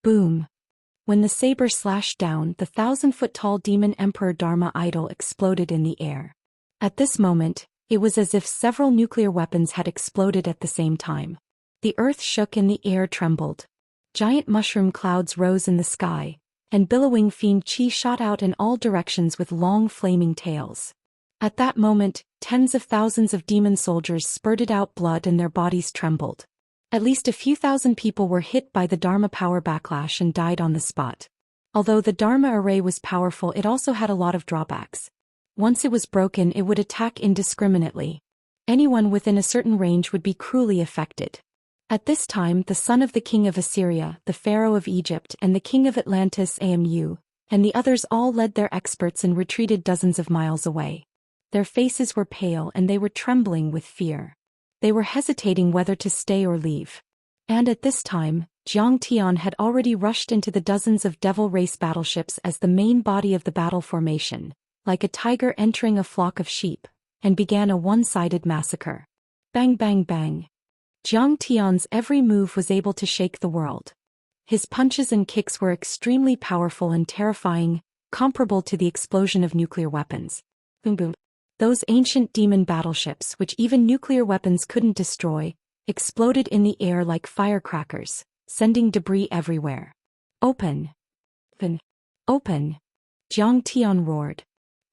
Boom! When the saber slashed down, the 1,000-foot-tall demon emperor Dharma idol exploded in the air. At this moment, it was as if several nuclear weapons had exploded at the same time. The earth shook and the air trembled. Giant mushroom clouds rose in the sky, and billowing fiend chi shot out in all directions with long flaming tails. At that moment, tens of thousands of demon soldiers spurted out blood and their bodies trembled. At least a few thousand people were hit by the Dharma power backlash and died on the spot. Although the Dharma array was powerful, it also had a lot of drawbacks. Once it was broken, it would attack indiscriminately. Anyone within a certain range would be cruelly affected. At this time, the son of the king of Assyria, the pharaoh of Egypt, and the king of Atlantis Amu, and the others all led their experts and retreated dozens of miles away. Their faces were pale and they were trembling with fear. They were hesitating whether to stay or leave. And at this time, Zhang Tian had already rushed into the dozens of devil race battleships as the main body of the battle formation, like a tiger entering a flock of sheep, and began a one-sided massacre. Bang bang bang. Zhang Tian's every move was able to shake the world. His punches and kicks were extremely powerful and terrifying, comparable to the explosion of nuclear weapons. Boom boom. Those ancient demon battleships, which even nuclear weapons couldn't destroy, exploded in the air like firecrackers, sending debris everywhere. Open! Open! Open! Zhang Tian roared.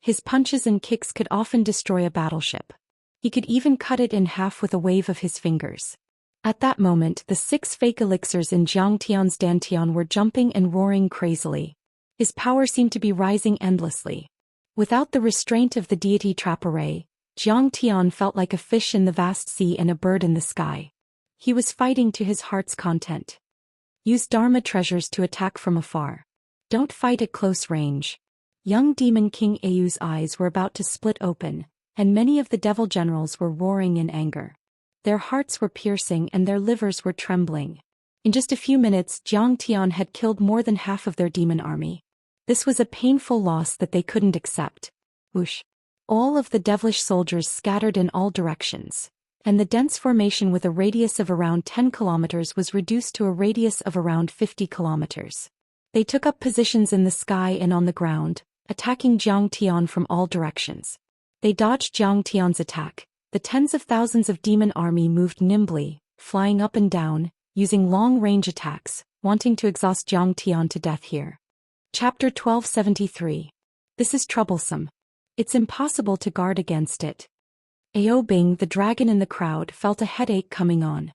His punches and kicks could often destroy a battleship. He could even cut it in half with a wave of his fingers. At that moment, the 6 fake elixirs in Zhang Tian's dantian were jumping and roaring crazily. His power seemed to be rising endlessly. Without the restraint of the deity trap array, Zhang Tian felt like a fish in the vast sea and a bird in the sky. He was fighting to his heart's content. Use Dharma treasures to attack from afar. Don't fight at close range. Young Demon King Ayu's eyes were about to split open, and many of the devil generals were roaring in anger. Their hearts were piercing and their livers were trembling. In just a few minutes, Zhang Tian had killed more than half of their demon army. This was a painful loss that they couldn't accept. Whoosh! All of the devilish soldiers scattered in all directions, and the dense formation with a radius of around 10 kilometers was reduced to a radius of around 50 kilometers. They took up positions in the sky and on the ground, attacking Zhang Tian from all directions. They dodged Zhang Tian's attack. The tens of thousands of demon army moved nimbly, flying up and down, using long-range attacks, wanting to exhaust Zhang Tian to death here. Chapter 1273. This is troublesome. It's impossible to guard against it. Ao Bing, the dragon in the crowd, felt a headache coming on.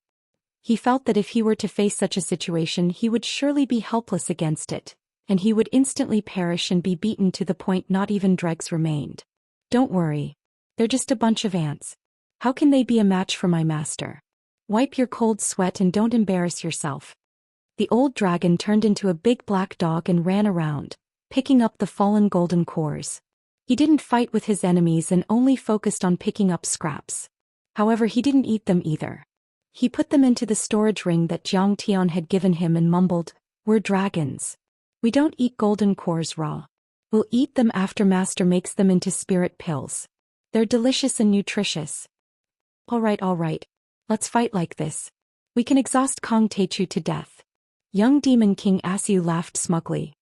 He felt that if he were to face such a situation he would surely be helpless against it, and he would instantly perish and be beaten to the point not even dregs remained. Don't worry. They're just a bunch of ants. How can they be a match for my master? Wipe your cold sweat and don't embarrass yourself. The old dragon turned into a big black dog and ran around, picking up the fallen golden cores. He didn't fight with his enemies and only focused on picking up scraps. However, he didn't eat them either. He put them into the storage ring that Zhang Tian had given him and mumbled, "We're dragons. We don't eat golden cores raw. We'll eat them after Master makes them into spirit pills. They're delicious and nutritious." All right. Let's fight like this. We can exhaust Kong Teichu to death. Young Demon King Asiu laughed smugly.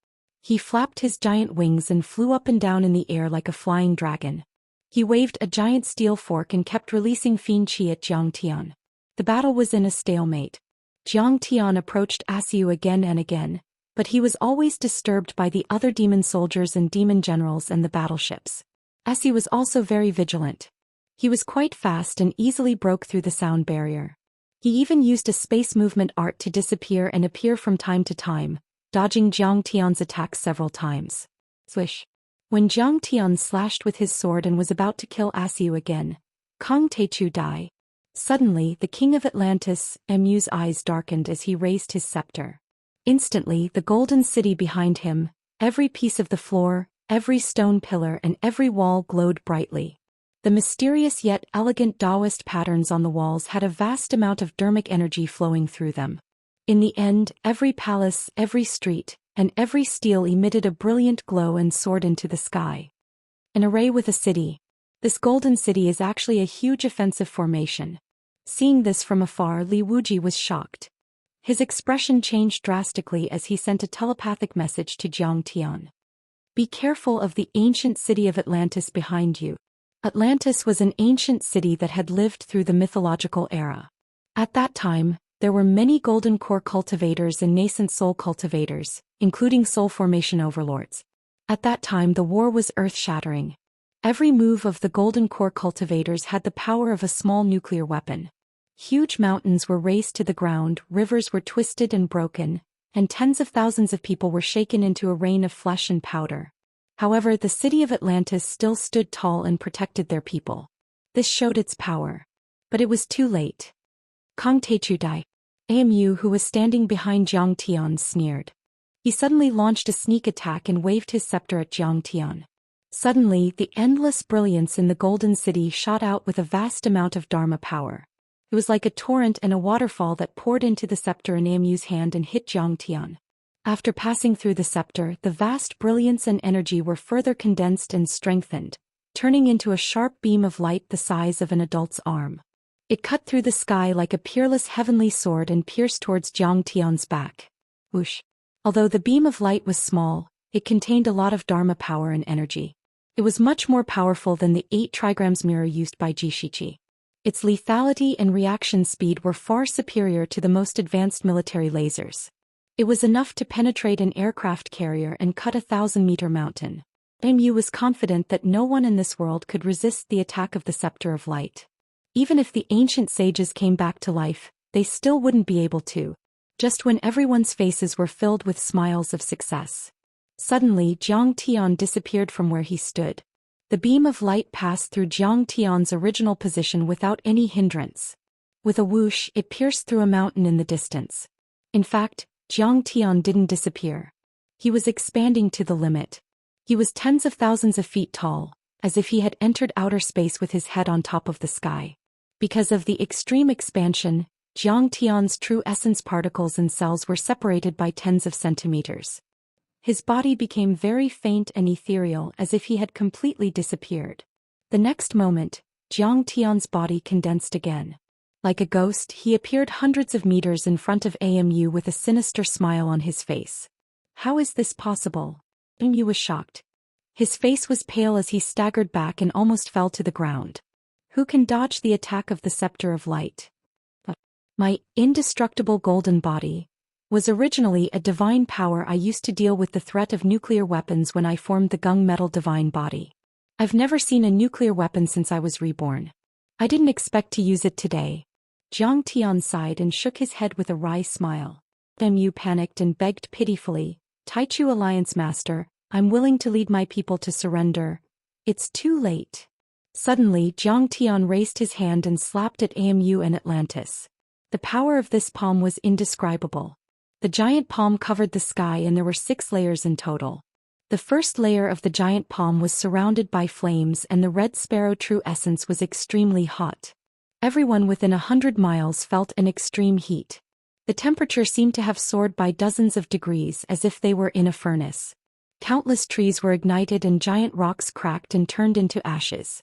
He flapped his giant wings and flew up and down in the air like a flying dragon. He waved a giant steel fork and kept releasing fiend chi at Zhang Tian. The battle was in a stalemate. Zhang Tian approached Asiu again and again, but he was always disturbed by the other demon soldiers and demon generals and the battleships. Asiu was also very vigilant. He was quite fast and easily broke through the sound barrier. He even used a space movement art to disappear and appear from time to time, dodging Zhang Tian's attacks several times. Swish. When Zhang Tian slashed with his sword and was about to kill Asiu again, Kong Teichu died. Suddenly, the king of Atlantis, Mu's eyes darkened as he raised his scepter. Instantly, the golden city behind him, every piece of the floor, every stone pillar and every wall glowed brightly. The mysterious yet elegant Daoist patterns on the walls had a vast amount of dermic energy flowing through them. In the end, every palace, every street, and every stele emitted a brilliant glow and soared into the sky. An array with a city. This golden city is actually a huge offensive formation. Seeing this from afar, Li Wuji was shocked. His expression changed drastically as he sent a telepathic message to Zhang Tian. Be careful of the ancient city of Atlantis behind you. Atlantis was an ancient city that had lived through the mythological era. At that time, there were many golden core cultivators and nascent soul cultivators, including soul formation overlords. At that time the war was earth-shattering. Every move of the golden core cultivators had the power of a small nuclear weapon. Huge mountains were razed to the ground, rivers were twisted and broken, and tens of thousands of people were shaken into a rain of flesh and powder. However, the city of Atlantis still stood tall and protected their people. This showed its power. But it was too late. Kong Teichu died. Mu, who was standing behind Zhang Tian, sneered. He suddenly launched a sneak attack and waved his scepter at Zhang Tian. Suddenly, the endless brilliance in the golden city shot out with a vast amount of Dharma power. It was like a torrent and a waterfall that poured into the scepter in Mu's hand and hit Zhang Tian. After passing through the scepter, the vast brilliance and energy were further condensed and strengthened, turning into a sharp beam of light the size of an adult's arm. It cut through the sky like a peerless heavenly sword and pierced towards Zhang Tian's back. Whoosh. Although the beam of light was small, it contained a lot of Dharma power and energy. It was much more powerful than the 8 trigrams mirror used by Jishichi. Its lethality and reaction speed were far superior to the most advanced military lasers. It was enough to penetrate an aircraft carrier and cut a 1,000-meter mountain. Mu was confident that no one in this world could resist the attack of the Scepter of Light. Even if the ancient sages came back to life, they still wouldn't be able to. Just when everyone's faces were filled with smiles of success. Suddenly, Zhang Tian disappeared from where he stood. The beam of light passed through Zhang Tian's original position without any hindrance. With a whoosh, it pierced through a mountain in the distance. In fact, Zhang Tian didn't disappear. He was expanding to the limit. He was tens of thousands of feet tall, as if he had entered outer space with his head on top of the sky. Because of the extreme expansion, Zhang Tian's true essence particles and cells were separated by tens of centimeters. His body became very faint and ethereal as if he had completely disappeared. The next moment, Zhang Tian's body condensed again. Like a ghost, he appeared hundreds of meters in front of Mu with a sinister smile on his face. How is this possible? Mu was shocked. His face was pale as he staggered back and almost fell to the ground. Who can dodge the attack of the Scepter of Light? My indestructible golden body was originally a divine power I used to deal with the threat of nuclear weapons when I formed the Gung Metal Divine Body. I've never seen a nuclear weapon since I was reborn. I didn't expect to use it today. Zhang Tian sighed and shook his head with a wry smile. Mu panicked and begged pitifully, Taichu Alliance Master, I'm willing to lead my people to surrender. It's too late. Suddenly Zhang Tian raised his hand and slapped at Amu and Atlantis. The power of this palm was indescribable. The giant palm covered the sky and there were 6 layers in total. The first layer of the giant palm was surrounded by flames and the red sparrow true essence was extremely hot. Everyone within 100 miles felt an extreme heat. The temperature seemed to have soared by dozens of degrees as if they were in a furnace. Countless trees were ignited and giant rocks cracked and turned into ashes.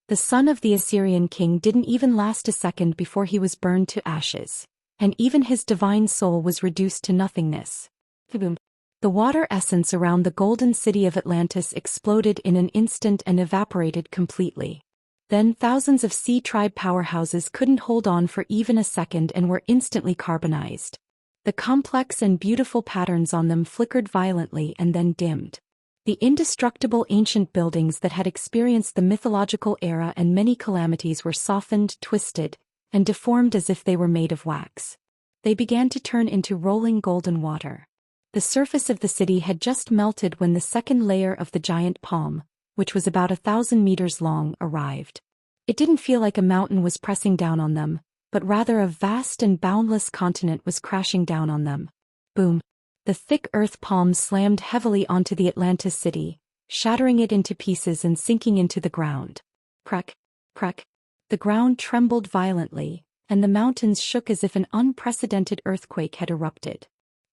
The son of the Assyrian king didn't even last a second before he was burned to ashes. And even his divine soul was reduced to nothingness. Boom. The water essence around the golden city of Atlantis exploded in an instant and evaporated completely. Then thousands of sea tribe powerhouses couldn't hold on for even a second and were instantly carbonized. The complex and beautiful patterns on them flickered violently and then dimmed. The indestructible ancient buildings that had experienced the mythological era and many calamities were softened, twisted, and deformed as if they were made of wax. They began to turn into rolling golden water. The surface of the city had just melted when the second layer of the giant palm, which was about 1,000 meters long, arrived. It didn't feel like a mountain was pressing down on them, but rather a vast and boundless continent was crashing down on them. Boom. The thick earth palm slammed heavily onto the Atlantis city, shattering it into pieces and sinking into the ground. Crack, crack. The ground trembled violently, and the mountains shook as if an unprecedented earthquake had erupted.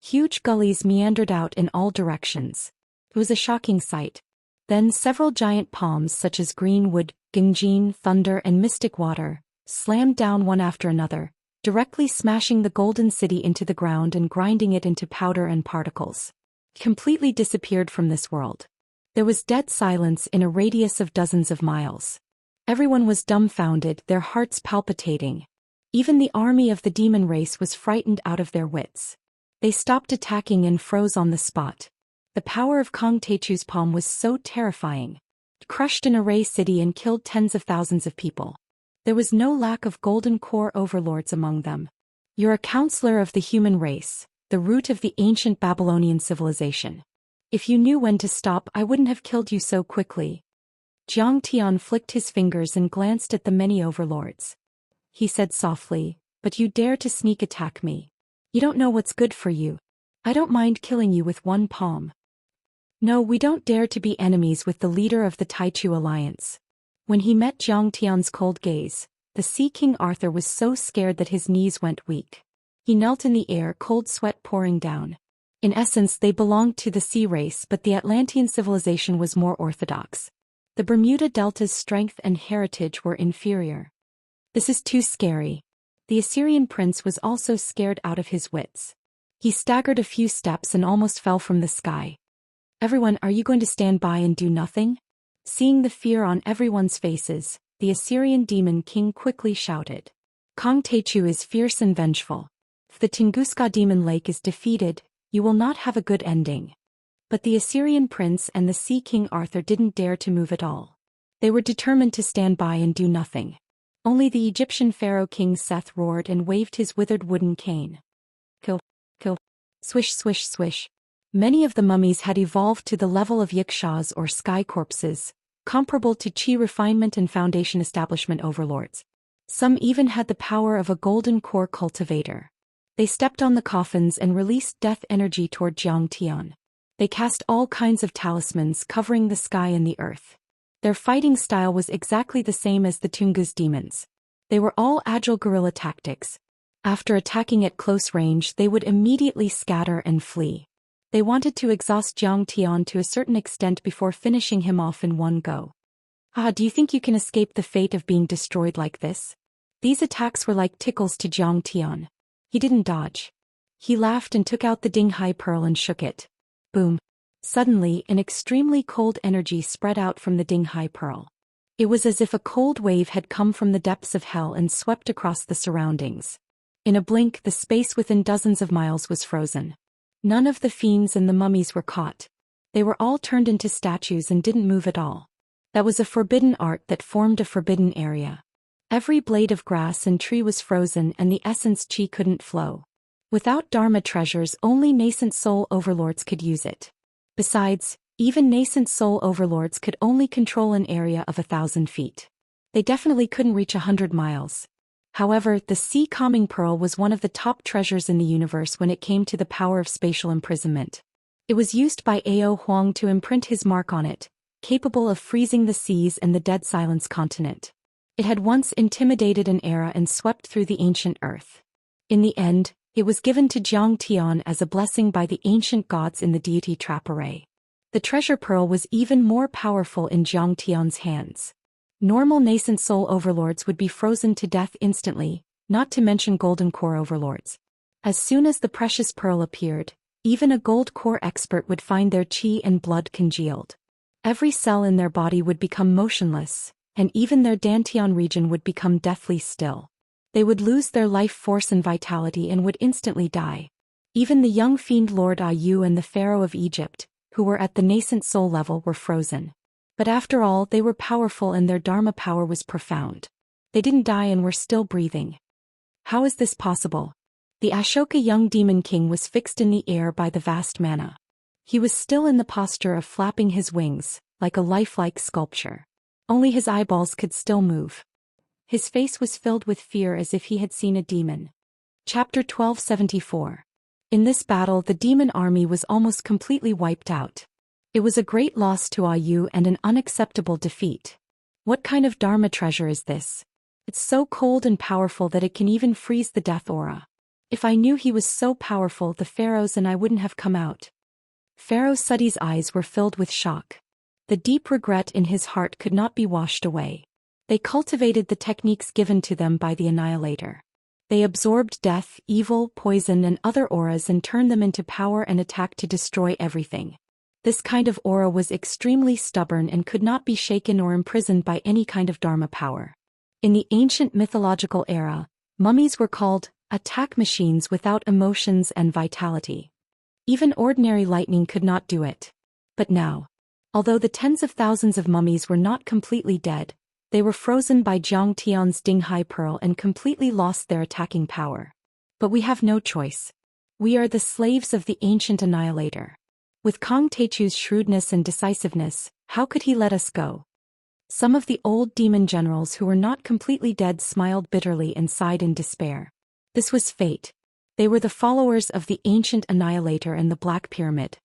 Huge gullies meandered out in all directions. It was a shocking sight. Then several giant palms such as Greenwood, Gingjin, Thunder and Mystic Water, slammed down one after another, directly smashing the golden city into the ground and grinding it into powder and particles. Completely disappeared from this world. There was dead silence in a radius of dozens of miles. Everyone was dumbfounded, their hearts palpitating. Even the army of the demon race was frightened out of their wits. They stopped attacking and froze on the spot. The power of Kong Teichu's palm was so terrifying. It crushed an array city and killed tens of thousands of people. There was no lack of golden core overlords among them. You're a counselor of the human race, the root of the ancient Babylonian civilization. If you knew when to stop, I wouldn't have killed you so quickly. Zhang Tian flicked his fingers and glanced at the many overlords. He said softly, but you dare to sneak attack me. You don't know what's good for you. I don't mind killing you with one palm. No, we don't dare to be enemies with the leader of the Taichu Alliance. When he met Zhang Tian's cold gaze, the Sea King Arthur was so scared that his knees went weak. He knelt in the air, cold sweat pouring down. In essence, they belonged to the sea race, but the Atlantean civilization was more orthodox. The Bermuda Delta's strength and heritage were inferior. This is too scary. The Assyrian prince was also scared out of his wits. He staggered a few steps and almost fell from the sky. Everyone, are you going to stand by and do nothing? Seeing the fear on everyone's faces, the Assyrian demon king quickly shouted. Kong Teichu is fierce and vengeful. If the Tunguska demon lake is defeated, you will not have a good ending. But the Assyrian prince and the Sea King Arthur didn't dare to move at all. They were determined to stand by and do nothing. Only the Egyptian pharaoh King Seth roared and waved his withered wooden cane. Kill, kill, swish, swish, swish. Many of the mummies had evolved to the level of yikshaws or sky corpses, comparable to chi refinement and foundation establishment overlords. Some even had the power of a golden core cultivator. They stepped on the coffins and released death energy toward Zhang Tian. They cast all kinds of talismans covering the sky and the earth. Their fighting style was exactly the same as the Tungus demons. They were all agile guerrilla tactics. After attacking at close range, they would immediately scatter and flee. They wanted to exhaust Zhang Tian to a certain extent before finishing him off in one go. Do you think you can escape the fate of being destroyed like this? These attacks were like tickles to Zhang Tian. He didn't dodge. He laughed and took out the Dinghai pearl and shook it. Boom. Suddenly, an extremely cold energy spread out from the Dinghai pearl. It was as if a cold wave had come from the depths of hell and swept across the surroundings. In a blink, the space within dozens of miles was frozen. None of the fiends and the mummies were caught. They were all turned into statues and didn't move at all. That was a forbidden art that formed a forbidden area. Every blade of grass and tree was frozen and the essence chi couldn't flow. Without Dharma treasures, only nascent soul overlords could use it. Besides, even nascent soul overlords could only control an area of 1,000 feet. They definitely couldn't reach 100 miles. However, the sea calming pearl was one of the top treasures in the universe when it came to the power of spatial imprisonment. It was used by Ao Huang to imprint his mark on it, capable of freezing the seas and the dead silence continent. It had once intimidated an era and swept through the ancient earth. In the end, it was given to Zhang Tian as a blessing by the ancient gods in the deity trap array. The treasure pearl was even more powerful in Zhang Tian's hands. Normal nascent soul overlords would be frozen to death instantly, not to mention golden core overlords. As soon as the precious pearl appeared, even a gold core expert would find their chi and blood congealed. Every cell in their body would become motionless, and even their dantian region would become deathly still. They would lose their life force and vitality and would instantly die. Even the young fiend Lord Ayu and the Pharaoh of Egypt, who were at the nascent soul level, were frozen. But after all, they were powerful and their Dharma power was profound. They didn't die and were still breathing. How is this possible? The Ashoka young demon king was fixed in the air by the vast mana. He was still in the posture of flapping his wings, like a lifelike sculpture. Only his eyeballs could still move. His face was filled with fear as if he had seen a demon. Chapter 1274. In this battle, the demon army was almost completely wiped out. It was a great loss to Ayu and an unacceptable defeat. What kind of Dharma treasure is this? It's so cold and powerful that it can even freeze the death aura. If I knew he was so powerful, the pharaohs and I wouldn't have come out. Pharaoh Suti's eyes were filled with shock. The deep regret in his heart could not be washed away. They cultivated the techniques given to them by the Annihilator. They absorbed death, evil, poison and other auras and turned them into power and attack to destroy everything. This kind of aura was extremely stubborn and could not be shaken or imprisoned by any kind of Dharma power. In the ancient mythological era, mummies were called attack machines without emotions and vitality. Even ordinary lightning could not do it. But now, although the tens of thousands of mummies were not completely dead, they were frozen by Zhang Tian's Dinghai Pearl and completely lost their attacking power. But we have no choice. We are the slaves of the ancient Annihilator. With Kong Techu's shrewdness and decisiveness, how could he let us go? Some of the old demon generals who were not completely dead smiled bitterly and sighed in despair. This was fate. They were the followers of the ancient Annihilator and the Black Pyramid.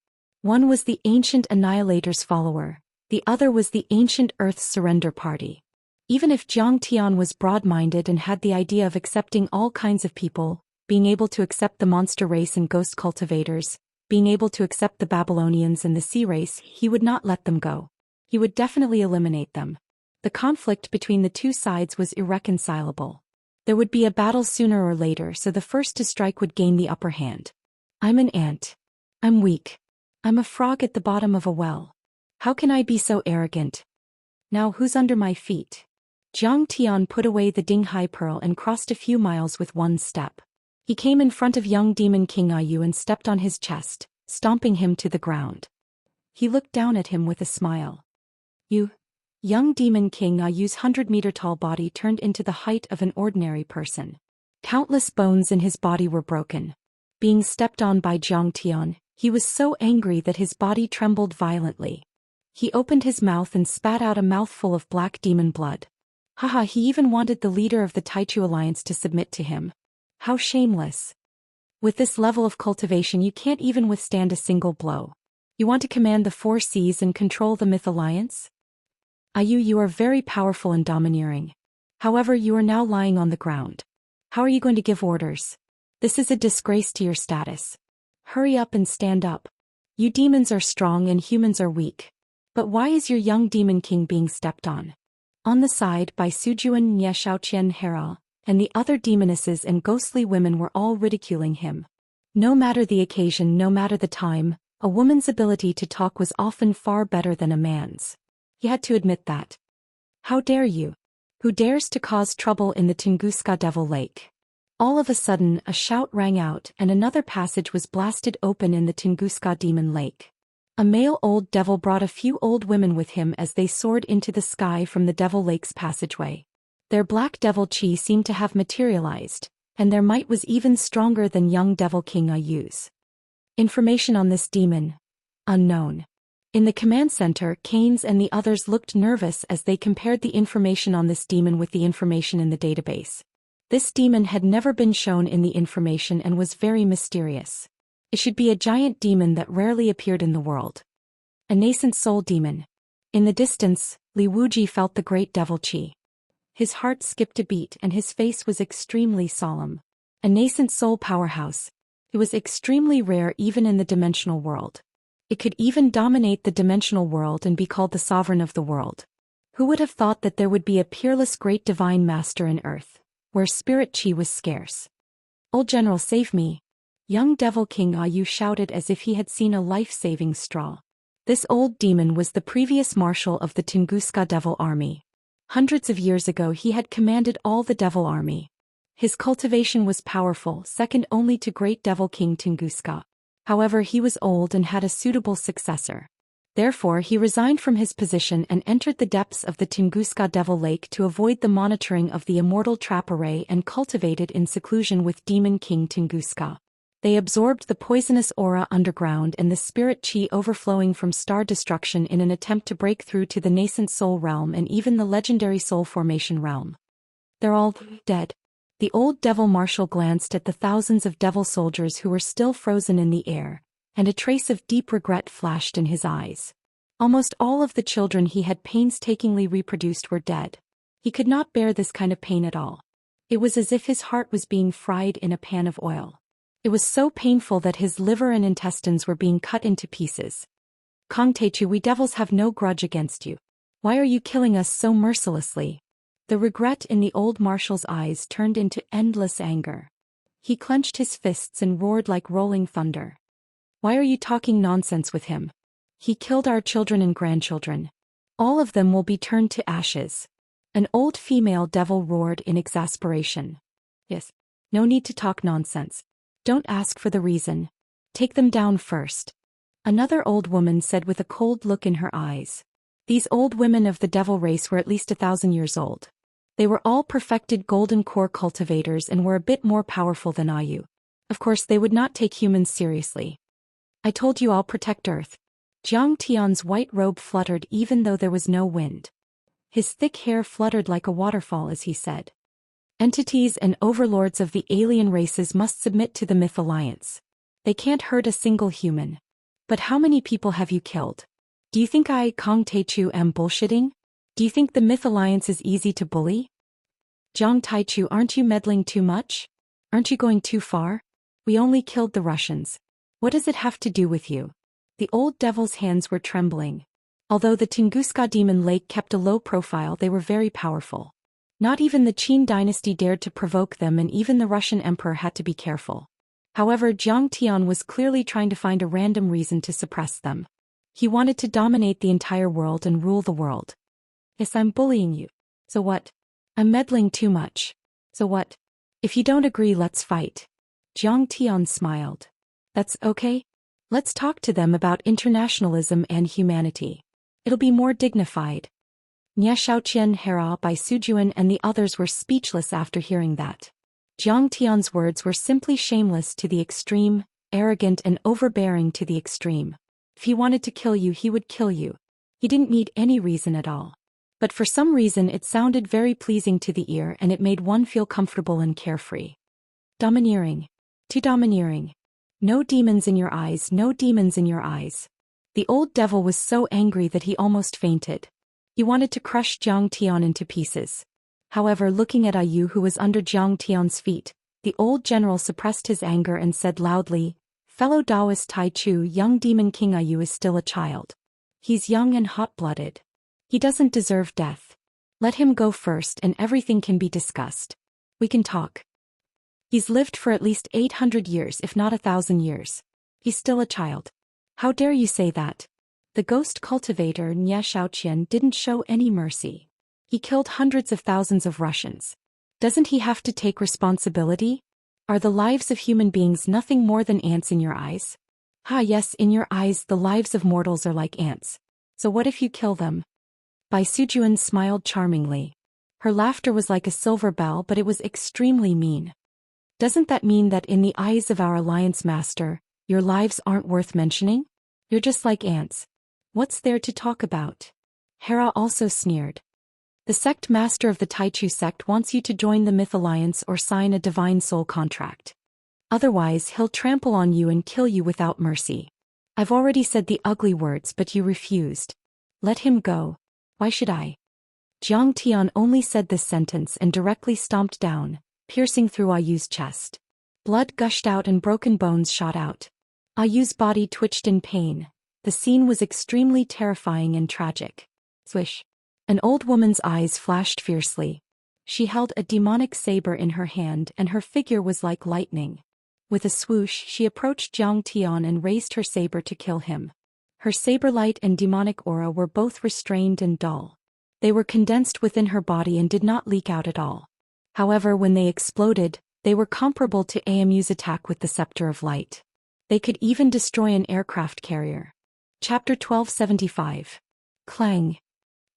One was the ancient Annihilator's follower, the other was the ancient Earth's surrender party. Even if Zhang Tian was broad-minded and had the idea of accepting all kinds of people, being able to accept the monster race and ghost cultivators, being able to accept the Babylonians and the sea race, he would not let them go. He would definitely eliminate them. The conflict between the two sides was irreconcilable. There would be a battle sooner or later, so the first to strike would gain the upper hand. I'm an ant. I'm weak. I'm a frog at the bottom of a well. How can I be so arrogant? Now who's under my feet? Zhang Tian put away the Dinghai Pearl and crossed a few miles with one step. He came in front of young demon King Ayu and stepped on his chest, stomping him to the ground. He looked down at him with a smile. You, young demon King Ayu's 100-meter-tall body turned into the height of an ordinary person. Countless bones in his body were broken. Being stepped on by Zhang Tian, he was so angry that his body trembled violently. He opened his mouth and spat out a mouthful of black demon blood. Haha, he even wanted the leader of the Taichu Alliance to submit to him. How shameless. With this level of cultivation you can't even withstand a single blow. You want to command the 4 seas and control the Myth Alliance? Ayu, you are very powerful and domineering. However, you are now lying on the ground. How are you going to give orders? This is a disgrace to your status. Hurry up and stand up. You demons are strong and humans are weak. But why is your young demon king being stepped on? On the side, by Sujuan, Nye Shaoqian Hera, and the other demonesses and ghostly women were all ridiculing him. No matter the occasion, no matter the time, a woman's ability to talk was often far better than a man's. He had to admit that. How dare you? Who dares to cause trouble in the Tunguska Devil Lake? All of a sudden, a shout rang out and another passage was blasted open in the Tunguska Demon Lake. A male old devil brought a few old women with him as they soared into the sky from the Devil Lake's passageway. Their black devil chi seemed to have materialized, and their might was even stronger than young devil king Ayu's. Information on this demon. Unknown. In the command center, Keynes and the others looked nervous as they compared the information on this demon with the information in the database. This demon had never been shown in the information and was very mysterious. It should be a giant demon that rarely appeared in the world. A nascent soul demon. In the distance, Li Wuji felt the great devil chi. His heart skipped a beat and his face was extremely solemn. A nascent soul powerhouse. It was extremely rare even in the dimensional world. It could even dominate the dimensional world and be called the sovereign of the world. Who would have thought that there would be a peerless great divine master in earth, where spirit chi was scarce? Old General, save me. Young Devil King Ayu shouted as if he had seen a life-saving straw. This old demon was the previous marshal of the Tunguska Devil Army. Hundreds of years ago he had commanded all the Devil Army. His cultivation was powerful, second only to Great Devil King Tunguska. However, he was old and had a suitable successor. Therefore he resigned from his position and entered the depths of the Tunguska Devil Lake to avoid the monitoring of the Immortal trap array and cultivated in seclusion with Demon King Tunguska. They absorbed the poisonous aura underground and the spirit chi overflowing from star destruction in an attempt to break through to the nascent soul realm and even the legendary soul formation realm. They're all dead. The old devil marshal glanced at the thousands of devil soldiers who were still frozen in the air, and a trace of deep regret flashed in his eyes. Almost all of the children he had painstakingly reproduced were dead. He could not bear this kind of pain at all. It was as if his heart was being fried in a pan of oil. It was so painful that his liver and intestines were being cut into pieces. Kong Teichu, we devils have no grudge against you. Why are you killing us so mercilessly? The regret in the old marshal's eyes turned into endless anger. He clenched his fists and roared like rolling thunder. Why are you talking nonsense with him? He killed our children and grandchildren. All of them will be turned to ashes. An old female devil roared in exasperation. Yes. No need to talk nonsense. Don't ask for the reason. Take them down first. Another old woman said with a cold look in her eyes. These old women of the devil race were at least 1,000 years old. They were all perfected golden core cultivators and were a bit more powerful than Ayu. Of course they would not take humans seriously. I told you I'll protect Earth. Jiang Tian's white robe fluttered even though there was no wind. His thick hair fluttered like a waterfall as he said. Entities and overlords of the alien races must submit to the Myth Alliance. They can't hurt a single human. But how many people have you killed? Do you think I, Kong Teichu, am bullshitting? Do you think the Myth Alliance is easy to bully? Jiang Taichu, aren't you meddling too much? Aren't you going too far? We only killed the Russians. What does it have to do with you? The old devil's hands were trembling. Although the Tunguska Demon Lake kept a low profile, they were very powerful. Not even the Qin dynasty dared to provoke them, and even the Russian emperor had to be careful. However, Jiang Tian was clearly trying to find a random reason to suppress them. He wanted to dominate the entire world and rule the world. Yes, I'm bullying you. So what? I'm meddling too much. So what? If you don't agree, let's fight. Jiang Tian smiled. That's okay. Let's talk to them about internationalism and humanity. It'll be more dignified. Nie Xiaoqian Hera by Sujuan and the others were speechless after hearing that. Jiang Tian's words were simply shameless to the extreme, arrogant and overbearing to the extreme. If he wanted to kill you, he would kill you. He didn't need any reason at all. But for some reason it sounded very pleasing to the ear and it made one feel comfortable and carefree. Domineering. Too domineering. No demons in your eyes, no demons in your eyes. The old devil was so angry that he almost fainted. He wanted to crush Jiang Tian into pieces. However, looking at Ayu who was under Jiang Tian's feet, the old general suppressed his anger and said loudly, "Fellow Daoist Tai Chu, young demon king Ayu is still a child. He's young and hot-blooded. He doesn't deserve death. Let him go first and everything can be discussed. We can talk. He's lived for at least 800 years if not 1,000 years. He's still a child. How dare you say that?" The ghost cultivator Nie Xiaoqian didn't show any mercy. He killed hundreds of thousands of Russians. Doesn't he have to take responsibility? Are the lives of human beings nothing more than ants in your eyes? Yes, in your eyes the lives of mortals are like ants. So what if you kill them? Bai Sujuan smiled charmingly. Her laughter was like a silver bell, but it was extremely mean. Doesn't that mean that in the eyes of our alliance master, your lives aren't worth mentioning? You're just like ants. What's there to talk about? Hera also sneered. The sect master of the Taichu sect wants you to join the Myth Alliance or sign a divine soul contract. Otherwise he'll trample on you and kill you without mercy. I've already said the ugly words but you refused. Let him go. Why should I? Zhang Tian only said this sentence and directly stomped down, piercing through Ayu's chest. Blood gushed out and broken bones shot out. Ayu's body twitched in pain. The scene was extremely terrifying and tragic. Swish. An old woman's eyes flashed fiercely. She held a demonic saber in her hand and her figure was like lightning. With a swoosh she approached Zhang Tian and raised her saber to kill him. Her saber light and demonic aura were both restrained and dull. They were condensed within her body and did not leak out at all. However, when they exploded, they were comparable to Amu's attack with the Scepter of Light. They could even destroy an aircraft carrier. Chapter 1275. Clang.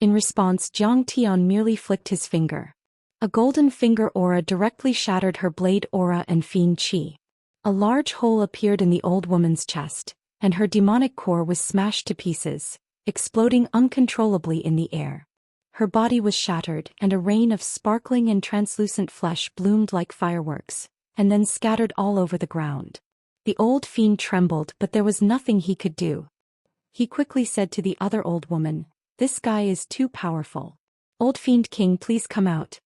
In response, Zhang Tian merely flicked his finger. A golden finger aura directly shattered her blade aura and fiend chi. A large hole appeared in the old woman's chest, and her demonic core was smashed to pieces, exploding uncontrollably in the air. Her body was shattered and a rain of sparkling and translucent flesh bloomed like fireworks, and then scattered all over the ground. The old fiend trembled, but there was nothing he could do. He quickly said to the other old woman, "This guy is too powerful. Old Fiend King, please come out."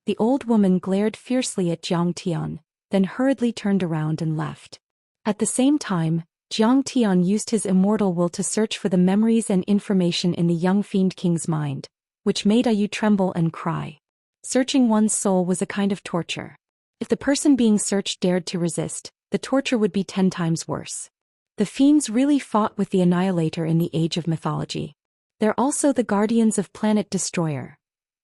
The old woman glared fiercely at Zhang Tian, then hurriedly turned around and left. At the same time, Zhang Tian used his immortal will to search for the memories and information in the young Fiend King's mind, which made Ayu tremble and cry. Searching one's soul was a kind of torture. If the person being searched dared to resist, the torture would be 10 times worse. The fiends really fought with the Annihilator in the Age of Mythology. They're also the guardians of Planet Destroyer.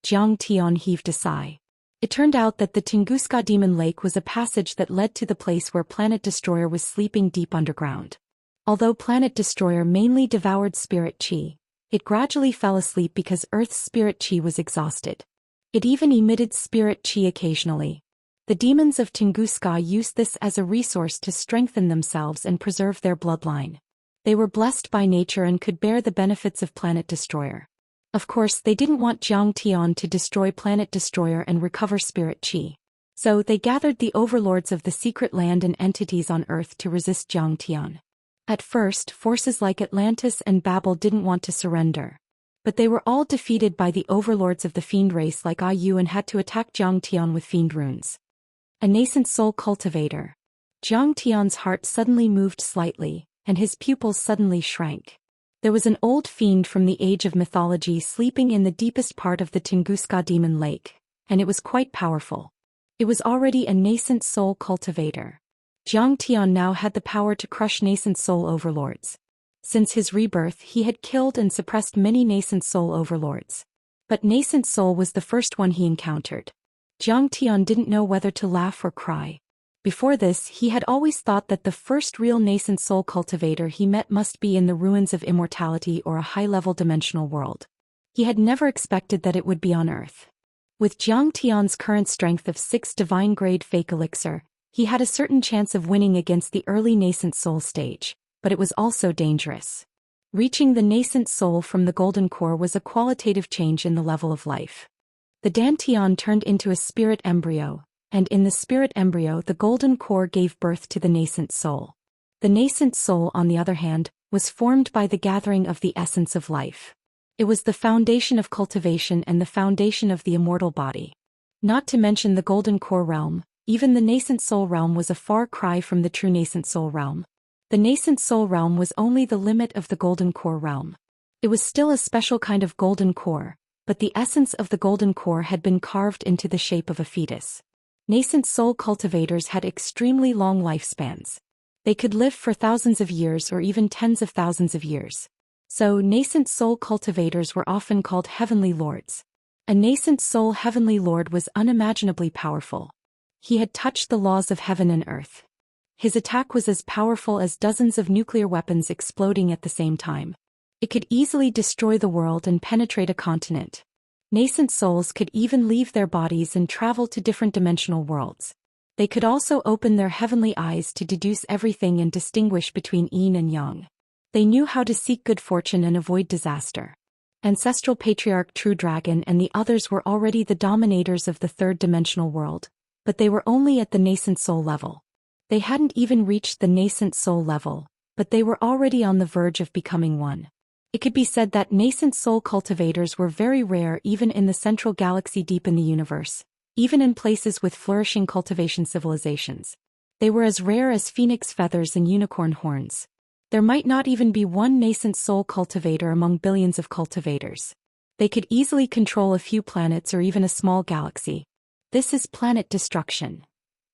Zhang Tian heaved a sigh. It turned out that the Tunguska Demon Lake was a passage that led to the place where Planet Destroyer was sleeping deep underground. Although Planet Destroyer mainly devoured spirit chi, it gradually fell asleep because Earth's spirit chi was exhausted. It even emitted spirit chi occasionally. The demons of Tunguska used this as a resource to strengthen themselves and preserve their bloodline. They were blessed by nature and could bear the benefits of Planet Destroyer. Of course, they didn't want Zhang Tian to destroy Planet Destroyer and recover spirit chi. So they gathered the overlords of the secret land and entities on Earth to resist Zhang Tian. At first, forces like Atlantis and Babel didn't want to surrender. But they were all defeated by the overlords of the fiend race like Ayu and had to attack Zhang Tian with fiend runes. A nascent soul cultivator. Zhang Tian's heart suddenly moved slightly, and his pupils suddenly shrank. There was an old fiend from the Age of Mythology sleeping in the deepest part of the Tunguska Demon Lake, and it was quite powerful. It was already a nascent soul cultivator. Zhang Tian now had the power to crush nascent soul overlords. Since his rebirth, he had killed and suppressed many nascent soul overlords. But nascent soul was the first one he encountered. Zhang Tian didn't know whether to laugh or cry. Before this, he had always thought that the first real nascent soul cultivator he met must be in the ruins of immortality or a high-level dimensional world. He had never expected that it would be on Earth. With Zhang Tian's current strength of 6 divine-grade fake elixir, he had a certain chance of winning against the early nascent soul stage, but it was also dangerous. Reaching the nascent soul from the golden core was a qualitative change in the level of life. The Dantian turned into a spirit embryo, and in the spirit embryo the golden core gave birth to the nascent soul. The nascent soul, on the other hand, was formed by the gathering of the essence of life. It was the foundation of cultivation and the foundation of the immortal body. Not to mention the golden core realm, even the nascent soul realm was a far cry from the true nascent soul realm. The nascent soul realm was only the limit of the golden core realm. It was still a special kind of golden core, but the essence of the golden core had been carved into the shape of a fetus. Nascent soul cultivators had extremely long lifespans. They could live for thousands of years or even tens of thousands of years. So, nascent soul cultivators were often called heavenly lords. A nascent soul heavenly lord was unimaginably powerful. He had touched the laws of heaven and earth. His attack was as powerful as dozens of nuclear weapons exploding at the same time. It could easily destroy the world and penetrate a continent. Nascent souls could even leave their bodies and travel to different dimensional worlds. They could also open their heavenly eyes to deduce everything and distinguish between yin and yang. They knew how to seek good fortune and avoid disaster. Ancestral Patriarch True Dragon and the others were already the dominators of the third dimensional world, but they were only at the nascent soul level. They hadn't even reached the nascent soul level, but they were already on the verge of becoming one. It could be said that nascent soul cultivators were very rare even in the central galaxy deep in the universe, even in places with flourishing cultivation civilizations. They were as rare as phoenix feathers and unicorn horns. There might not even be one nascent soul cultivator among billions of cultivators. They could easily control a few planets or even a small galaxy. This is planet destruction.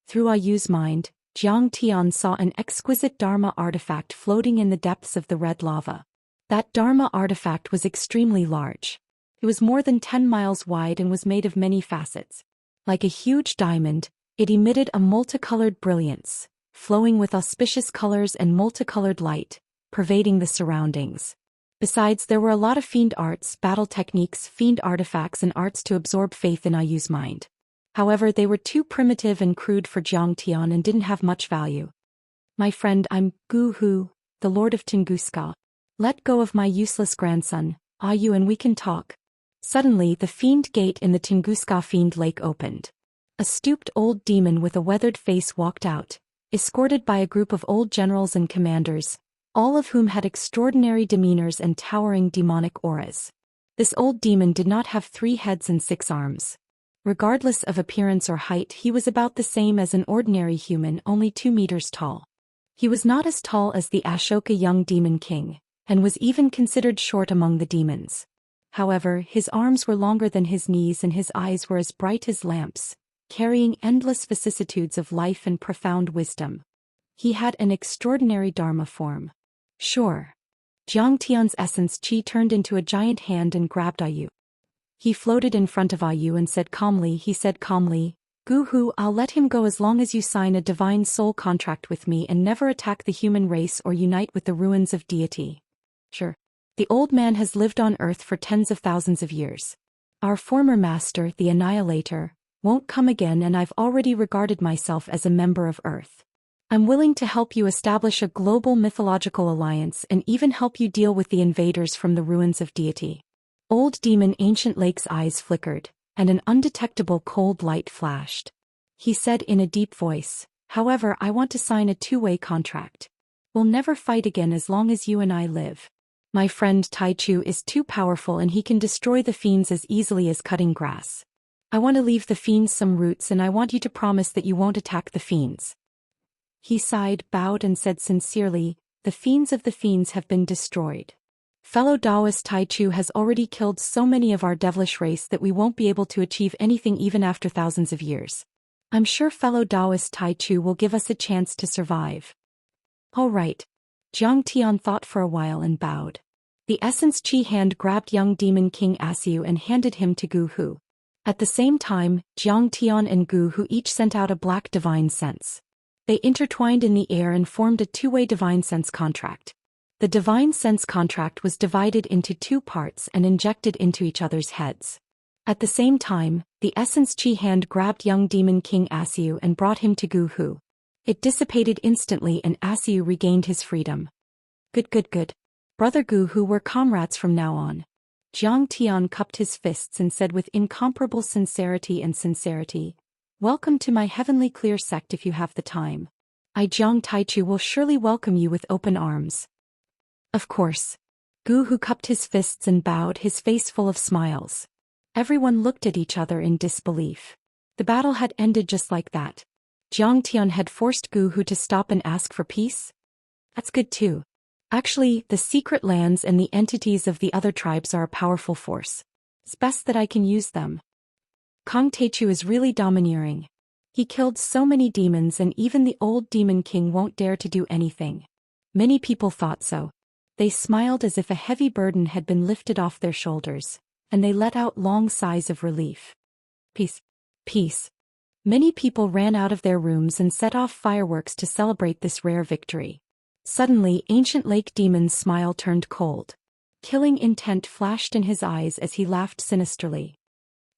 Through Ayu's mind, Zhang Tian saw an exquisite Dharma artifact floating in the depths of the red lava. That Dharma artifact was extremely large. It was more than 10 miles wide and was made of many facets. Like a huge diamond, it emitted a multicolored brilliance, flowing with auspicious colors and multicolored light, pervading the surroundings. Besides, there were a lot of fiend arts, battle techniques, fiend artifacts and arts to absorb faith in Ayu's mind. However, they were too primitive and crude for Zhang Tian and didn't have much value. My friend, I'm Gu Hu, the Lord of Tunguska. Let go of my useless grandson, Ayu, and we can talk. Suddenly the fiend gate in the Tunguska fiend lake opened. A stooped old demon with a weathered face walked out, escorted by a group of old generals and commanders, all of whom had extraordinary demeanors and towering demonic auras. This old demon did not have 3 heads and 6 arms. Regardless of appearance or height, he was about the same as an ordinary human, only 2 meters tall. He was not as tall as the Ashoka young demon king, and was even considered short among the demons. However, his arms were longer than his knees and his eyes were as bright as lamps, carrying endless vicissitudes of life and profound wisdom. He had an extraordinary Dharma form. Sure. Zhang Tian's essence chi turned into a giant hand and grabbed Ayu. He floated in front of Ayu and said calmly, Gu Hu, I'll let him go as long as you sign a divine soul contract with me and never attack the human race or unite with the ruins of deity. Sure. The old man has lived on Earth for tens of thousands of years. Our former master, the Annihilator, won't come again, and I've already regarded myself as a member of Earth. I'm willing to help you establish a global mythological alliance and even help you deal with the invaders from the ruins of deity. Old demon Ancient Lake's eyes flickered, and an undetectable cold light flashed. He said in a deep voice, however, I want to sign a 2-way contract. We'll never fight again as long as you and I live. My friend Tai Chu is too powerful and he can destroy the fiends as easily as cutting grass. I want to leave the fiends some roots and I want you to promise that you won't attack the fiends. He sighed, bowed and said sincerely, the fiends of the fiends have been destroyed. Fellow Daoist Tai Chu has already killed so many of our devilish race that we won't be able to achieve anything even after thousands of years. I'm sure fellow Daoist Tai Chu will give us a chance to survive. All right. Zhang Tian thought for a while and bowed. The essence chi hand grabbed young demon king Asiu and handed him to Gu Hu. At the same time, Zhang Tian and Gu Hu each sent out a black divine sense. They intertwined in the air and formed a 2-way divine sense contract. The divine sense contract was divided into 2 parts and injected into each other's heads. At the same time, the essence chi hand grabbed young demon king Asiu and brought him to Gu Hu. It dissipated instantly and Asiu regained his freedom. Good. Brother Gu Hu, we're comrades from now on. Zhang Tian cupped his fists and said with incomparable sincerity, welcome to my heavenly clear sect if you have the time. I Zhang Taichu will surely welcome you with open arms. Of course. Gu Hu cupped his fists and bowed, his face full of smiles. Everyone looked at each other in disbelief. The battle had ended just like that. Zhang Tian had forced Gu Hu to stop and ask for peace? That's good too. Actually, the secret lands and the entities of the other tribes are a powerful force. It's best that I can use them. Kong Teichu is really domineering. He killed so many demons and even the old demon king won't dare to do anything. Many people thought so. They smiled as if a heavy burden had been lifted off their shoulders, and they let out long sighs of relief. Peace. Many people ran out of their rooms and set off fireworks to celebrate this rare victory. Suddenly, Ancient Lake Demon's smile turned cold. Killing intent flashed in his eyes as he laughed sinisterly.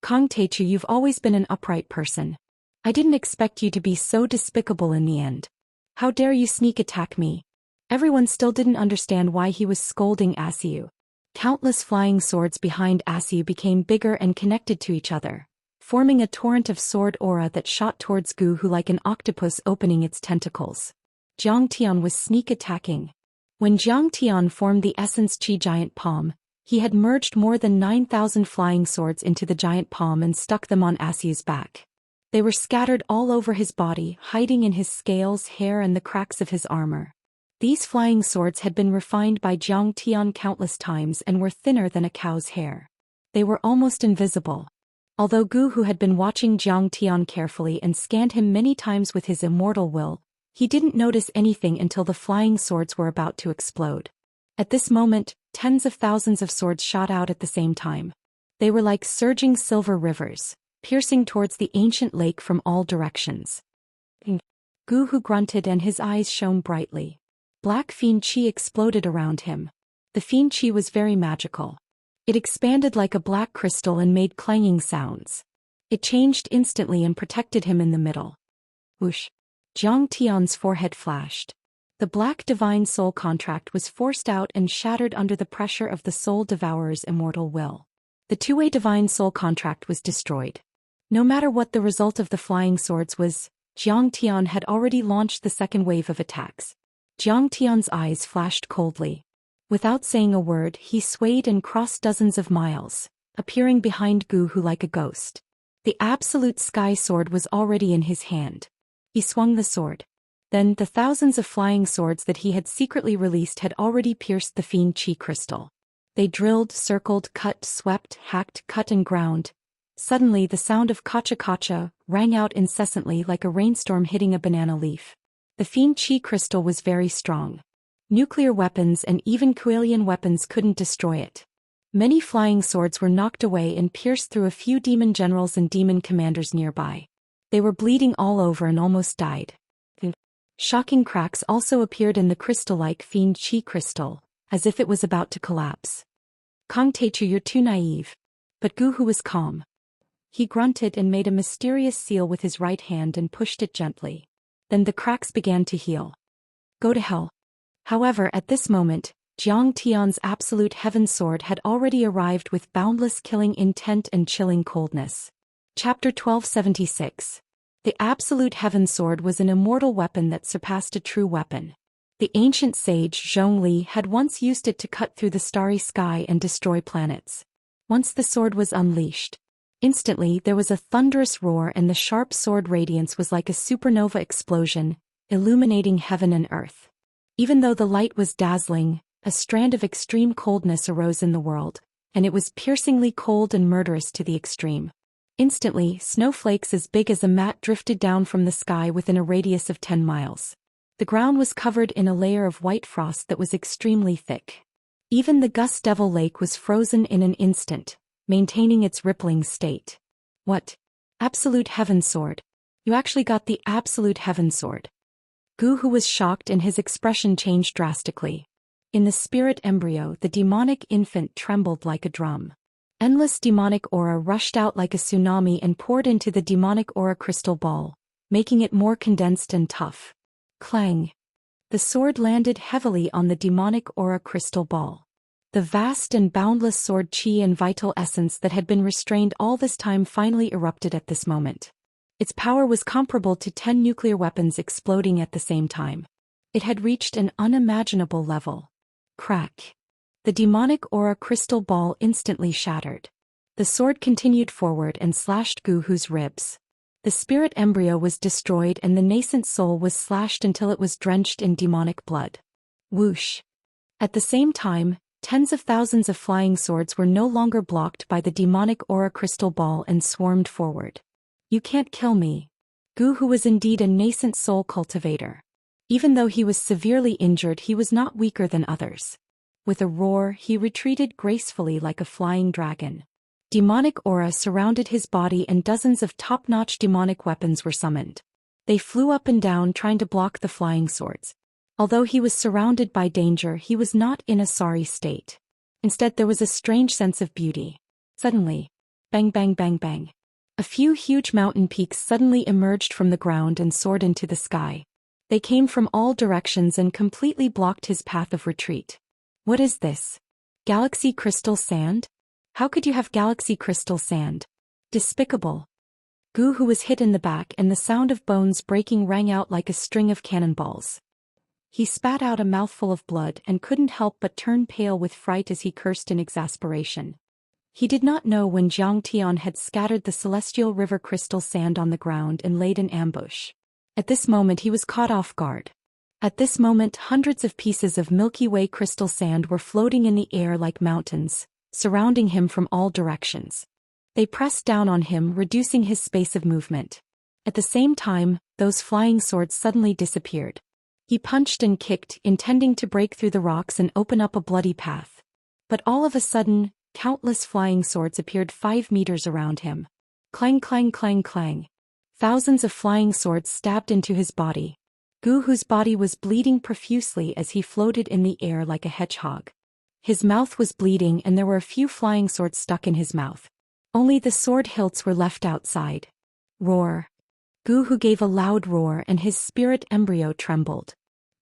Kang Taechu, you've always been an upright person. I didn't expect you to be so despicable in the end. How dare you sneak attack me? Everyone still didn't understand why he was scolding Asiu. Countless flying swords behind Asiu became bigger and connected to each other, forming a torrent of sword aura that shot towards Gu Hu like an octopus opening its tentacles. Jiang Tian was sneak attacking. When Jiang Tian formed the Essence Chi giant palm, he had merged more than 9,000 flying swords into the giant palm and stuck them on Asiu's back. They were scattered all over his body, hiding in his scales, hair and the cracks of his armor. These flying swords had been refined by Jiang Tian countless times and were thinner than a cow's hair. They were almost invisible. Although Gu Hu had been watching Jiang Tian carefully and scanned him many times with his immortal will, he didn't notice anything until the flying swords were about to explode. At this moment, tens of thousands of swords shot out at the same time. They were like surging silver rivers, piercing towards the ancient lake from all directions. Gu Hu grunted and his eyes shone brightly. Black fiend chi exploded around him. The fiend chi was very magical. It expanded like a black crystal and made clanging sounds. It changed instantly and protected him in the middle. Whoosh! Jiang Tian's forehead flashed. The black divine soul contract was forced out and shattered under the pressure of the soul devourer's immortal will. The two-way divine soul contract was destroyed. No matter what the result of the flying swords was, Jiang Tian had already launched the second wave of attacks. Jiang Tian's eyes flashed coldly. Without saying a word, he swayed and crossed dozens of miles, appearing behind Gu Hu like a ghost. The absolute sky sword was already in his hand. He swung the sword. Then the thousands of flying swords that he had secretly released had already pierced the fiend chi crystal. They drilled, circled, cut, swept, hacked, cut and ground. Suddenly the sound of kacha-kacha rang out incessantly like a rainstorm hitting a banana leaf. The fiend chi crystal was very strong. Nuclear weapons and even Kuelian weapons couldn't destroy it. Many flying swords were knocked away and pierced through a few demon generals and demon commanders nearby. They were bleeding all over and almost died. Shocking cracks also appeared in the crystal-like fiend chi crystal, as if it was about to collapse. Kang Taechu, you're too naive. But Gu Hu was calm. He grunted and made a mysterious seal with his right hand and pushed it gently. Then the cracks began to heal. Go to hell. However, at this moment, Jiang Tian's absolute heaven sword had already arrived with boundless killing intent and chilling coldness. Chapter 1276. The absolute heaven sword was an immortal weapon that surpassed a true weapon. The ancient sage Zhongli had once used it to cut through the starry sky and destroy planets. Once the sword was unleashed, instantly there was a thunderous roar and the sharp sword radiance was like a supernova explosion, illuminating heaven and earth. Even though the light was dazzling, a strand of extreme coldness arose in the world, and it was piercingly cold and murderous to the extreme. Instantly, snowflakes as big as a mat drifted down from the sky within a radius of 10 miles. The ground was covered in a layer of white frost that was extremely thick. Even the Gus Devil Lake was frozen in an instant, maintaining its rippling state. What? Absolute Heaven Sword. You actually got the Absolute Heaven Sword. Gu Hu was shocked and his expression changed drastically. In the spirit embryo, the demonic infant trembled like a drum. Endless demonic aura rushed out like a tsunami and poured into the demonic aura crystal ball, making it more condensed and tough. Clang! The sword landed heavily on the demonic aura crystal ball. The vast and boundless sword chi and vital essence that had been restrained all this time finally erupted at this moment. Its power was comparable to 10 nuclear weapons exploding at the same time. It had reached an unimaginable level. Crack! The demonic aura crystal ball instantly shattered. The sword continued forward and slashed Gu Hu's ribs. The spirit embryo was destroyed and the nascent soul was slashed until it was drenched in demonic blood. Whoosh! At the same time, tens of thousands of flying swords were no longer blocked by the demonic aura crystal ball and swarmed forward. You can't kill me. Gu Hu was indeed a nascent soul cultivator. Even though he was severely injured, he was not weaker than others. With a roar, he retreated gracefully like a flying dragon. Demonic aura surrounded his body and dozens of top-notch demonic weapons were summoned. They flew up and down trying to block the flying swords. Although he was surrounded by danger, he was not in a sorry state. Instead, there was a strange sense of beauty. Suddenly, Bang bang bang bang. A few huge mountain peaks suddenly emerged from the ground and soared into the sky. They came from all directions and completely blocked his path of retreat. What is this? Galaxy crystal sand? How could you have galaxy crystal sand? Despicable. Gu Hu was hit in the back and the sound of bones breaking rang out like a string of cannonballs. He spat out a mouthful of blood and couldn't help but turn pale with fright as he cursed in exasperation. He did not know when Zhang Tian had scattered the celestial river crystal sand on the ground and laid an ambush. At this moment he was caught off guard. At this moment hundreds of pieces of Milky Way crystal sand were floating in the air like mountains, surrounding him from all directions. They pressed down on him, reducing his space of movement. At the same time, those flying swords suddenly disappeared. He punched and kicked, intending to break through the rocks and open up a bloody path. But all of a sudden, countless flying swords appeared 5 meters around him. Clang clang clang clang. Thousands of flying swords stabbed into his body. Gu Hu's body was bleeding profusely as he floated in the air like a hedgehog. His mouth was bleeding and there were a few flying swords stuck in his mouth. Only the sword hilts were left outside. Roar. Gu Hu gave a loud roar and his spirit embryo trembled.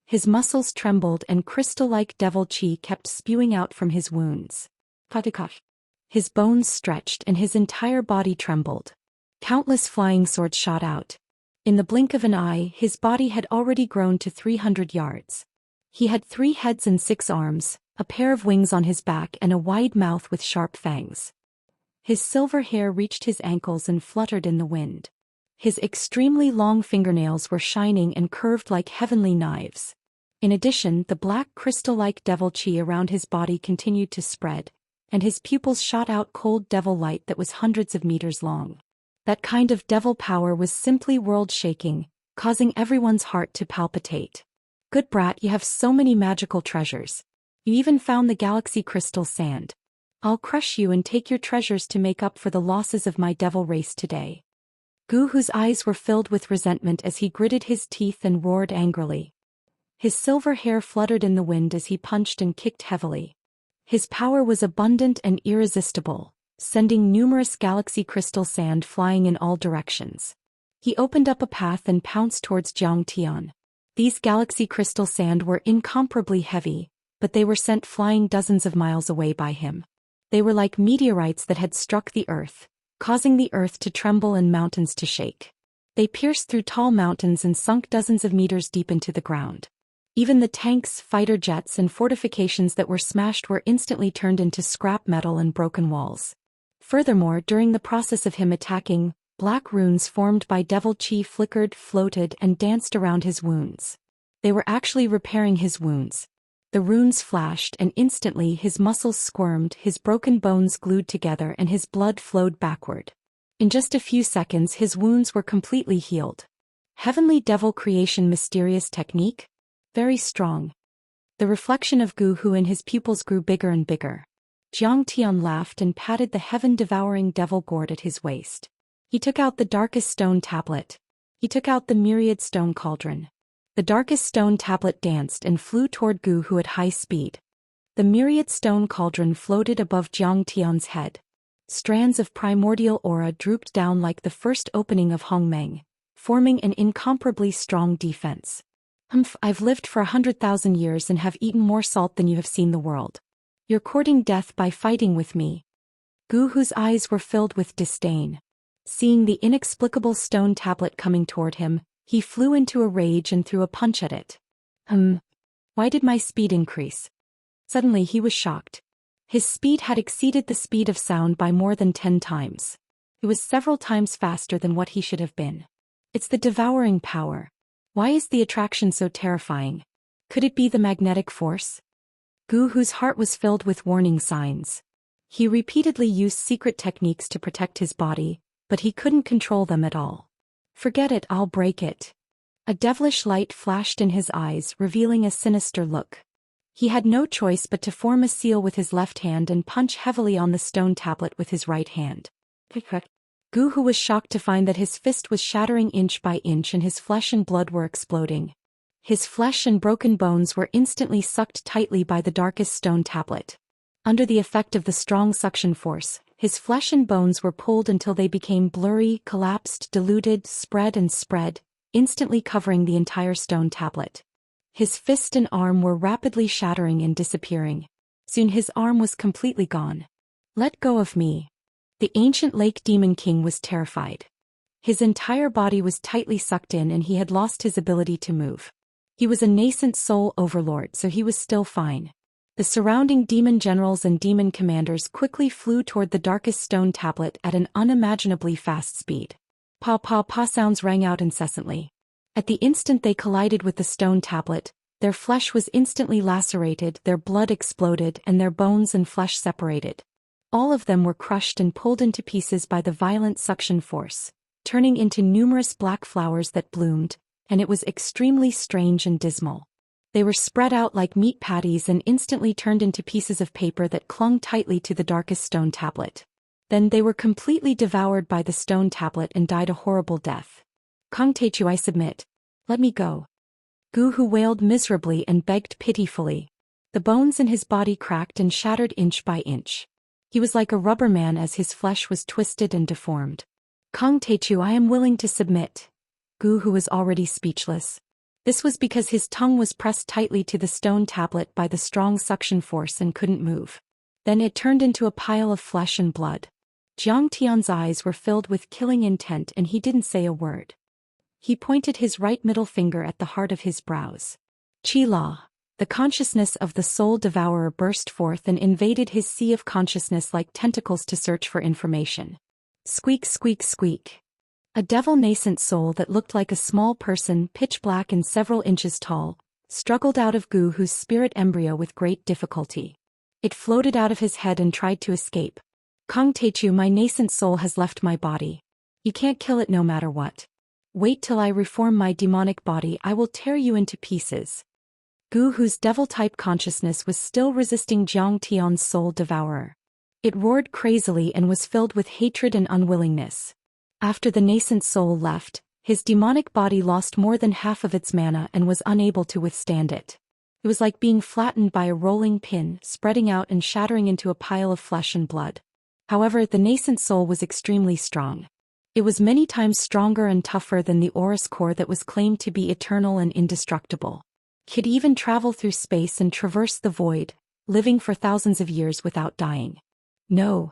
His muscles trembled and crystal-like devil chi kept spewing out from his wounds. His bones stretched and his entire body trembled. Countless flying swords shot out. In the blink of an eye, his body had already grown to 300 yards. He had 3 heads and 6 arms, a pair of wings on his back and a wide mouth with sharp fangs. His silver hair reached his ankles and fluttered in the wind. His extremely long fingernails were shining and curved like heavenly knives. In addition, the black crystal-like devil chi around his body continued to spread, and his pupils shot out cold devil light that was hundreds of meters long. That kind of devil power was simply world-shaking, causing everyone's heart to palpitate. Good brat, you have so many magical treasures. You even found the galaxy crystal sand. I'll crush you and take your treasures to make up for the losses of my devil race today. Gu Hu's eyes were filled with resentment as he gritted his teeth and roared angrily. His silver hair fluttered in the wind as he punched and kicked heavily. His power was abundant and irresistible, sending numerous galaxy crystal sand flying in all directions. He opened up a path and pounced towards Zhang Tian. These galaxy crystal sand were incomparably heavy, but they were sent flying dozens of miles away by him. They were like meteorites that had struck the earth, causing the earth to tremble and mountains to shake. They pierced through tall mountains and sunk dozens of meters deep into the ground. Even the tanks, fighter jets, and fortifications that were smashed were instantly turned into scrap metal and broken walls. Furthermore, during the process of him attacking, black runes formed by devil chi flickered, floated, and danced around his wounds. They were actually repairing his wounds. The runes flashed and instantly his muscles squirmed, his broken bones glued together and his blood flowed backward. In just a few seconds his wounds were completely healed. Heavenly devil creation mysterious technique? Very strong. The reflection of Gu Hu in his pupils grew bigger and bigger. Zhang Tian laughed and patted the heaven-devouring devil gourd at his waist. He took out the darkest stone tablet. He took out the myriad stone cauldron. The darkest stone tablet danced and flew toward Gu Hu at high speed. The myriad stone cauldron floated above Zhang Tian's head. Strands of primordial aura drooped down like the first opening of Hongmeng, forming an incomparably strong defense. I've lived for 100,000 years and have eaten more salt than you have seen the world. You're courting death by fighting with me. Gu Hu's eyes were filled with disdain. Seeing the inexplicable stone tablet coming toward him, he flew into a rage and threw a punch at it. Why did my speed increase? Suddenly he was shocked. His speed had exceeded the speed of sound by more than 10 times. It was several times faster than what he should have been. It's the devouring power. Why is the attraction so terrifying? Could it be the magnetic force? Gu Hu's heart was filled with warning signs. He repeatedly used secret techniques to protect his body, but he couldn't control them at all. Forget it, I'll break it. A devilish light flashed in his eyes, revealing a sinister look. He had no choice but to form a seal with his left hand and punch heavily on the stone tablet with his right hand. Gu Hu was shocked to find that his fist was shattering inch by inch and his flesh and blood were exploding. His flesh and broken bones were instantly sucked tightly by the darkest stone tablet. Under the effect of the strong suction force, His flesh and bones were pulled until they became blurry, collapsed, diluted, spread, instantly covering the entire stone tablet. His fist and arm were rapidly shattering and disappearing. Soon his arm was completely gone. "Let go of me." The ancient Lake Demon King was terrified. His entire body was tightly sucked in and he had lost his ability to move. He was a nascent soul overlord, so he was still fine. The surrounding demon generals and demon commanders quickly flew toward the darkest stone tablet at an unimaginably fast speed. Pa pa pa sounds rang out incessantly. At the instant they collided with the stone tablet, their flesh was instantly lacerated, their blood exploded, and their bones and flesh separated. All of them were crushed and pulled into pieces by the violent suction force, turning into numerous black flowers that bloomed, and it was extremely strange and dismal. They were spread out like meat patties and instantly turned into pieces of paper that clung tightly to the darkest stone tablet. Then they were completely devoured by the stone tablet and died a horrible death. "Kong Teichu, I submit. Let me go." Guhu wailed miserably and begged pitifully. The bones in his body cracked and shattered inch by inch. He was like a rubber man as his flesh was twisted and deformed. "Kong Teichu, I am willing to submit." Guhu was already speechless. This was because his tongue was pressed tightly to the stone tablet by the strong suction force and couldn't move. Then it turned into a pile of flesh and blood. Jiang Tian's eyes were filled with killing intent and he didn't say a word. He pointed his right middle finger at the heart of his brows. Qi-La, the consciousness of the soul devourer, burst forth and invaded his sea of consciousness like tentacles to search for information. Squeak, squeak, squeak. A devil nascent soul that looked like a small person, pitch black and several inches tall, struggled out of Guhu's spirit embryo with great difficulty. It floated out of his head and tried to escape. "Kong Teichu, my nascent soul has left my body. You can't kill it no matter what. Wait till I reform my demonic body, I will tear you into pieces." Guhu's devil-type consciousness was still resisting Jiang Tian's soul devourer. It roared crazily and was filled with hatred and unwillingness. After the nascent soul left, his demonic body lost more than half of its mana and was unable to withstand it. It was like being flattened by a rolling pin, spreading out and shattering into a pile of flesh and blood. However, the nascent soul was extremely strong. It was many times stronger and tougher than the Aurus core that was claimed to be eternal and indestructible. It could even travel through space and traverse the void, living for thousands of years without dying. No.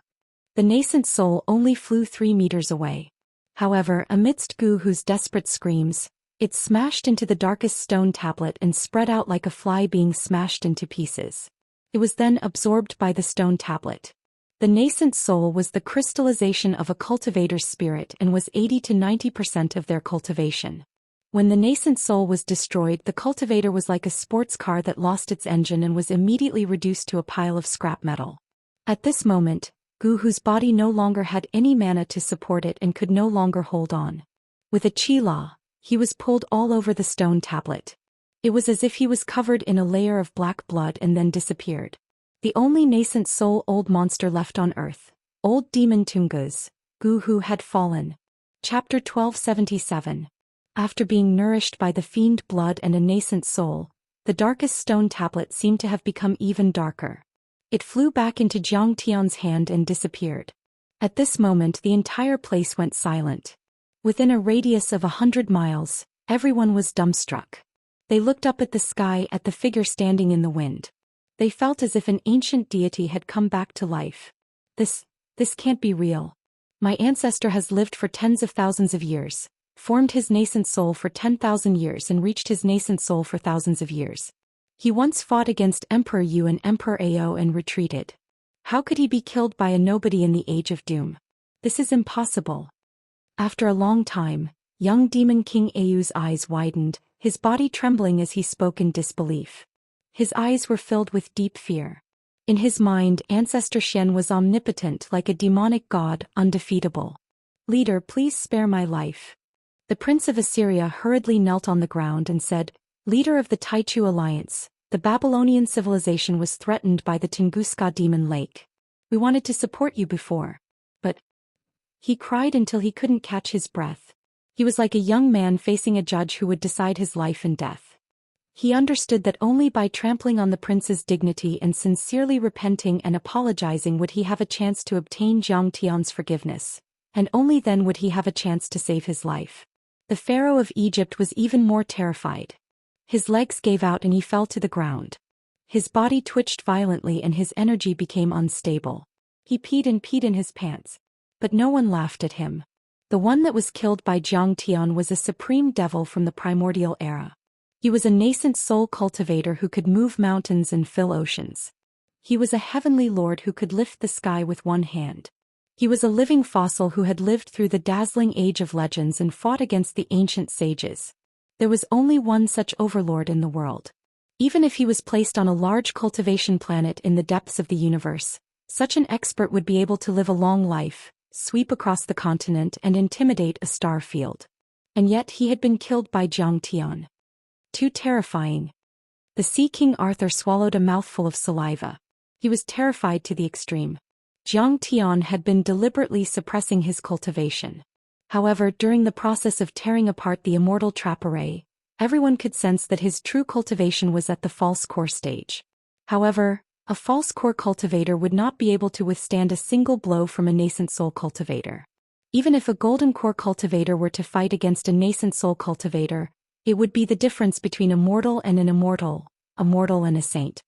The nascent soul only flew 3 meters away. However, amidst Guhu's desperate screams, it smashed into the darkest stone tablet and spread out like a fly being smashed into pieces. It was then absorbed by the stone tablet. The nascent soul was the crystallization of a cultivator's spirit and was 80 to 90% of their cultivation. When the nascent soul was destroyed, the cultivator was like a sports car that lost its engine and was immediately reduced to a pile of scrap metal. At this moment, Guhu's body no longer had any mana to support it and could no longer hold on. With a Qi-La, he was pulled all over the stone tablet. It was as if he was covered in a layer of black blood and then disappeared. The only nascent soul old monster left on earth, old demon Tungus, Guhu had fallen. Chapter 1277. After being nourished by the fiend blood and a nascent soul, the darkest stone tablet seemed to have become even darker. It flew back into Jiang Tian's hand and disappeared. At this moment the entire place went silent. Within a radius of 100 miles, everyone was dumbstruck. They looked up at the sky at the figure standing in the wind. They felt as if an ancient deity had come back to life. This can't be real. My ancestor has lived for tens of thousands of years, formed his nascent soul for 10,000 years and reached his nascent soul for thousands of years. He once fought against Emperor Yu and Emperor Ao and retreated. How could he be killed by a nobody in the Age of Doom? This is impossible. After a long time, young Demon King Ao's eyes widened, his body trembling as he spoke in disbelief. His eyes were filled with deep fear. In his mind, Ancestor Xian was omnipotent like a demonic god, undefeatable. "Leader, please spare my life." The Prince of Assyria hurriedly knelt on the ground and said, "Leader of the Taichu Alliance, the Babylonian civilization was threatened by the Tunguska Demon Lake. We wanted to support you before. But..." He cried until he couldn't catch his breath. He was like a young man facing a judge who would decide his life and death. He understood that only by trampling on the prince's dignity and sincerely repenting and apologizing would he have a chance to obtain Zhang Tian's forgiveness, and only then would he have a chance to save his life. The pharaoh of Egypt was even more terrified. His legs gave out and he fell to the ground. His body twitched violently and his energy became unstable. He peed in his pants. But no one laughed at him. The one that was killed by Zhang Tian was a supreme devil from the primordial era. He was a nascent soul cultivator who could move mountains and fill oceans. He was a heavenly lord who could lift the sky with one hand. He was a living fossil who had lived through the dazzling age of legends and fought against the ancient sages. There was only one such overlord in the world. Even if he was placed on a large cultivation planet in the depths of the universe, such an expert would be able to live a long life, sweep across the continent and intimidate a star field. And yet he had been killed by Zhang Tian. Too terrifying. The Sea King Arthur swallowed a mouthful of saliva. He was terrified to the extreme. Zhang Tian had been deliberately suppressing his cultivation. However, during the process of tearing apart the immortal trap array, everyone could sense that his true cultivation was at the false core stage. However, a false core cultivator would not be able to withstand a single blow from a nascent soul cultivator. Even if a golden core cultivator were to fight against a nascent soul cultivator, it would be the difference between a mortal and an immortal, a mortal and a saint.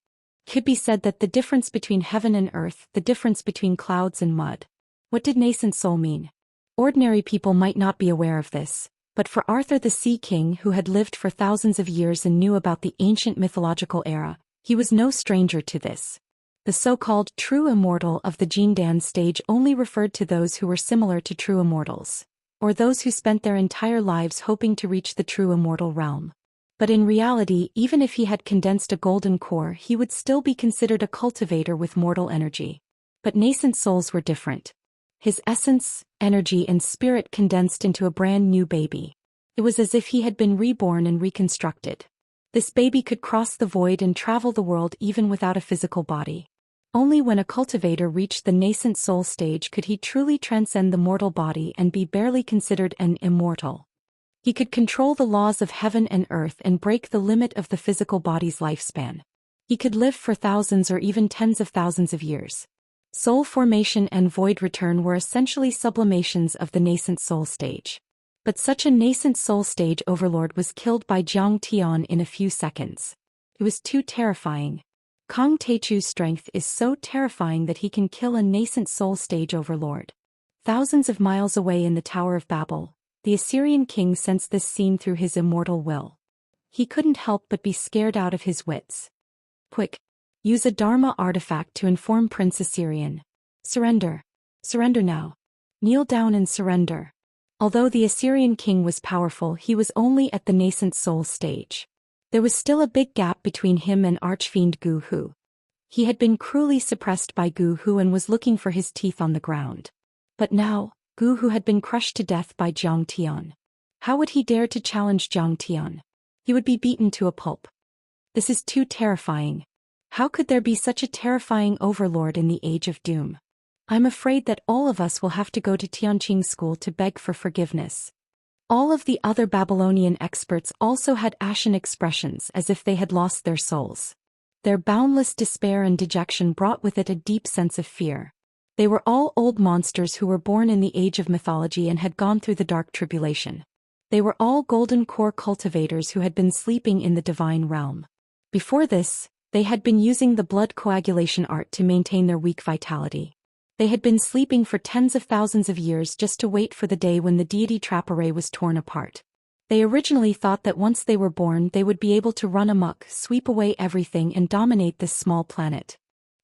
It could be said that the difference between heaven and earth, the difference between clouds and mud. What did nascent soul mean? Ordinary people might not be aware of this, but for Arthur the Sea King, who had lived for thousands of years and knew about the ancient mythological era, he was no stranger to this. The so-called true immortal of the Jindan stage only referred to those who were similar to true immortals, or those who spent their entire lives hoping to reach the true immortal realm. But in reality, even if he had condensed a golden core, he would still be considered a cultivator with mortal energy. But nascent souls were different. His essence, energy and spirit condensed into a brand new baby. It was as if he had been reborn and reconstructed. This baby could cross the void and travel the world even without a physical body. Only when a cultivator reached the nascent soul stage could he truly transcend the mortal body and be barely considered an immortal. He could control the laws of heaven and earth and break the limit of the physical body's lifespan. He could live for thousands or even tens of thousands of years. Soul formation and void return were essentially sublimations of the nascent soul stage. But such a nascent soul stage overlord was killed by Zhang Tian in a few seconds. It was too terrifying. Kong Teichu's strength is so terrifying that he can kill a nascent soul stage overlord. Thousands of miles away in the Tower of Babel, the Assyrian king sensed this scene through his immortal will. He couldn't help but be scared out of his wits. Quick! Use a Dharma artifact to inform Prince Assyrian. Surrender. Surrender now. Kneel down and surrender. Although the Assyrian king was powerful, he was only at the nascent soul stage. There was still a big gap between him and archfiend Gu Hu. He had been cruelly suppressed by Gu Hu and was looking for his teeth on the ground. But now, Gu Hu had been crushed to death by Zhang Tian. How would he dare to challenge Zhang Tian? He would be beaten to a pulp. This is too terrifying. How could there be such a terrifying overlord in the Age of Doom? I'm afraid that all of us will have to go to Tianqing school to beg for forgiveness. All of the other Babylonian experts also had ashen expressions as if they had lost their souls. Their boundless despair and dejection brought with it a deep sense of fear. They were all old monsters who were born in the age of mythology and had gone through the dark tribulation. They were all golden core cultivators who had been sleeping in the divine realm. Before this, they had been using the blood coagulation art to maintain their weak vitality. They had been sleeping for tens of thousands of years just to wait for the day when the deity trap array was torn apart. They originally thought that once they were born they would be able to run amok, sweep away everything and dominate this small planet.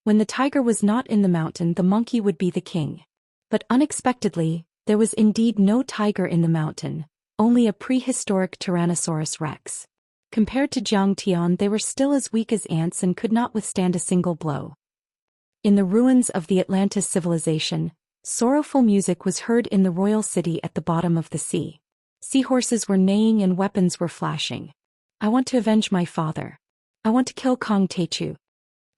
When the tiger was not in the mountain, the monkey would be the king. But unexpectedly, there was indeed no tiger in the mountain, only a prehistoric Tyrannosaurus rex. Compared to Zhang Tian, they were still as weak as ants and could not withstand a single blow. In the ruins of the Atlantis civilization, sorrowful music was heard in the royal city at the bottom of the sea. Seahorses were neighing and weapons were flashing. I want to avenge my father. I want to kill Kong Teichu.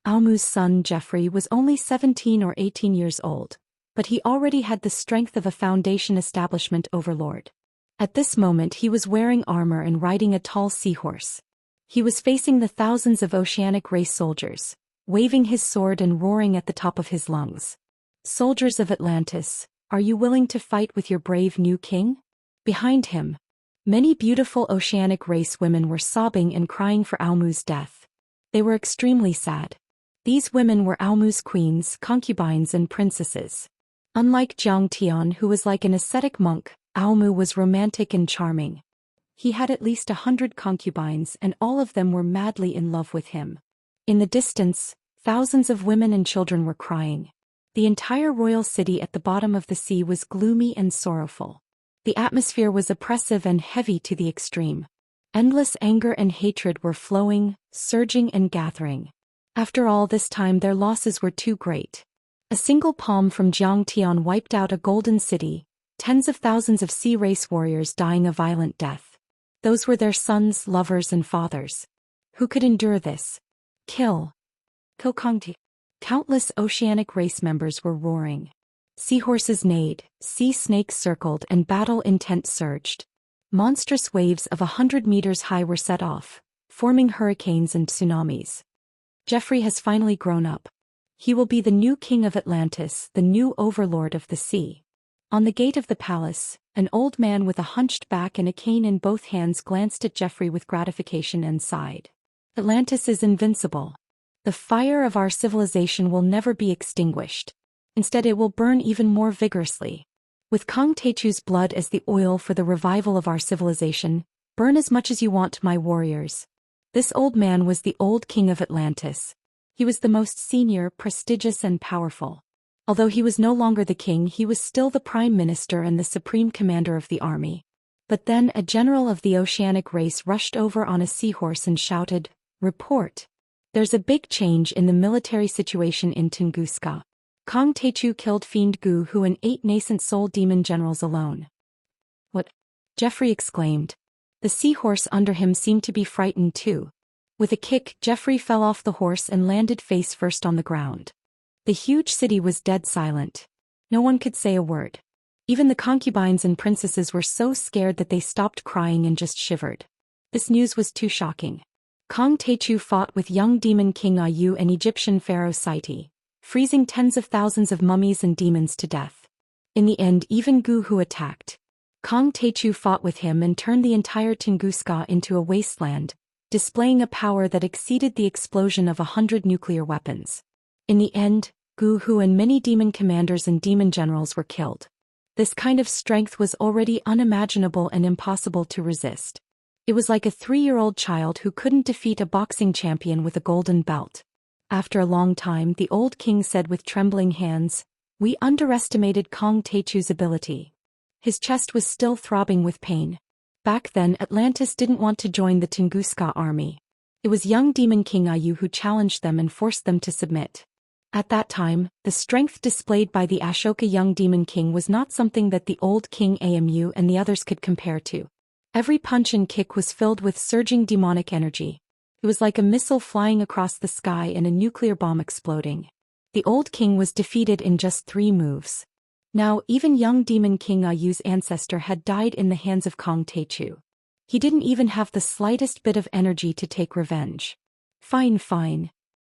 Aumu's son Geoffrey was only 17 or 18 years old, but he already had the strength of a Foundation establishment overlord. At this moment he was wearing armor and riding a tall seahorse. He was facing the thousands of oceanic race soldiers, waving his sword and roaring at the top of his lungs. "Soldiers of Atlantis, are you willing to fight with your brave new king?" Behind him, many beautiful oceanic race women were sobbing and crying for Aumu's death. They were extremely sad. These women were Aumu's queens, concubines and princesses. Unlike Zhou Xian, who was like an ascetic monk, Aumu was romantic and charming. He had at least 100 concubines and all of them were madly in love with him. In the distance, thousands of women and children were crying. The entire royal city at the bottom of the sea was gloomy and sorrowful. The atmosphere was oppressive and heavy to the extreme. Endless anger and hatred were flowing, surging and gathering. After all this time their losses were too great. A single palm from Zhou Xian wiped out a golden city, tens of thousands of sea race warriors dying a violent death. Those were their sons, lovers and fathers. Who could endure this? Kill. Kokongti. Countless oceanic race members were roaring. Seahorses neighed, sea snakes circled and battle intent surged. Monstrous waves of 100 meters high were set off, forming hurricanes and tsunamis. Jeffrey has finally grown up. He will be the new king of Atlantis, the new overlord of the sea. On the gate of the palace, an old man with a hunched back and a cane in both hands glanced at Jeffrey with gratification and sighed. "Atlantis is invincible. The fire of our civilization will never be extinguished. Instead it will burn even more vigorously. With Kong Techu's blood as the oil for the revival of our civilization, burn as much as you want, my warriors." This old man was the old king of Atlantis. He was the most senior, prestigious and powerful. Although he was no longer the king, he was still the prime minister and the supreme commander of the army. But then a general of the oceanic race rushed over on a seahorse and shouted, "Report! There's a big change in the military situation in Tunguska. Kong Techu killed Fiend Gu Hu and 8 nascent soul demon generals alone." "What?" Jeffrey exclaimed. The seahorse under him seemed to be frightened too. With a kick, Jeffrey fell off the horse and landed face first on the ground. The huge city was dead silent. No one could say a word. Even the concubines and princesses were so scared that they stopped crying and just shivered. This news was too shocking. Kong Techu fought with young demon King Ayu and Egyptian pharaoh Saiti, freezing tens of thousands of mummies and demons to death. In the end, even Gu Hu attacked. Kong Techu fought with him and turned the entire Tunguska into a wasteland, displaying a power that exceeded the explosion of 100 nuclear weapons. In the end, Gu Hu and many demon commanders and demon generals were killed. This kind of strength was already unimaginable and impossible to resist. It was like a 3-year-old child who couldn't defeat a boxing champion with a golden belt. After a long time, the old king said with trembling hands, "We underestimated Kong Techu's ability." His chest was still throbbing with pain. Back then, Atlantis didn't want to join the Tunguska army. It was young demon King Ayu who challenged them and forced them to submit. At that time, the strength displayed by the Ashoka young demon king was not something that the old king Amu and the others could compare to. Every punch and kick was filled with surging demonic energy. It was like a missile flying across the sky and a nuclear bomb exploding. The old king was defeated in just 3 moves. Now, even young demon King Ayu's ancestor had died in the hands of Kong Techu. He didn't even have the slightest bit of energy to take revenge. Fine.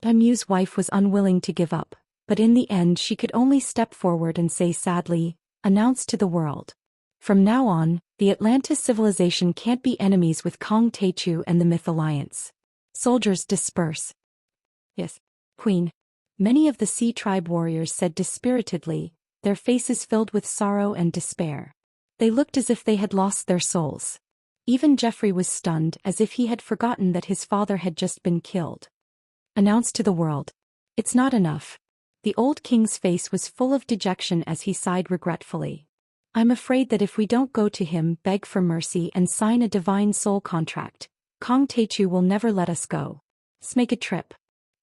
Amu's wife was unwilling to give up, but in the end she could only step forward and say sadly, "Announce to the world. From now on, the Atlantis civilization can't be enemies with Kong Techu and the Myth Alliance. Soldiers disperse." "Yes, Queen." Many of the Sea Tribe warriors said dispiritedly, their faces filled with sorrow and despair. They looked as if they had lost their souls. Even Jeffrey was stunned, as if he had forgotten that his father had just been killed. "Announce to the world. It's not enough." The old king's face was full of dejection as he sighed regretfully. "I'm afraid that if we don't go to him, beg for mercy and sign a divine soul contract, Kong Techu will never let us go. Let's make a trip.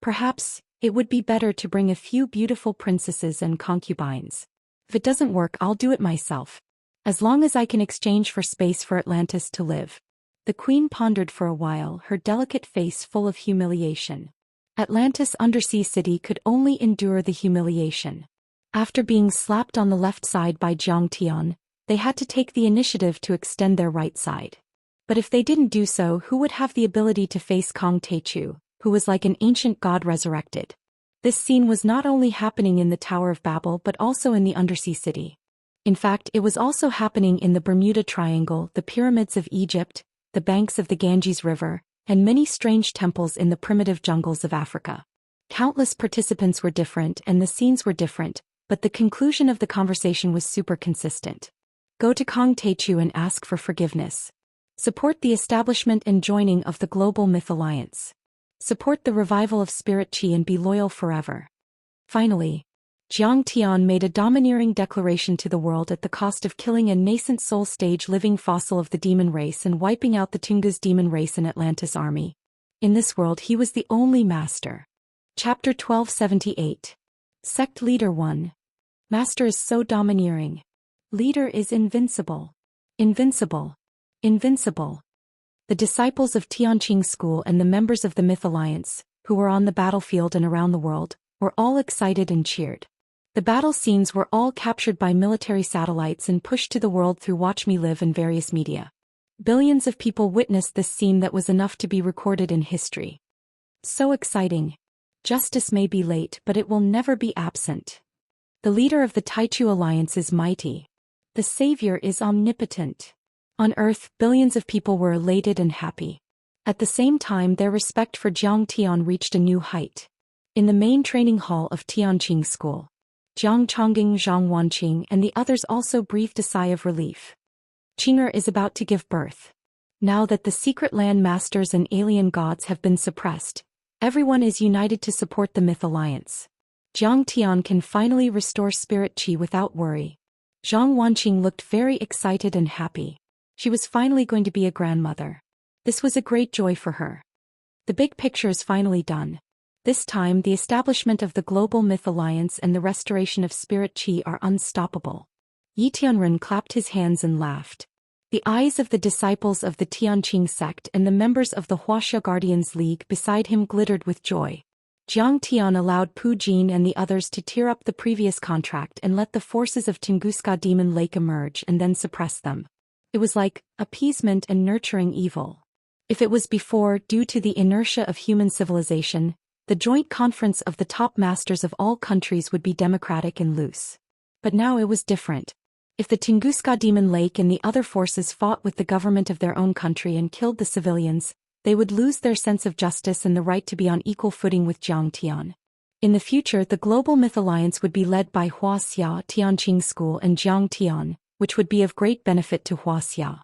Perhaps it would be better to bring a few beautiful princesses and concubines. If it doesn't work, I'll do it myself. As long as I can exchange for space for Atlantis to live." The queen pondered for a while, her delicate face full of humiliation. Atlantis Undersea City could only endure the humiliation. After being slapped on the left side by Zhou Xian, they had to take the initiative to extend their right side. But if they didn't do so, who would have the ability to face Kong Techu, who was like an ancient god resurrected? This scene was not only happening in the Tower of Babel but also in the undersea city. In fact, it was also happening in the Bermuda Triangle, the pyramids of Egypt, the banks of the Ganges River, and many strange temples in the primitive jungles of Africa. Countless participants were different and the scenes were different, but the conclusion of the conversation was super consistent. Go to Kong Techu and ask for forgiveness. Support the establishment and joining of the Global Myth Alliance. Support the revival of spirit qi and be loyal forever. Finally, Zhang Tian made a domineering declaration to the world at the cost of killing a nascent soul stage living fossil of the demon race and wiping out the Tungus demon race and Atlantis army. In this world he was the only master. Chapter 1278. Sect Leader 1. Master is so domineering. Leader is invincible. Invincible. Invincible. The disciples of Tianqing School and the members of the Myth Alliance, who were on the battlefield and around the world, were all excited and cheered. The battle scenes were all captured by military satellites and pushed to the world through Watch Me Live and various media. Billions of people witnessed this scene that was enough to be recorded in history. So exciting. Justice may be late, but it will never be absent. The leader of the Taichu Alliance is mighty. The savior is omnipotent. On Earth, billions of people were elated and happy. At the same time, their respect for Zhang Tian reached a new height. In the main training hall of Tianqing School, Jiang Chongging, Zhang Wanqing, and the others also breathed a sigh of relief. Qinger is about to give birth. Now that the secret land masters and alien gods have been suppressed, everyone is united to support the Myth Alliance. Jiang Tian can finally restore spirit qi without worry. Zhang Wanqing looked very excited and happy. She was finally going to be a grandmother. This was a great joy for her. The big picture is finally done. This time, the establishment of the Global Myth Alliance and the restoration of spirit qi are unstoppable. Yi Tianren clapped his hands and laughed. The eyes of the disciples of the Tianqing sect and the members of the Wuxia Guardians League beside him glittered with joy. Jiang Tian allowed Pu Jin and the others to tear up the previous contract and let the forces of Tunguska Demon Lake emerge and then suppress them. It was like appeasement and nurturing evil. If it was before, due to the inertia of human civilization, the joint conference of the top masters of all countries would be democratic and loose. But now it was different. If the Tunguska Demon Lake and the other forces fought with the government of their own country and killed the civilians, they would lose their sense of justice and the right to be on equal footing with Jiang Tian. In the future, the Global Myth Alliance would be led by Wuxia, Tianqing School, and Jiang Tian, which would be of great benefit to Wuxia.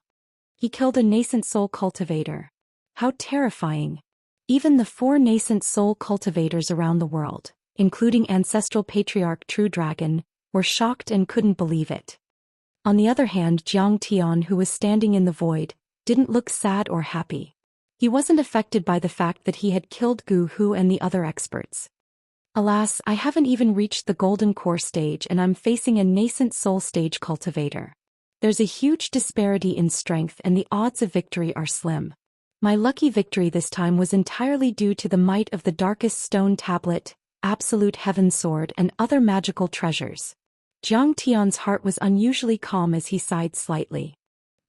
He killed a nascent soul cultivator. How terrifying. Even the 4 nascent soul cultivators around the world, including ancestral patriarch True Dragon, were shocked and couldn't believe it. On the other hand, Jiang Tian, who was standing in the void, didn't look sad or happy. He wasn't affected by the fact that he had killed Gu Hu and the other experts. Alas, I haven't even reached the golden core stage and I'm facing a nascent soul stage cultivator. There's a huge disparity in strength and the odds of victory are slim. My lucky victory this time was entirely due to the might of the darkest stone tablet, absolute heaven sword, and other magical treasures. Jiang Tian's heart was unusually calm as he sighed slightly.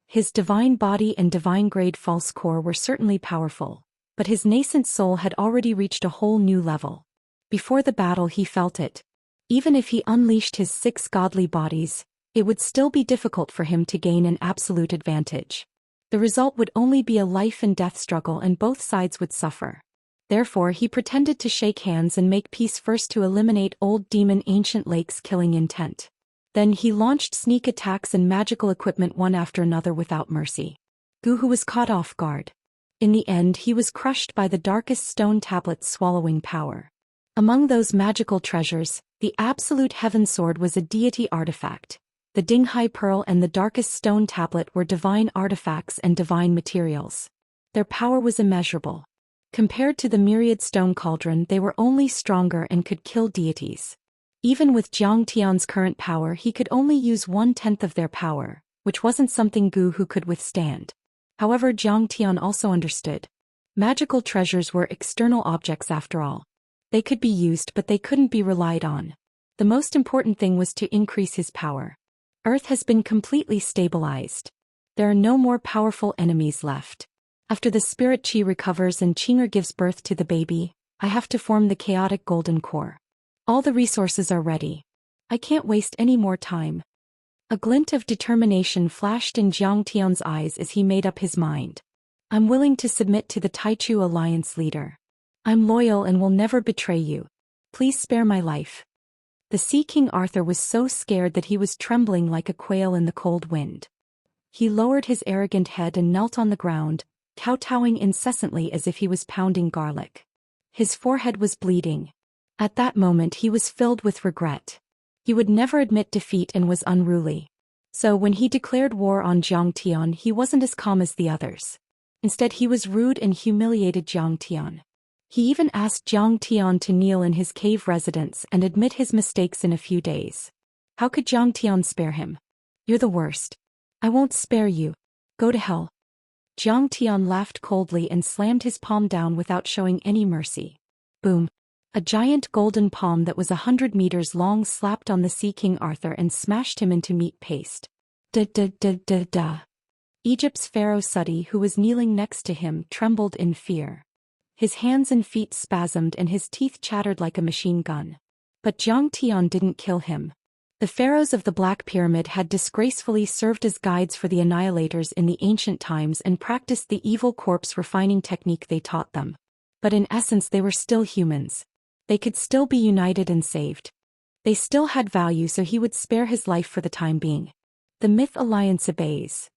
His divine body and divine grade false core were certainly powerful, but his nascent soul had already reached a whole new level. Before the battle he felt it. Even if he unleashed his 6 godly bodies, it would still be difficult for him to gain an absolute advantage. The result would only be a life and death struggle and both sides would suffer. Therefore he pretended to shake hands and make peace first to eliminate old demon Ancient Lake's killing intent. Then he launched sneak attacks and magical equipment one after another without mercy. Gu Hu was caught off guard. In the end he was crushed by the darkest stone tablet's swallowing power. Among those magical treasures, the absolute heaven sword was a deity artifact. The Dinghai Pearl and the darkest stone tablet were divine artifacts and divine materials. Their power was immeasurable. Compared to the myriad stone cauldron, they were only stronger and could kill deities. Even with Jiang Tian's current power, he could only use 1/10 of their power, which wasn't something Gu Hu could withstand. However, Jiang Tian also understood. Magical treasures were external objects after all. They could be used but they couldn't be relied on. The most important thing was to increase his power. Earth has been completely stabilized. There are no more powerful enemies left. After the spirit chi recovers and Qing'er gives birth to the baby, I have to form the chaotic golden core. All the resources are ready. I can't waste any more time. A glint of determination flashed in Zhang Tian's eyes as he made up his mind. I'm willing to submit to the Taichu Alliance leader. I'm loyal and will never betray you. Please spare my life. The Sea King Arthur was so scared that he was trembling like a quail in the cold wind. He lowered his arrogant head and knelt on the ground, kowtowing incessantly as if he was pounding garlic. His forehead was bleeding. At that moment he was filled with regret. He would never admit defeat and was unruly. So when he declared war on Zhang Tian, he wasn't as calm as the others. Instead he was rude and humiliated Zhang Tian. He even asked Zhang Tian to kneel in his cave residence and admit his mistakes in a few days. How could Zhang Tian spare him? You're the worst. I won't spare you. Go to hell. Zhang Tian laughed coldly and slammed his palm down without showing any mercy. Boom. A giant golden palm that was 100 meters long slapped on the Sea King Arthur and smashed him into meat paste. Da. Egypt's Pharaoh Seti, who was kneeling next to him, trembled in fear. His hands and feet spasmed and his teeth chattered like a machine gun. But Zhang Tian didn't kill him. The pharaohs of the Black Pyramid had disgracefully served as guides for the annihilators in the ancient times and practiced the evil corpse refining technique they taught them. But in essence they were still humans. They could still be united and saved. They still had value, so he would spare his life for the time being. The Myth Alliance obeys.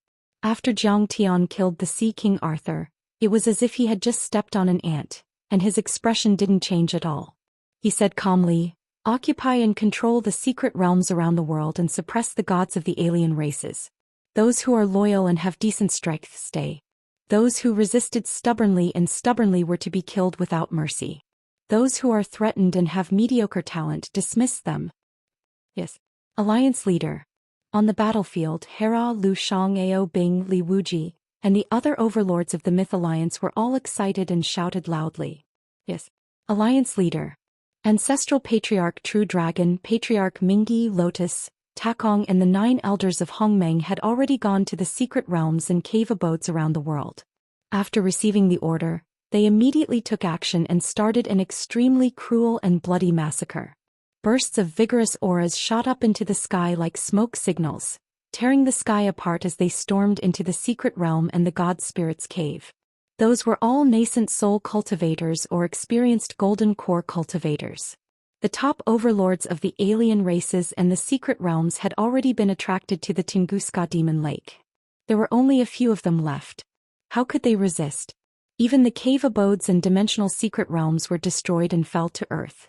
After Zhang Tian killed the Sea King Arthur, it was as if he had just stepped on an ant, and his expression didn't change at all. He said calmly, "Occupy and control the secret realms around the world and suppress the gods of the alien races. Those who are loyal and have decent strength stay. Those who resisted stubbornly were to be killed without mercy. Those who are threatened and have mediocre talent, dismiss them." Yes. Alliance leader. On the battlefield, Hera, Lu Shang, Ao Bing, Li Wuji, and the other overlords of the Myth Alliance were all excited and shouted loudly. Yes. Alliance leader. Ancestral Patriarch True Dragon, Patriarch Mingyi, Lotus, Takong and the 9 elders of Hongmeng had already gone to the secret realms and cave abodes around the world. After receiving the order, they immediately took action and started an extremely cruel and bloody massacre. Bursts of vigorous auras shot up into the sky like smoke signals, tearing the sky apart as they stormed into the secret realm and the god spirit's cave. Those were all nascent soul cultivators or experienced golden core cultivators. The top overlords of the alien races and the secret realms had already been attracted to the Tunguska Demon Lake. There were only a few of them left. How could they resist? Even the cave abodes and dimensional secret realms were destroyed and fell to earth.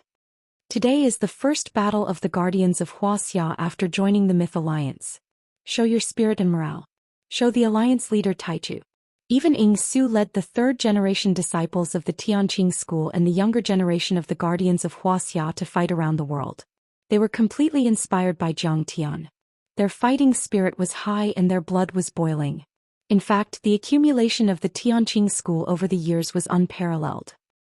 Today is the first battle of the Guardians of Wuxia after joining the Myth Alliance. Show your spirit and morale. Show the Alliance leader Taichu. Even Ing Su led the third-generation disciples of the Tianqing school and the younger generation of the Guardians of Wuxia to fight around the world. They were completely inspired by Zhang Tian. Their fighting spirit was high and their blood was boiling. In fact, the accumulation of the Tianqing school over the years was unparalleled.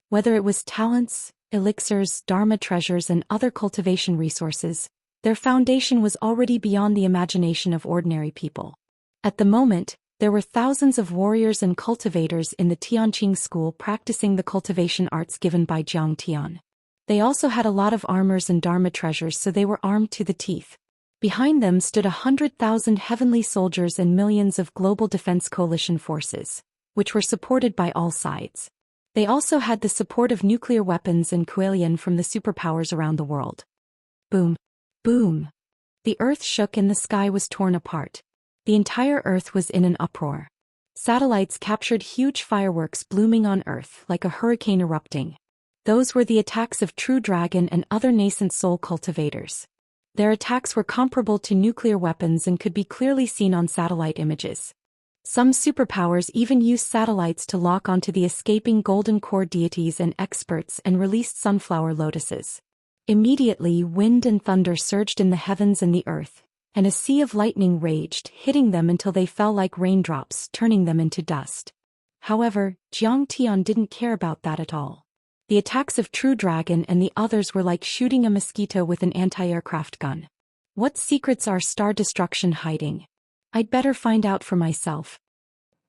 Whether it was talents, elixirs, dharma treasures and other cultivation resources, their foundation was already beyond the imagination of ordinary people. At the moment, there were thousands of warriors and cultivators in the Tianqing school practicing the cultivation arts given by Zhang Tian. They also had a lot of armors and dharma treasures, so they were armed to the teeth. Behind them stood 100,000 heavenly soldiers and millions of global defense coalition forces, which were supported by all sides. They also had the support of nuclear weapons and Kuelian from the superpowers around the world. Boom. Boom. The earth shook and the sky was torn apart. The entire earth was in an uproar. Satellites captured huge fireworks blooming on earth like a hurricane erupting. Those were the attacks of True Dragon and other nascent soul cultivators. Their attacks were comparable to nuclear weapons and could be clearly seen on satellite images. Some superpowers even used satellites to lock onto the escaping golden core deities and experts and released sunflower lotuses. Immediately, wind and thunder surged in the heavens and the earth, and a sea of lightning raged, hitting them until they fell like raindrops, turning them into dust. However, Zhang Tian didn't care about that at all. The attacks of True Dragon and the others were like shooting a mosquito with an anti-aircraft gun. What secrets are Star Destruction hiding? I'd better find out for myself.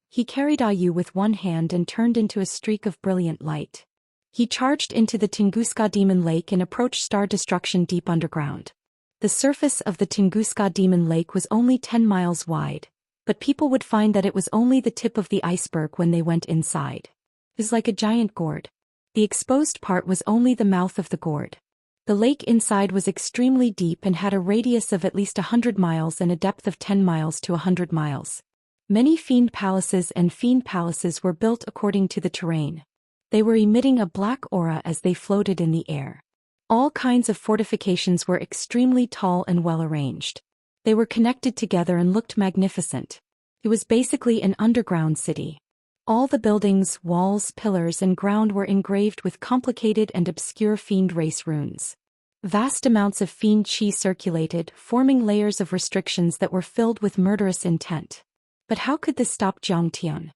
He carried Ayu with one hand and turned into a streak of brilliant light. He charged into the Tunguska Demon Lake and approached star destruction deep underground. The surface of the Tunguska Demon Lake was only 10 miles wide, but people would find that it was only the tip of the iceberg when they went inside. It was like a giant gourd. The exposed part was only the mouth of the gourd. The lake inside was extremely deep and had a radius of at least 100 miles and a depth of 10 miles to 100 miles. Many fiend palaces and fiend palaces were built according to the terrain. They were emitting a black aura as they floated in the air. All kinds of fortifications were extremely tall and well arranged. They were connected together and looked magnificent. It was basically an underground city. All the buildings, walls, pillars and ground were engraved with complicated and obscure fiend race runes. Vast amounts of fiend chi circulated, forming layers of restrictions that were filled with murderous intent. But how could this stop Zhou Xian?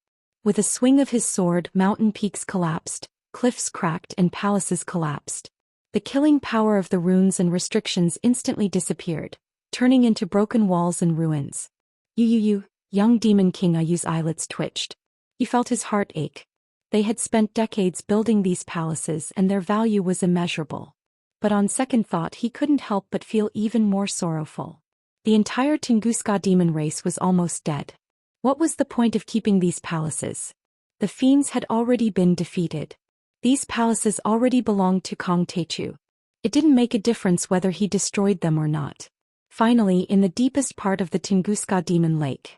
With a swing of his sword, mountain peaks collapsed, cliffs cracked and palaces collapsed. The killing power of the runes and restrictions instantly disappeared, turning into broken walls and ruins. Young Demon King Ayu's eyelids twitched. He felt his heart ache. They had spent decades building these palaces and their value was immeasurable. But on second thought he couldn't help but feel even more sorrowful. The entire Tunguska demon race was almost dead. What was the point of keeping these palaces? The fiends had already been defeated. These palaces already belonged to Kong Techu. It didn't make a difference whether he destroyed them or not. Finally, in the deepest part of the Tunguska Demon Lake,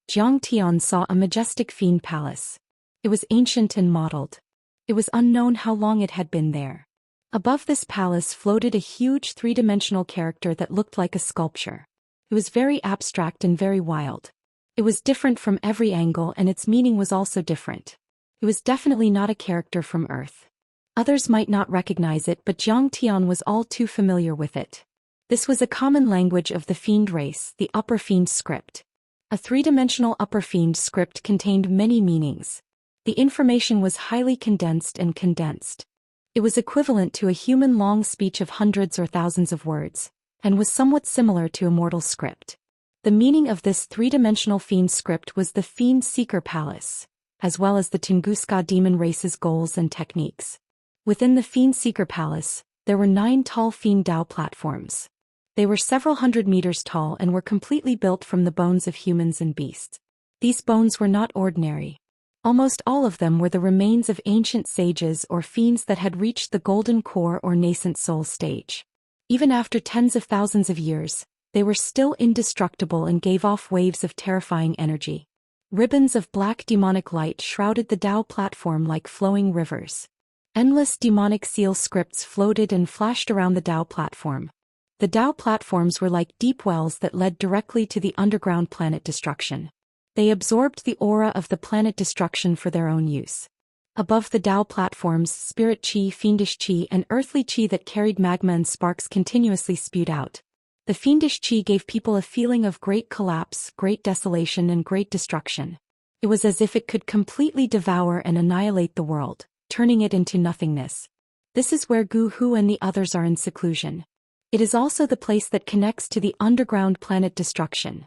Zhou Xian saw a majestic fiend palace. It was ancient and modeled. It was unknown how long it had been there. Above this palace floated a huge three-dimensional character that looked like a sculpture. It was very abstract and very wild. It was different from every angle and its meaning was also different. It was definitely not a character from Earth. Others might not recognize it, but Zhou Xian was all too familiar with it. This was a common language of the fiend race, the upper fiend script. A three-dimensional upper fiend script contained many meanings. The information was highly condensed and condensed. It was equivalent to a human long speech of hundreds or thousands of words, and was somewhat similar to Immortal script. The meaning of this three-dimensional fiend script was the Fiend Seeker Palace, as well as the Tunguska demon race's goals and techniques. Within the Fiend Seeker Palace, there were 9 tall Fiend Dao platforms. They were several hundred meters tall and were completely built from the bones of humans and beasts. These bones were not ordinary. Almost all of them were the remains of ancient sages or fiends that had reached the golden core or nascent soul stage. Even after tens of thousands of years, they were still indestructible and gave off waves of terrifying energy. Ribbons of black demonic light shrouded the Dao platform like flowing rivers. Endless demonic seal scripts floated and flashed around the Dao platform. The Dao platforms were like deep wells that led directly to the underground planet destruction. They absorbed the aura of the planet destruction for their own use. Above the Dao platforms, spirit chi, fiendish chi, and earthly chi that carried magma and sparks continuously spewed out. The fiendish chi gave people a feeling of great collapse, great desolation, and great destruction. It was as if it could completely devour and annihilate the world, turning it into nothingness. This is where Gu Hu and the others are in seclusion. It is also the place that connects to the underground planet destruction.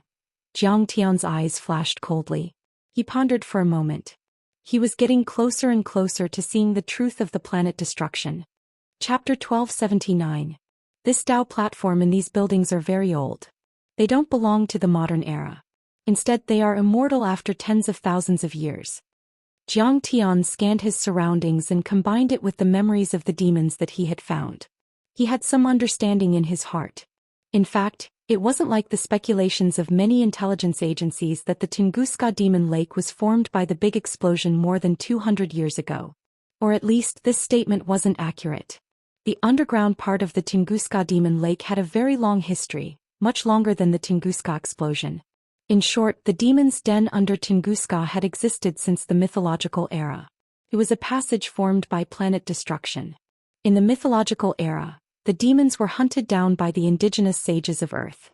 Zhou Xian's eyes flashed coldly. He pondered for a moment. He was getting closer and closer to seeing the truth of the planet destruction. Chapter 1279. This Dao platform and these buildings are very old. They don't belong to the modern era. Instead, they are immortal after tens of thousands of years. Zhou Xian scanned his surroundings and combined it with the memories of the demons that he had found. He had some understanding in his heart. In fact, it wasn't like the speculations of many intelligence agencies that the Tunguska Demon Lake was formed by the big explosion more than 200 years ago. Or at least this statement wasn't accurate. The underground part of the Tunguska Demon Lake had a very long history, much longer than the Tunguska explosion. In short, the demon's den under Tunguska had existed since the mythological era. It was a passage formed by planet destruction. In the mythological era, the demons were hunted down by the indigenous sages of Earth.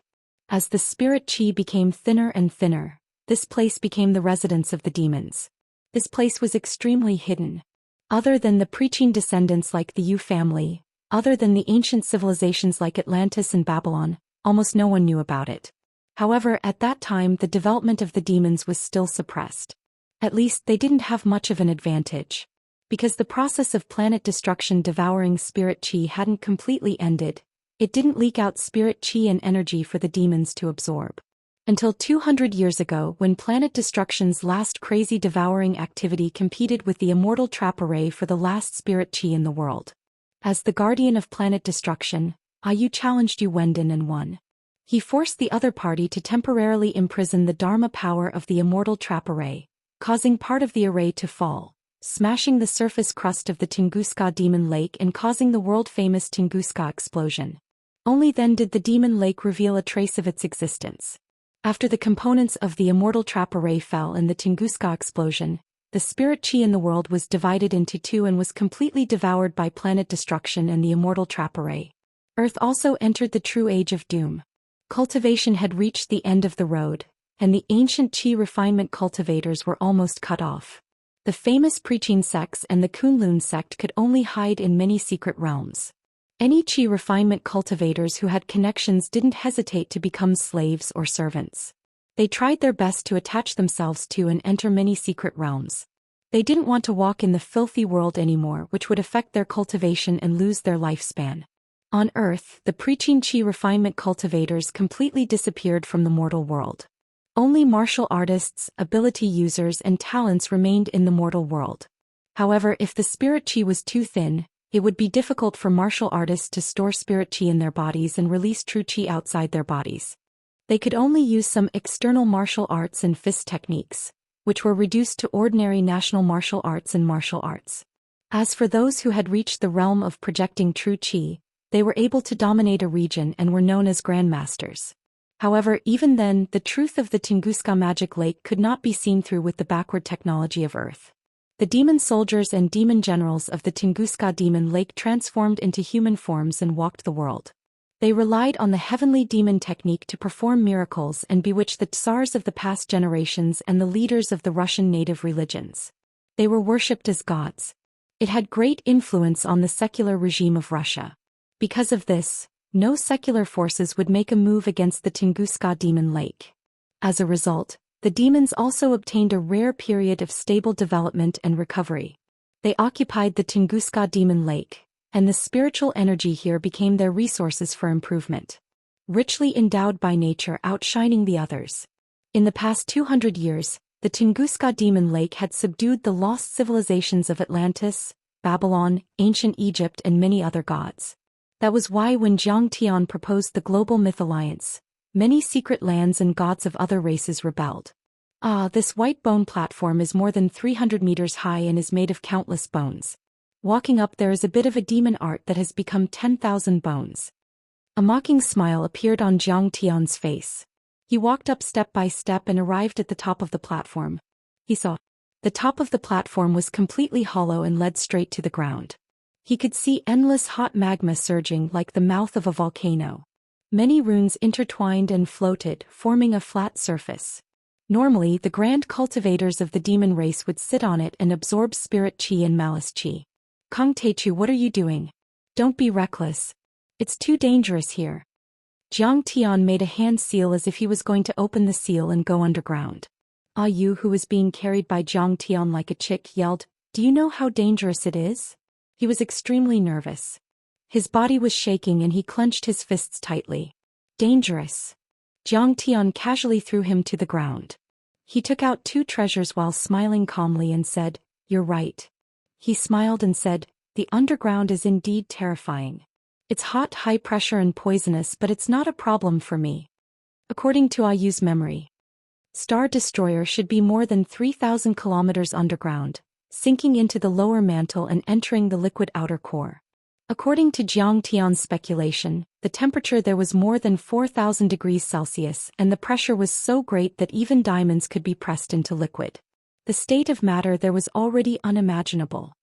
As the spirit chi became thinner and thinner, this place became the residence of the demons. This place was extremely hidden. Other than the preaching descendants like the Yu family, other than the ancient civilizations like Atlantis and Babylon, almost no one knew about it. However, at that time the development of the demons was still suppressed. At least they didn't have much of an advantage. Because the process of planet destruction devouring spirit chi hadn't completely ended, it didn't leak out spirit chi and energy for the demons to absorb. Until 200 years ago, when planet destruction's last crazy devouring activity competed with the immortal trap array for the last spirit chi in the world. As the guardian of planet destruction, Ayu challenged Yu Wendon and won. He forced the other party to temporarily imprison the Dharma power of the immortal trap array, causing part of the array to fall, smashing the surface crust of the Tunguska demon lake and causing the world-famous Tunguska explosion. Only then did the demon lake reveal a trace of its existence. After the components of the immortal trap array fell in the Tunguska explosion, the spirit chi in the world was divided into two and was completely devoured by planet destruction and the immortal trap array. Earth also entered the true age of doom. Cultivation had reached the end of the road, and the ancient chi refinement cultivators were almost cut off. The famous preaching sects and the Kunlun sect could only hide in many secret realms. Any chi refinement cultivators who had connections didn't hesitate to become slaves or servants. They tried their best to attach themselves to and enter many secret realms. They didn't want to walk in the filthy world anymore, which would affect their cultivation and lose their lifespan. On Earth, the preaching chi refinement cultivators completely disappeared from the mortal world. Only martial artists, ability users and talents remained in the mortal world. However, if the spirit chi was too thin, it would be difficult for martial artists to store spirit chi in their bodies and release true chi outside their bodies. They could only use some external martial arts and fist techniques, which were reduced to ordinary national martial arts and martial arts. As for those who had reached the realm of projecting true chi, they were able to dominate a region and were known as grandmasters. However, even then, the truth of the Tunguska magic lake could not be seen through with the backward technology of Earth. The demon soldiers and demon generals of the Tunguska demon lake transformed into human forms and walked the world. They relied on the heavenly demon technique to perform miracles and bewitch the tsars of the past generations and the leaders of the Russian native religions. They were worshipped as gods. It had great influence on the secular regime of Russia. Because of this, no secular forces would make a move against the Tunguska demon lake. As a result, the demons also obtained a rare period of stable development and recovery. They occupied the Tunguska demon lake, and the spiritual energy here became their resources for improvement. Richly endowed by nature outshining the others. In the past 200 years, the Tunguska demon lake had subdued the lost civilizations of Atlantis, Babylon, ancient Egypt and many other gods. That was why when Zhang Tian proposed the global myth alliance, many secret lands and gods of other races rebelled. This white bone platform is more than 300 meters high and is made of countless bones. Walking up there is a bit of a demon art that has become 10,000 bones. A mocking smile appeared on Zhang Tian's face. He walked up step by step and arrived at the top of the platform. He saw. The top of the platform was completely hollow and led straight to the ground. He could see endless hot magma surging like the mouth of a volcano. Many runes intertwined and floated, forming a flat surface. Normally, the grand cultivators of the demon race would sit on it and absorb spirit chi and malice chi. Kong Teichu, what are you doing? Don't be reckless. It's too dangerous here. Zhang Tian made a hand seal as if he was going to open the seal and go underground. Yu, who was being carried by Zhang Tian like a chick, yelled, "Do you know how dangerous it is?" He was extremely nervous. His body was shaking and he clenched his fists tightly. Dangerous. Zhang Tian casually threw him to the ground. He took out 2 treasures while smiling calmly and said, "You're right." He smiled and said, "The underground is indeed terrifying. It's hot, high pressure and poisonous, but it's not a problem for me." According to Ayu's memory, Star Destroyer should be more than 3,000 kilometers underground, sinking into the lower mantle and entering the liquid outer core. According to Zhang Tian's speculation, the temperature there was more than 4,000 degrees Celsius and the pressure was so great that even diamonds could be pressed into liquid. The state of matter there was already unimaginable.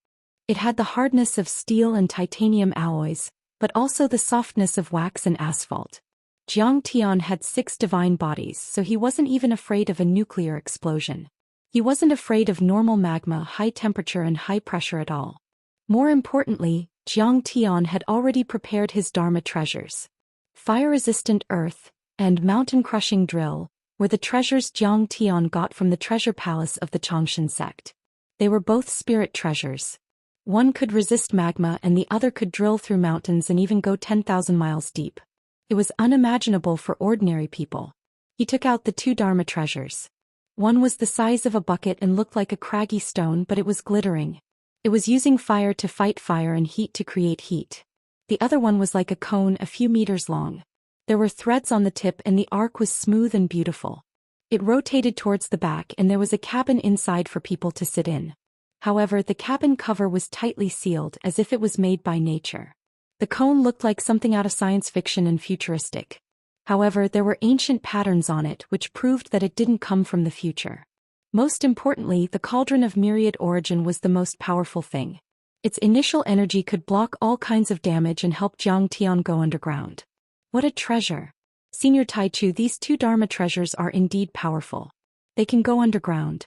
It had the hardness of steel and titanium alloys, but also the softness of wax and asphalt. Zhang Tian had 6 divine bodies, so he wasn't even afraid of a nuclear explosion. He wasn't afraid of normal magma, high temperature and high pressure at all. More importantly, Zhang Tian had already prepared his Dharma treasures. Fire-resistant earth, and mountain-crushing drill were the treasures Zhang Tian got from the treasure palace of the Xianxia sect. They were both spirit treasures. One could resist magma and the other could drill through mountains and even go 10,000 miles deep. It was unimaginable for ordinary people. He took out the two Dharma treasures. One was the size of a bucket and looked like a craggy stone, but it was glittering. It was using fire to fight fire and heat to create heat. The other one was like a cone a few meters long. There were threads on the tip and the arc was smooth and beautiful. It rotated towards the back and there was a cabin inside for people to sit in. However, the cabin cover was tightly sealed as if it was made by nature. The cone looked like something out of science fiction and futuristic. However, there were ancient patterns on it which proved that it didn't come from the future. Most importantly, the cauldron of myriad origin was the most powerful thing. Its initial energy could block all kinds of damage and help Zhang Tian go underground. What a treasure! Senior Taichu, these two Dharma treasures are indeed powerful. They can go underground.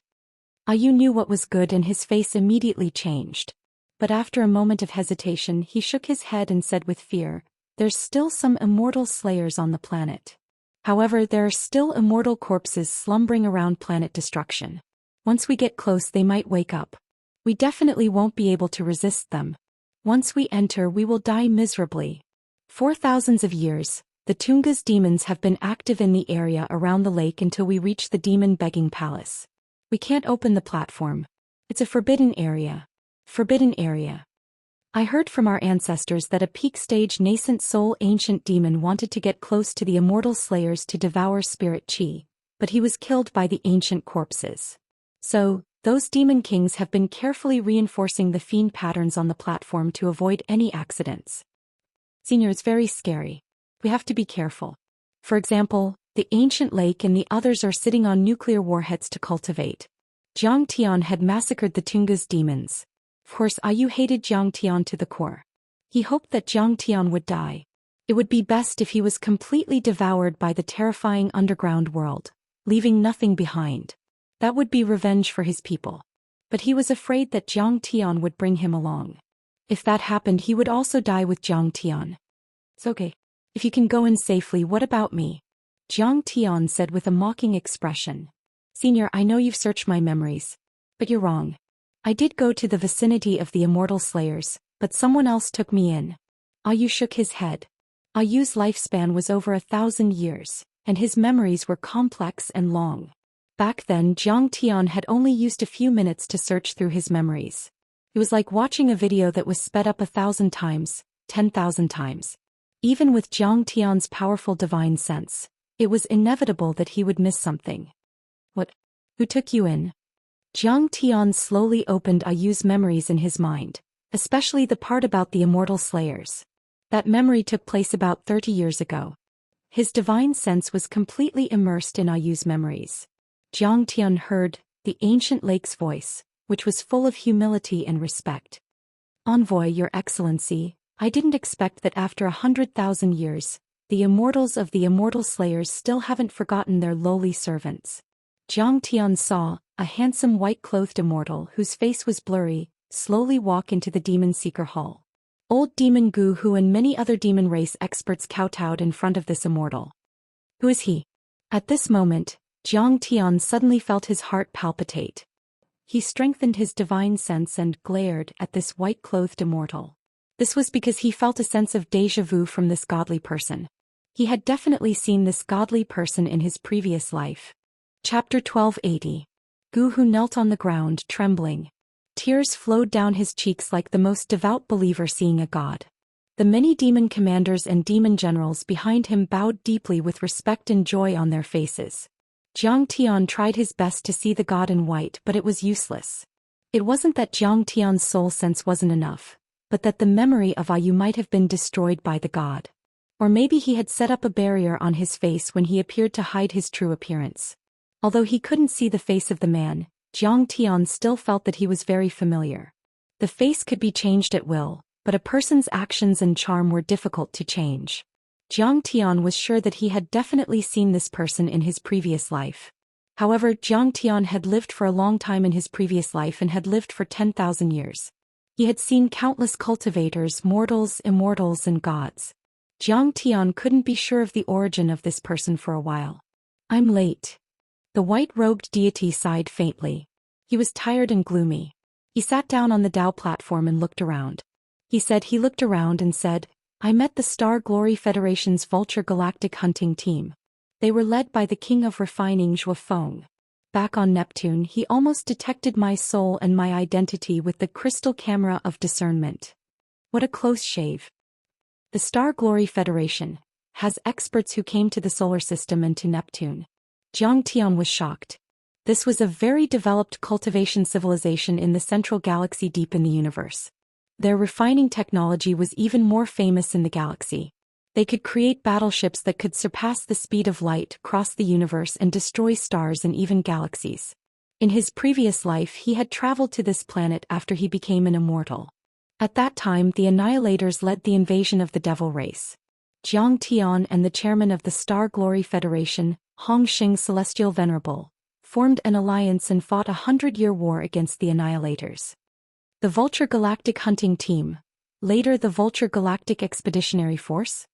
Ayu knew what was good and his face immediately changed. But after a moment of hesitation he shook his head and said with fear, "There's still some immortal slayers on the planet. However, there are still immortal corpses slumbering around planet destruction. Once we get close they might wake up. We definitely won't be able to resist them. Once we enter we will die miserably." For thousands of years, the Tunga's demons have been active in the area around the lake until we reach the demon begging palace. We can't open the platform. It's a forbidden area. Forbidden area. I heard from our ancestors that a peak-stage nascent soul ancient demon wanted to get close to the immortal slayers to devour spirit chi, but he was killed by the ancient corpses. So, those demon kings have been carefully reinforcing the fiend patterns on the platform to avoid any accidents. Senior, it's very scary. We have to be careful. For example, the ancient lake and the others are sitting on nuclear warheads to cultivate. Zhang Tian had massacred the Tunga's demons. Of course, Ayu hated Zhang Tian to the core. He hoped that Zhang Tian would die. It would be best if he was completely devoured by the terrifying underground world, leaving nothing behind. That would be revenge for his people. But he was afraid that Zhang Tian would bring him along. If that happened, he would also die with Zhang Tian. It's okay. If you can go in safely, what about me? Zhang Tian said with a mocking expression. Senior, I know you've searched my memories. But you're wrong. I did go to the vicinity of the immortal slayers, but someone else took me in. Ayu shook his head. Ayu's lifespan was over 1,000 years, and his memories were complex and long. Back then, Zhang Tian had only used a few minutes to search through his memories. It was like watching a video that was sped up 1,000 times, 10,000 times. Even with Zhang Tian's powerful divine sense, it was inevitable that he would miss something. What? Who took you in? Zhang Tian slowly opened Ayu's memories in his mind, especially the part about the immortal slayers. That memory took place about 30 years ago. His divine sense was completely immersed in Ayu's memories. Zhang Tian heard the ancient lake's voice, which was full of humility and respect. Envoy, Your Excellency, I didn't expect that after 100,000 years, the immortals of the immortal slayers still haven't forgotten their lowly servants. Zhang Tian saw a handsome white-clothed immortal whose face was blurry, slowly walk into the demon seeker hall. Old demon Gu Hu and many other demon race experts kowtowed in front of this immortal. Who is he? At this moment, Zhang Tian suddenly felt his heart palpitate. He strengthened his divine sense and glared at this white-clothed immortal. This was because he felt a sense of déjà vu from this godly person. He had definitely seen this godly person in his previous life. Chapter 1280. Gu Hu knelt on the ground, trembling. Tears flowed down his cheeks like the most devout believer seeing a god. The many demon commanders and demon generals behind him bowed deeply with respect and joy on their faces. Zhang Tian tried his best to see the god in white, but it was useless. It wasn't that Zhang Tian's soul sense wasn't enough, but that the memory of Ayu might have been destroyed by the god. Or maybe he had set up a barrier on his face when he appeared to hide his true appearance. Although he couldn't see the face of the man, Zhang Tian still felt that he was very familiar. The face could be changed at will, but a person's actions and charm were difficult to change. Zhang Tian was sure that he had definitely seen this person in his previous life. However, Zhang Tian had lived for a long time in his previous life and had lived for 10,000 years. He had seen countless cultivators, mortals, immortals, and gods. Jiang Tian couldn't be sure of the origin of this person for a while. I'm late. The white-robed deity sighed faintly. He was tired and gloomy. He sat down on the Dao platform and looked around. He looked around and said, I met the Star Glory Federation's Vulture Galactic Hunting Team. They were led by the King of Refining Zhou Xian. Back on Neptune, he almost detected my soul and my identity with the crystal camera of discernment. What a close shave. The Star Glory Federation has experts who came to the solar system and to Neptune. Jiang Tian was shocked. This was a very developed cultivation civilization in the central galaxy deep in the universe. Their refining technology was even more famous in the galaxy. They could create battleships that could surpass the speed of light, cross the universe and destroy stars and even galaxies. In his previous life he had traveled to this planet after he became an immortal. At that time the Annihilators led the invasion of the Devil race. Jiang Tian and the chairman of the Star Glory Federation, Hongxing Celestial Venerable, formed an alliance and fought a 100-year war against the Annihilators. The Vulture Galactic Hunting Team, later the Vulture Galactic Expeditionary Force?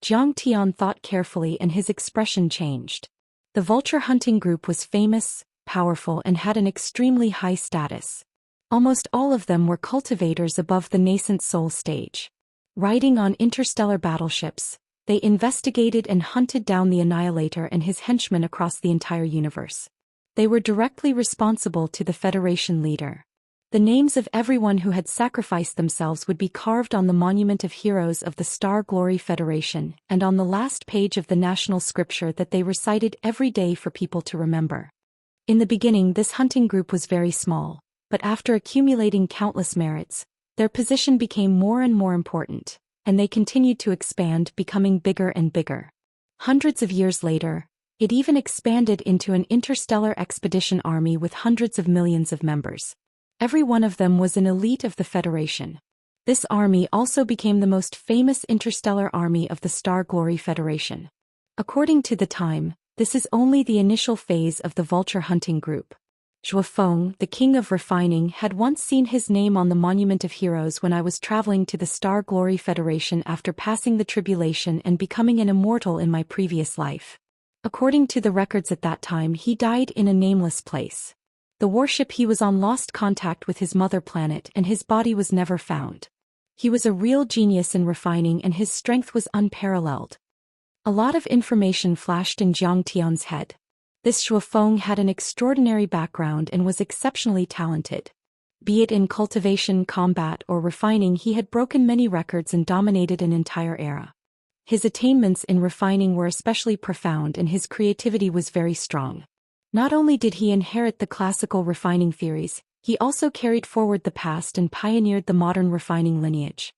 Jiang Tian thought carefully and his expression changed. The Vulture Hunting Group was famous, powerful and had an extremely high status. Almost all of them were cultivators above the nascent soul stage. Riding on interstellar battleships, they investigated and hunted down the Annihilator and his henchmen across the entire universe. They were directly responsible to the Federation leader. The names of everyone who had sacrificed themselves would be carved on the Monument of Heroes of the Star Glory Federation and on the last page of the national scripture that they recited every day for people to remember. In the beginning this hunting group was very small, but after accumulating countless merits, their position became more and more important, and they continued to expand, becoming bigger and bigger. Hundreds of years later, it even expanded into an interstellar expedition army with hundreds of millions of members. Every one of them was an elite of the Federation. This army also became the most famous interstellar army of the Star Glory Federation. According to the time, this is only the initial phase of the Vulture Hunting Group. Zhou Xian, the King of Refining, had once seen his name on the Monument of Heroes when I was traveling to the Star Glory Federation after passing the tribulation and becoming an immortal in my previous life. According to the records at that time, he died in a nameless place. The warship he was on lost contact with his mother planet and his body was never found. He was a real genius in refining and his strength was unparalleled. A lot of information flashed in Jiang Tian's head. This Zhou Xian had an extraordinary background and was exceptionally talented. Be it in cultivation, combat, or refining, he had broken many records and dominated an entire era. His attainments in refining were especially profound and his creativity was very strong. Not only did he inherit the classical refining theories, he also carried forward the past and pioneered the modern refining lineage.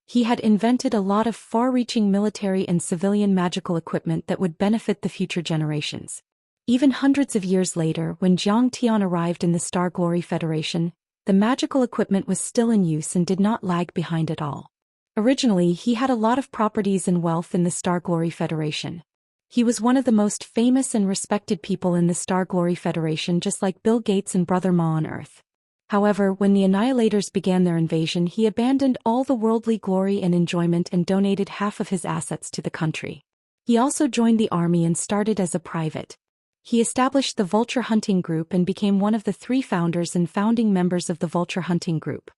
He had invented a lot of far-reaching military and civilian magical equipment that would benefit the future generations. Even hundreds of years later, when Jiang Tian arrived in the Star Glory Federation, the magical equipment was still in use and did not lag behind at all. Originally, he had a lot of properties and wealth in the Star Glory Federation. He was one of the most famous and respected people in the Star Glory Federation, just like Bill Gates and Brother Ma on Earth. However, when the Annihilators began their invasion, he abandoned all the worldly glory and enjoyment and donated half of his assets to the country. He also joined the army and started as a private. He established the Vulture Hunting Group and became one of the 3 founders and founding members of the Vulture Hunting Group.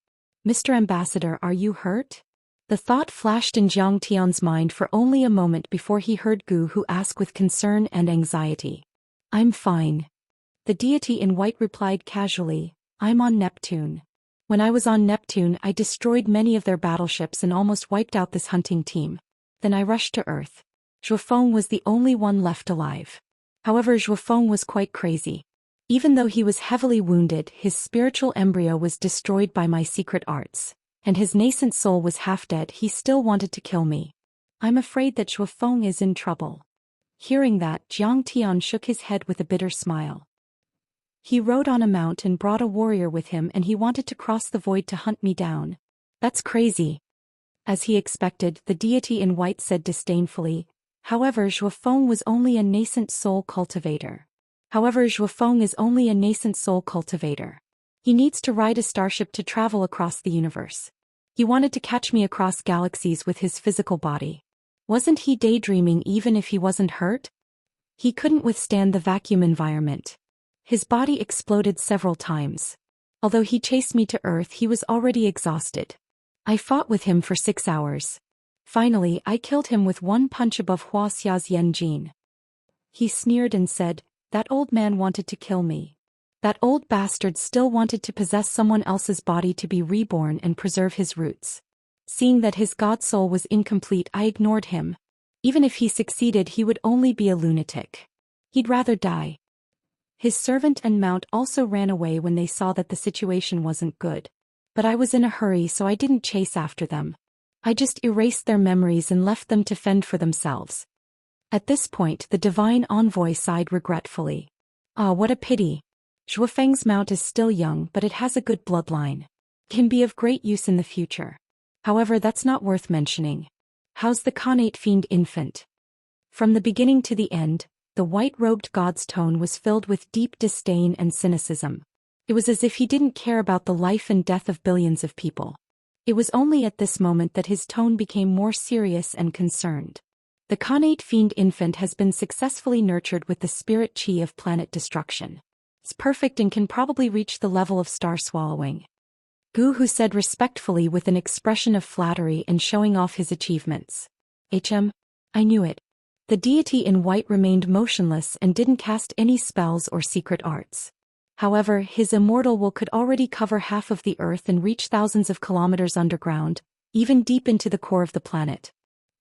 Mr. Ambassador, are you hurt? The thought flashed in Jiang Tian's mind for only a moment before he heard Gu Hu ask with concern and anxiety. I'm fine. The deity in white replied casually, I'm on Neptune. When I was on Neptune, I destroyed many of their battleships and almost wiped out this hunting team. Then I rushed to Earth. Zhou Xian was the only one left alive. However, Zhou Xian was quite crazy. Even though he was heavily wounded, his spiritual embryo was destroyed by my secret arts, and his nascent soul was half dead. He still wanted to kill me. I'm afraid that Zhou Xian is in trouble. Hearing that, Jiang Tian shook his head with a bitter smile. He rode on a mount and brought a warrior with him, and he wanted to cross the void to hunt me down. That's crazy. As he expected, the deity in white said disdainfully, however, Zhou Xian was only a nascent soul cultivator. He needs to ride a starship to travel across the universe. He wanted to catch me across galaxies with his physical body. Wasn't he daydreaming even if he wasn't hurt? He couldn't withstand the vacuum environment. His body exploded several times. Although he chased me to Earth, he was already exhausted. I fought with him for 6 hours. Finally, I killed him with one punch above Wuxia's Yanjin. He sneered and said, "That old man wanted to kill me. That old bastard still wanted to possess someone else's body to be reborn and preserve his roots." Seeing that his god soul was incomplete, I ignored him. Even if he succeeded, he would only be a lunatic. He'd rather die. His servant and mount also ran away when they saw that the situation wasn't good. But I was in a hurry, so I didn't chase after them. I just erased their memories and left them to fend for themselves. At this point, the divine envoy sighed regretfully. "Ah, what a pity. Zhuofeng's mount is still young, but it has a good bloodline. Can be of great use in the future. However, that's not worth mentioning. How's the Khanate fiend infant?" From the beginning to the end, the white-robed god's tone was filled with deep disdain and cynicism. It was as if he didn't care about the life and death of billions of people. It was only at this moment that his tone became more serious and concerned. "The Khanate fiend infant has been successfully nurtured with the spirit chi of planet destruction. It's perfect and can probably reach the level of star swallowing." Gu Hu said respectfully with an expression of flattery and showing off his achievements. I knew it. The deity in white remained motionless and didn't cast any spells or secret arts. However, his immortal will could already cover half of the earth and reach thousands of kilometers underground, even deep into the core of the planet.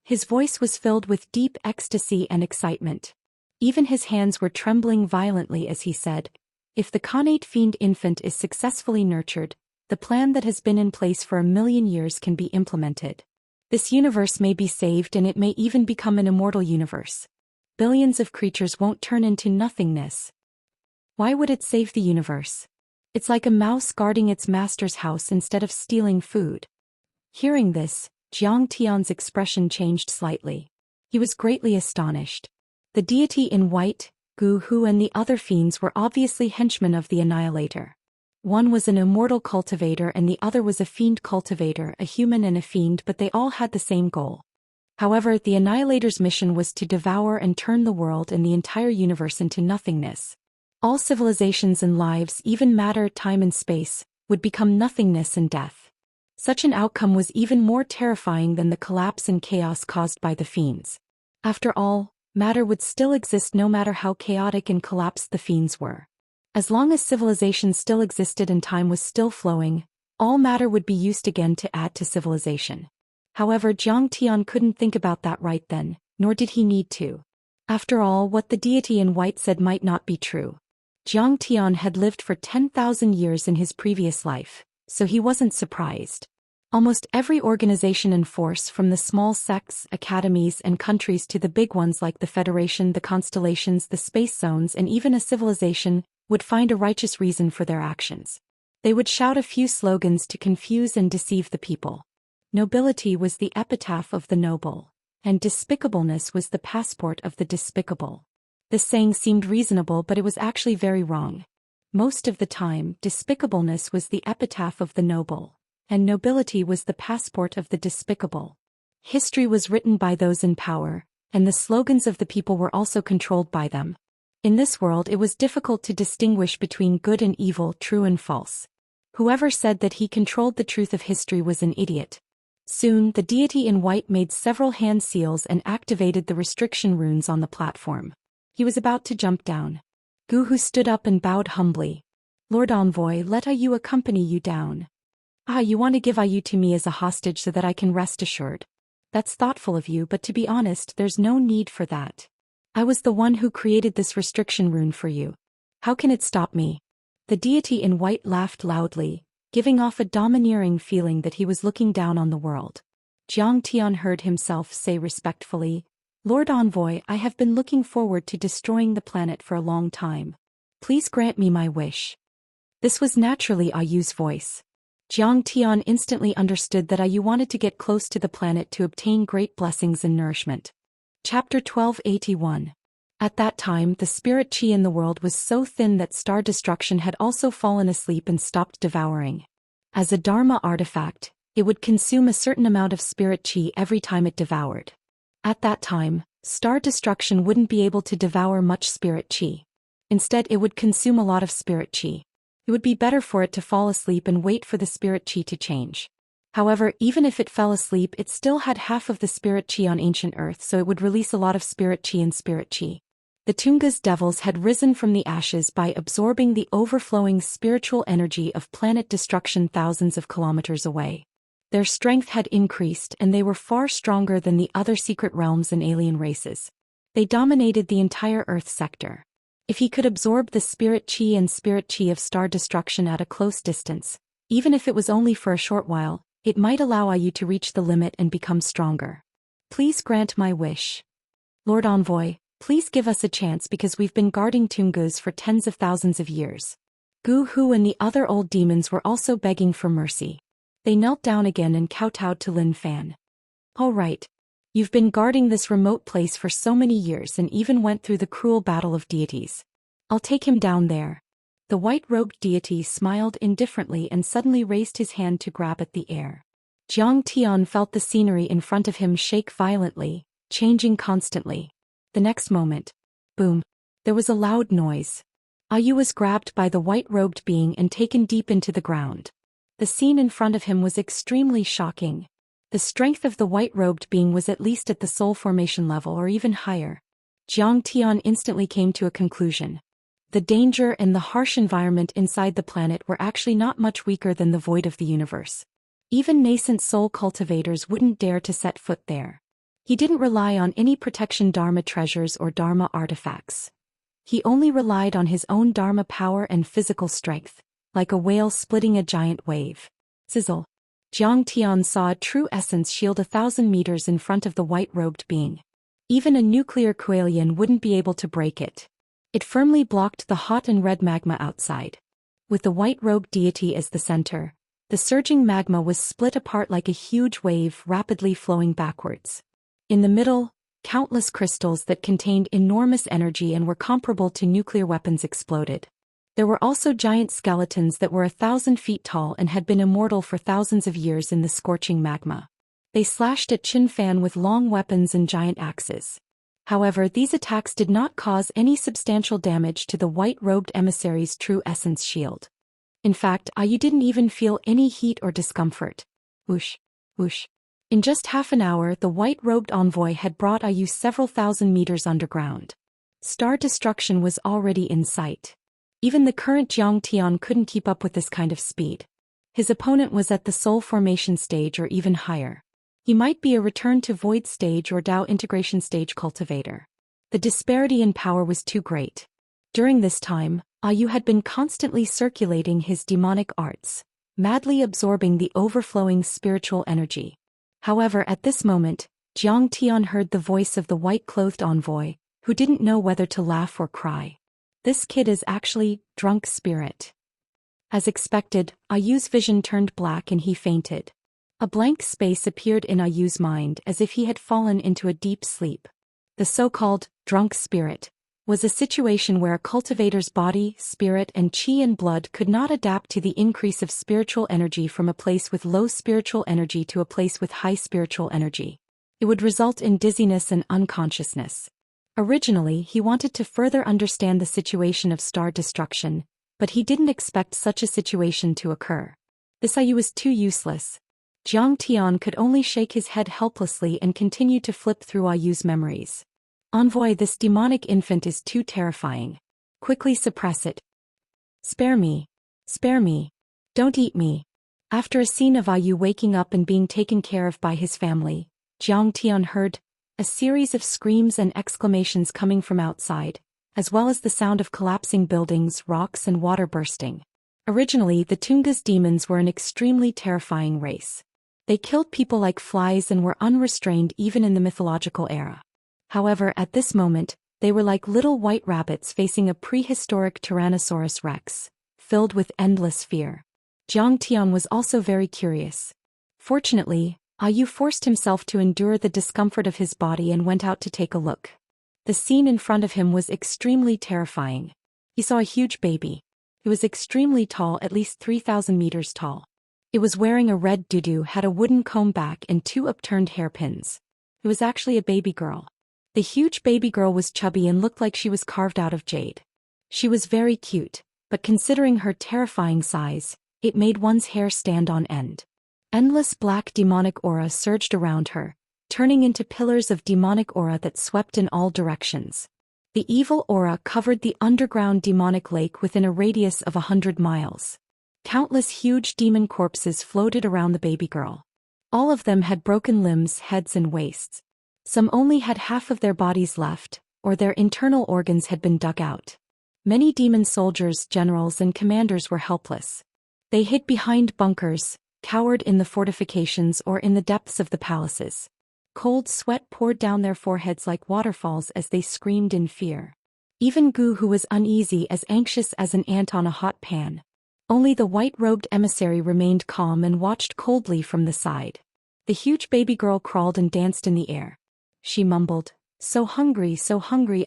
His voice was filled with deep ecstasy and excitement. Even his hands were trembling violently as he said, "If the Khanate fiend infant is successfully nurtured, the plan that has been in place for 1,000,000 years can be implemented. This universe may be saved, and it may even become an immortal universe. Billions of creatures won't turn into nothingness." Why would it save the universe? It's like a mouse guarding its master's house instead of stealing food. Hearing this, Zhang Tian's expression changed slightly. He was greatly astonished. The deity in white, Gu Hu, and the other fiends were obviously henchmen of the Annihilator. One was an immortal cultivator and the other was a fiend cultivator, a human and a fiend, but they all had the same goal. However, the Annihilator's mission was to devour and turn the world and the entire universe into nothingness. All civilizations and lives, even matter, time and space, would become nothingness and death. Such an outcome was even more terrifying than the collapse and chaos caused by the fiends. After all, matter would still exist no matter how chaotic and collapsed the fiends were. As long as civilization still existed and time was still flowing, all matter would be used again to add to civilization. However, Zhang Tian couldn't think about that right then, nor did he need to. After all, what the deity in white said might not be true. Zhang Tian had lived for 10,000 years in his previous life, so he wasn't surprised. Almost every organization and force, from the small sects, academies, and countries to the big ones like the Federation, the constellations, the space zones, and even a civilization, would find a righteous reason for their actions. They would shout a few slogans to confuse and deceive the people. Nobility was the epitaph of the noble, and despicableness was the passport of the despicable. This saying seemed reasonable, but it was actually very wrong. Most of the time, despicableness was the epitaph of the noble, and nobility was the passport of the despicable. History was written by those in power, and the slogans of the people were also controlled by them. In this world, it was difficult to distinguish between good and evil, true and false. Whoever said that he controlled the truth of history was an idiot. Soon, the deity in white made several hand seals and activated the restriction runes on the platform. He was about to jump down. Gu Hu stood up and bowed humbly. "Lord Envoy, let Ayu accompany you down." "Ah, you want to give Ayu to me as a hostage so that I can rest assured. That's thoughtful of you, but to be honest, there's no need for that. I was the one who created this restriction rune for you. How can it stop me?" The deity in white laughed loudly, giving off a domineering feeling that he was looking down on the world. Zhang Tian heard himself say respectfully, "Lord Envoy, I have been looking forward to destroying the planet for a long time. Please grant me my wish." This was naturally Ayu's voice. Zhang Tian instantly understood that Ayu wanted to get close to the planet to obtain great blessings and nourishment. Chapter 1281. At that time, the spirit chi in the world was so thin that star destruction had also fallen asleep and stopped devouring. As a Dharma artifact, it would consume a certain amount of spirit chi every time it devoured. At that time, star destruction wouldn't be able to devour much spirit chi. Instead, it would consume a lot of spirit chi. It would be better for it to fall asleep and wait for the spirit chi to change. However, even if it fell asleep, it still had half of the spirit chi on ancient Earth, so it would release a lot of spirit chi and spirit chi. The Tunga's devils had risen from the ashes by absorbing the overflowing spiritual energy of planet destruction thousands of kilometers away. Their strength had increased and they were far stronger than the other secret realms and alien races. They dominated the entire Earth sector. If he could absorb the spirit chi and spirit chi of star destruction at a close distance, even if it was only for a short while, it might allow Ayu to reach the limit and become stronger. Please grant my wish. Lord Envoy, please give us a chance because we've been guarding Tungus for tens of thousands of years. Gu Hu and the other old demons were also begging for mercy. They knelt down again and kowtowed to Lin Fan. All right. You've been guarding this remote place for so many years and even went through the cruel battle of deities. I'll take him down there. The white-robed deity smiled indifferently and suddenly raised his hand to grab at the air. Jiang Tian felt the scenery in front of him shake violently, changing constantly. The next moment, boom, there was a loud noise. Ayu was grabbed by the white-robed being and taken deep into the ground. The scene in front of him was extremely shocking. The strength of the white-robed being was at least at the soul formation level or even higher. Jiang Tian instantly came to a conclusion. The danger and the harsh environment inside the planet were actually not much weaker than the void of the universe. Even nascent soul cultivators wouldn't dare to set foot there. He didn't rely on any protection Dharma treasures or Dharma artifacts. He only relied on his own Dharma power and physical strength, like a whale splitting a giant wave. Sizzle. Jiang Tian saw a true essence shield 1,000 meters in front of the white-robed being. Even a nuclear quailian wouldn't be able to break it. It firmly blocked the hot and red magma outside. With the white-robed deity as the center, the surging magma was split apart like a huge wave rapidly flowing backwards. In the middle, countless crystals that contained enormous energy and were comparable to nuclear weapons exploded. There were also giant skeletons that were 1,000 feet tall and had been immortal for thousands of years in the scorching magma. They slashed at Qin Fan with long weapons and giant axes. However, these attacks did not cause any substantial damage to the white-robed emissary's true essence shield. In fact, Ayu didn't even feel any heat or discomfort. Whoosh, whoosh. In just half an hour, the white-robed envoy had brought Ayu several thousand meters underground. Star destruction was already in sight. Even the current Jiang Tian couldn't keep up with this kind of speed. His opponent was at the soul formation stage or even higher. He might be a return to void stage or Dao integration stage cultivator. The disparity in power was too great. During this time, Ayu had been constantly circulating his demonic arts, madly absorbing the overflowing spiritual energy. However, at this moment, Jiang Tian heard the voice of the white-clothed envoy, who didn't know whether to laugh or cry. This kid is actually drunk spirit. As expected, Ayu's vision turned black and he fainted. A blank space appeared in Ayu's mind as if he had fallen into a deep sleep. The so-called drunk spirit was a situation where a cultivator's body, spirit, and chi and blood could not adapt to the increase of spiritual energy from a place with low spiritual energy to a place with high spiritual energy. It would result in dizziness and unconsciousness. Originally, he wanted to further understand the situation of star destruction, but he didn't expect such a situation to occur. This Ayu was too useless. Jiang Tian could only shake his head helplessly and continue to flip through Ayu's memories. Envoy, this demonic infant is too terrifying. Quickly suppress it. Spare me. Spare me. Don't eat me. After a scene of Ayu waking up and being taken care of by his family, Jiang Tian heard a series of screams and exclamations coming from outside, as well as the sound of collapsing buildings, rocks, and water bursting. Originally, the Tunga's demons were an extremely terrifying race. They killed people like flies and were unrestrained even in the mythological era. However, at this moment, they were like little white rabbits facing a prehistoric Tyrannosaurus rex, filled with endless fear. Jiang Tian was also very curious. Fortunately, Ayu forced himself to endure the discomfort of his body and went out to take a look. The scene in front of him was extremely terrifying. He saw a huge baby. It was extremely tall, at least 3,000 meters tall. It was wearing a red doo-doo, had a wooden comb back and 2 upturned hairpins. It was actually a baby girl. The huge baby girl was chubby and looked like she was carved out of jade. She was very cute, but considering her terrifying size, it made one's hair stand on end. Endless black demonic aura surged around her, turning into pillars of demonic aura that swept in all directions. The evil aura covered the underground demonic lake within a radius of 100 miles. Countless huge demon corpses floated around the baby girl. All of them had broken limbs, heads and waists. Some only had half of their bodies left, or their internal organs had been dug out. Many demon soldiers, generals and commanders were helpless. They hid behind bunkers, cowered in the fortifications or in the depths of the palaces. Cold sweat poured down their foreheads like waterfalls as they screamed in fear. Even Gu, who was uneasy, as anxious as an ant on a hot pan. Only the white-robed emissary remained calm and watched coldly from the side. The huge baby girl crawled and danced in the air. She mumbled, so hungry,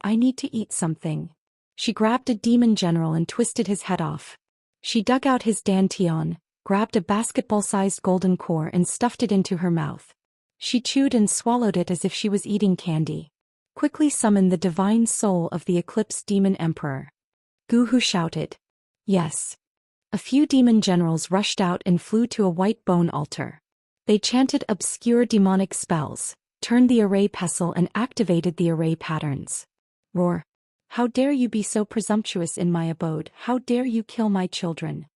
I need to eat something." She grabbed a demon general and twisted his head off. She dug out his dantian, grabbed a basketball-sized golden core and stuffed it into her mouth. She chewed and swallowed it as if she was eating candy. Quickly summoned the divine soul of the eclipsed demon emperor. Gu shouted. Yes. A few demon generals rushed out and flew to a white bone altar. They chanted obscure demonic spells, turned the array pestle and activated the array patterns. Roar. How dare you be so presumptuous in my abode? How dare you kill my children?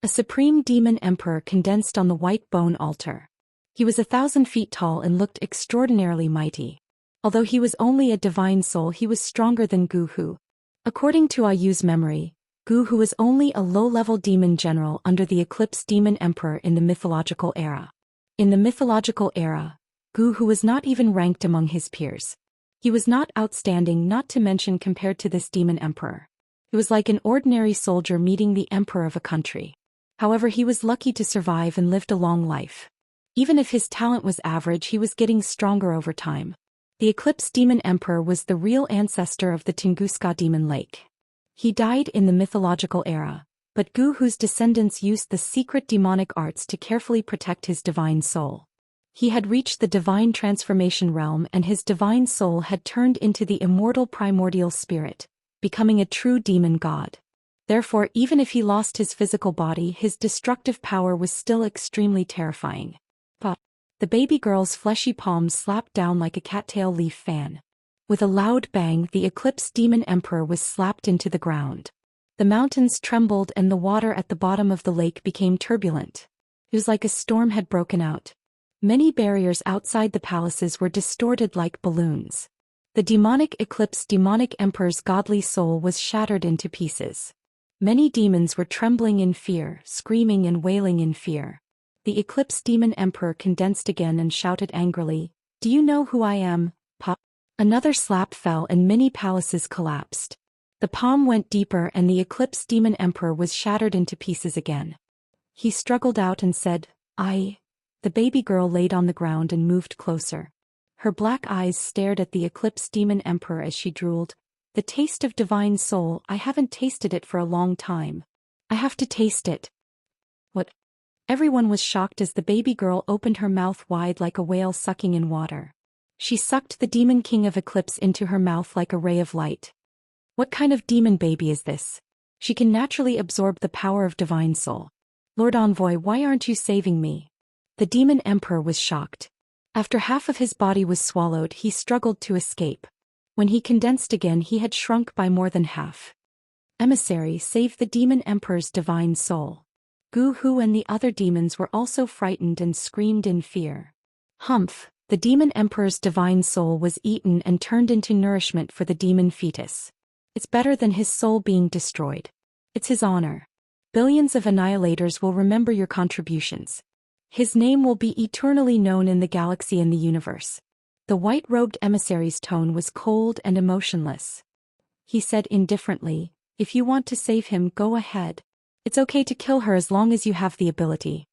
A supreme demon emperor condensed on the white bone altar. He was 1,000 feet tall and looked extraordinarily mighty. Although he was only a divine soul, he was stronger than Gu. According to Ayu's memory, Gu was only a low-level demon general under the eclipsed demon emperor in the mythological era. In the mythological era, Gu was not even ranked among his peers. He was not outstanding, not to mention compared to this demon emperor. He was like an ordinary soldier meeting the emperor of a country. However, he was lucky to survive and lived a long life. Even if his talent was average, he was getting stronger over time. The eclipsed demon emperor was the real ancestor of the Tunguska demon lake. He died in the mythological era, but Gu's descendants used the secret demonic arts to carefully protect his divine soul. He had reached the divine transformation realm and his divine soul had turned into the immortal primordial spirit, becoming a true demon god. Therefore, even if he lost his physical body, his destructive power was still extremely terrifying. But the baby girl's fleshy palms slapped down like a cattail leaf fan. With a loud bang, the eclipsed demon emperor was slapped into the ground. The mountains trembled and the water at the bottom of the lake became turbulent. It was like a storm had broken out. Many barriers outside the palaces were distorted like balloons. The demonic eclipsed demonic emperor's godly soul was shattered into pieces. Many demons were trembling in fear, screaming and wailing in fear. The eclipsed demon emperor condensed again and shouted angrily, "Do you know who I am, Pop?" Another slap fell and many palaces collapsed. The palm went deeper and the eclipsed demon emperor was shattered into pieces again. He struggled out and said, "I..." The baby girl laid on the ground and moved closer. Her black eyes stared at the eclipsed demon emperor as she drooled. "The taste of divine soul, I haven't tasted it for a long time. I have to taste it." What? Everyone was shocked as the baby girl opened her mouth wide like a whale sucking in water. She sucked the demon king of eclipse into her mouth like a ray of light. What kind of demon baby is this? She can naturally absorb the power of divine soul. Lord Envoy, why aren't you saving me? The demon emperor was shocked. After half of his body was swallowed, he struggled to escape. When he condensed again, he had shrunk by more than half. Emissary, save the demon emperor's divine soul. Gu and the other demons were also frightened and screamed in fear. Humph, the demon emperor's divine soul was eaten and turned into nourishment for the demon fetus. It's better than his soul being destroyed. It's his honor. Billions of annihilators will remember your contributions. His name will be eternally known in the galaxy and the universe. The white-robed emissary's tone was cold and emotionless. He said indifferently, "If you want to save him, go ahead. It's okay to kill her as long as you have the ability.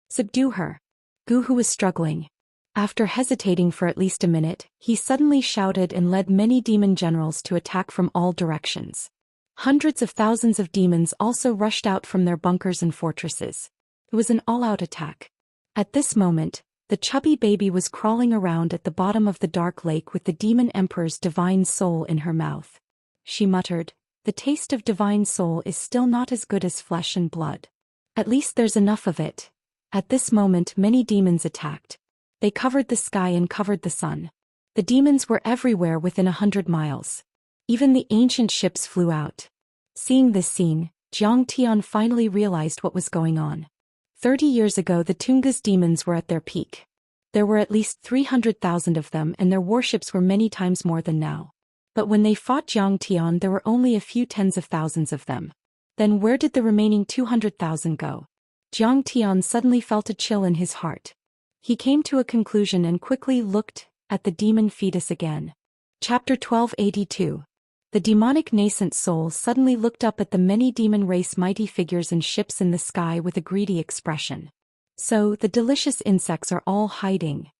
Subdue her." Gu was struggling. After hesitating for at least a minute, he suddenly shouted and led many demon generals to attack from all directions. Hundreds of thousands of demons also rushed out from their bunkers and fortresses. It was an all-out attack. At this moment, The chubby baby was crawling around at the bottom of the dark lake with the demon emperor's divine soul in her mouth. She muttered, "The taste of divine soul is still not as good as flesh and blood. At least there's enough of it." At this moment many demons attacked. They covered the sky and covered the sun. The demons were everywhere within 100 miles. Even the ancient ships flew out. Seeing this scene, Zhou Xian finally realized what was going on. 30 years ago the Tungus demons were at their peak. There were at least 300,000 of them and their warships were many times more than now. But when they fought Zhou Xian there were only a few tens of thousands of them. Then where did the remaining 200,000 go? Zhou Xian suddenly felt a chill in his heart. He came to a conclusion and quickly looked at the demon fetus again. Chapter 1282. The demonic nascent soul suddenly looked up at the many demon race mighty figures and ships in the sky with a greedy expression. So, the delicious insects are all hiding.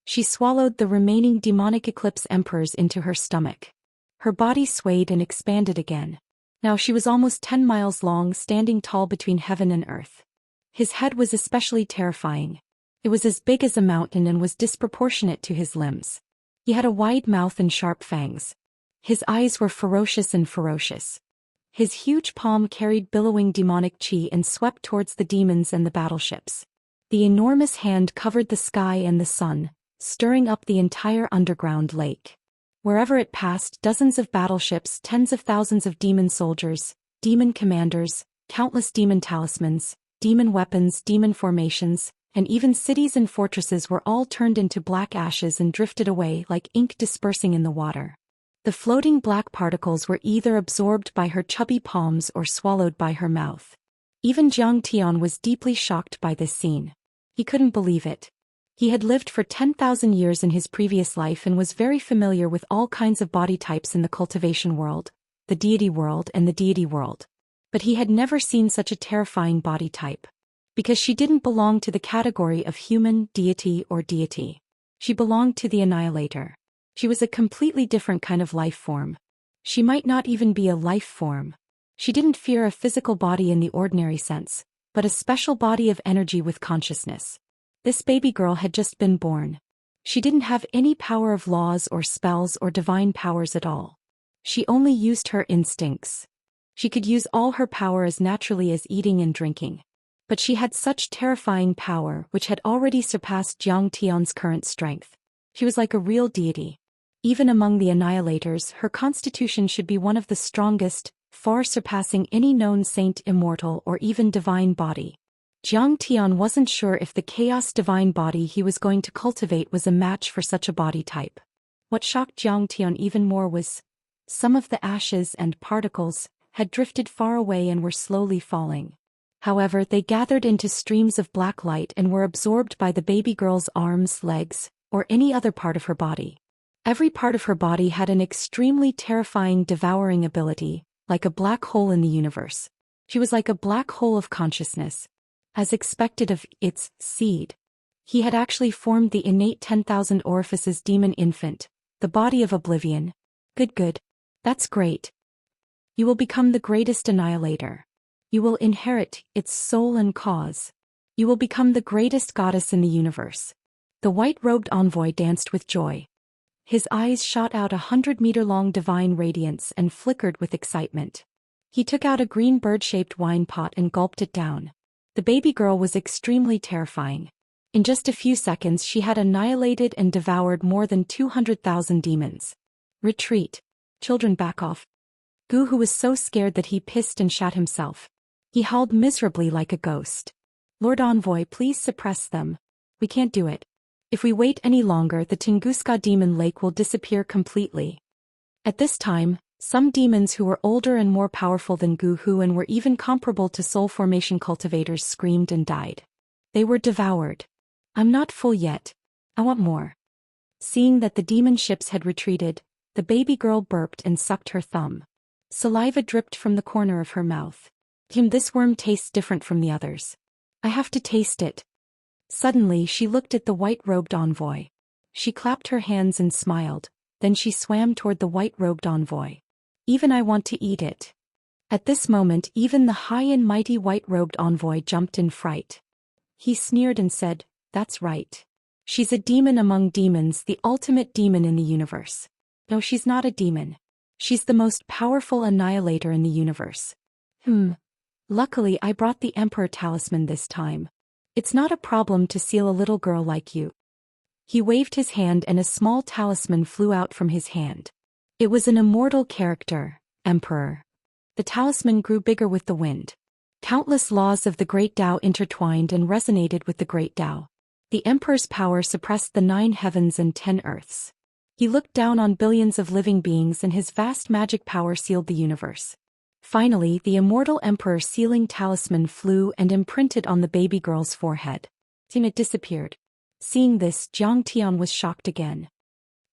She swallowed the remaining demonic eclipse emperors into her stomach. Her body swayed and expanded again. Now she was almost 10 miles long, standing tall between heaven and earth. His head was especially terrifying. It was as big as a mountain and was disproportionate to his limbs. He had a wide mouth and sharp fangs. His eyes were ferocious and ferocious. His huge palm carried billowing demonic chi and swept towards the demons and the battleships. The enormous hand covered the sky and the sun, stirring up the entire underground lake. Wherever it passed, dozens of battleships, tens of thousands of demon soldiers, demon commanders, countless demon talismans, demon weapons, demon formations, and even cities and fortresses were all turned into black ashes and drifted away like ink dispersing in the water. The floating black particles were either absorbed by her chubby palms or swallowed by her mouth. Even Zhou Xian was deeply shocked by this scene. He couldn't believe it. He had lived for 10,000 years in his previous life and was very familiar with all kinds of body types in the cultivation world, the deity world and the deity world. But he had never seen such a terrifying body type. Because she didn't belong to the category of human, deity or deity. She belonged to the Annihilator. She was a completely different kind of life form. She might not even be a life form. She didn't fear a physical body in the ordinary sense, but a special body of energy with consciousness. This baby girl had just been born. She didn't have any power of laws or spells or divine powers at all. She only used her instincts. She could use all her power as naturally as eating and drinking. But she had such terrifying power which had already surpassed Zhou Xian's current strength. She was like a real deity. Even among the Annihilators, her constitution should be one of the strongest, far surpassing any known saint, immortal, or even divine body. Zhou Xian wasn't sure if the chaos divine body he was going to cultivate was a match for such a body type. What shocked Zhou Xian even more was, some of the ashes and particles had drifted far away and were slowly falling. However, they gathered into streams of black light and were absorbed by the baby girl's arms, legs, or any other part of her body. Every part of her body had an extremely terrifying devouring ability, like a black hole in the universe. She was like a black hole of consciousness. As expected of its seed. He had actually formed the innate 10,000 orifices demon infant, the body of oblivion. Good. That's great. You will become the greatest annihilator. You will inherit its soul and cause. You will become the greatest goddess in the universe. The white-robed envoy danced with joy. His eyes shot out 100-meter-long divine radiance and flickered with excitement. He took out a green bird-shaped wine pot and gulped it down. The baby girl was extremely terrifying. In just a few seconds she had annihilated and devoured more than 200,000 demons. Retreat. Children, back off. Gu, who was so scared that he pissed and shat himself. He howled miserably like a ghost. Lord Envoy, please suppress them. We can't do it. If we wait any longer, the Tunguska demon lake will disappear completely. At this time, some demons who were older and more powerful than Gu Hu and were even comparable to soul formation cultivators screamed and died. They were devoured. I'm not full yet. I want more. Seeing that the demon ships had retreated, the baby girl burped and sucked her thumb. Saliva dripped from the corner of her mouth. This worm tastes different from the others. I have to taste it. Suddenly she looked at the white-robed envoy. She clapped her hands and smiled, then she swam toward the white-robed envoy. Even I want to eat it. At this moment even the high and mighty white-robed envoy jumped in fright. He sneered and said, That's right. She's a demon among demons, the ultimate demon in the universe. No, she's not a demon. She's the most powerful annihilator in the universe. Luckily I brought the Emperor talisman this time. It's not a problem to seal a little girl like you. He waved his hand and a small talisman flew out from his hand. It was an immortal character, Emperor. The talisman grew bigger with the wind. Countless laws of the Great Tao intertwined and resonated with the Great Tao. The Emperor's power suppressed the 9 heavens and 10 earths. He looked down on billions of living beings and his vast magic power sealed the universe. Finally, the immortal Emperor's sealing talisman flew and imprinted on the baby girl's forehead. Then it disappeared. Seeing this, Zhou Xian was shocked again.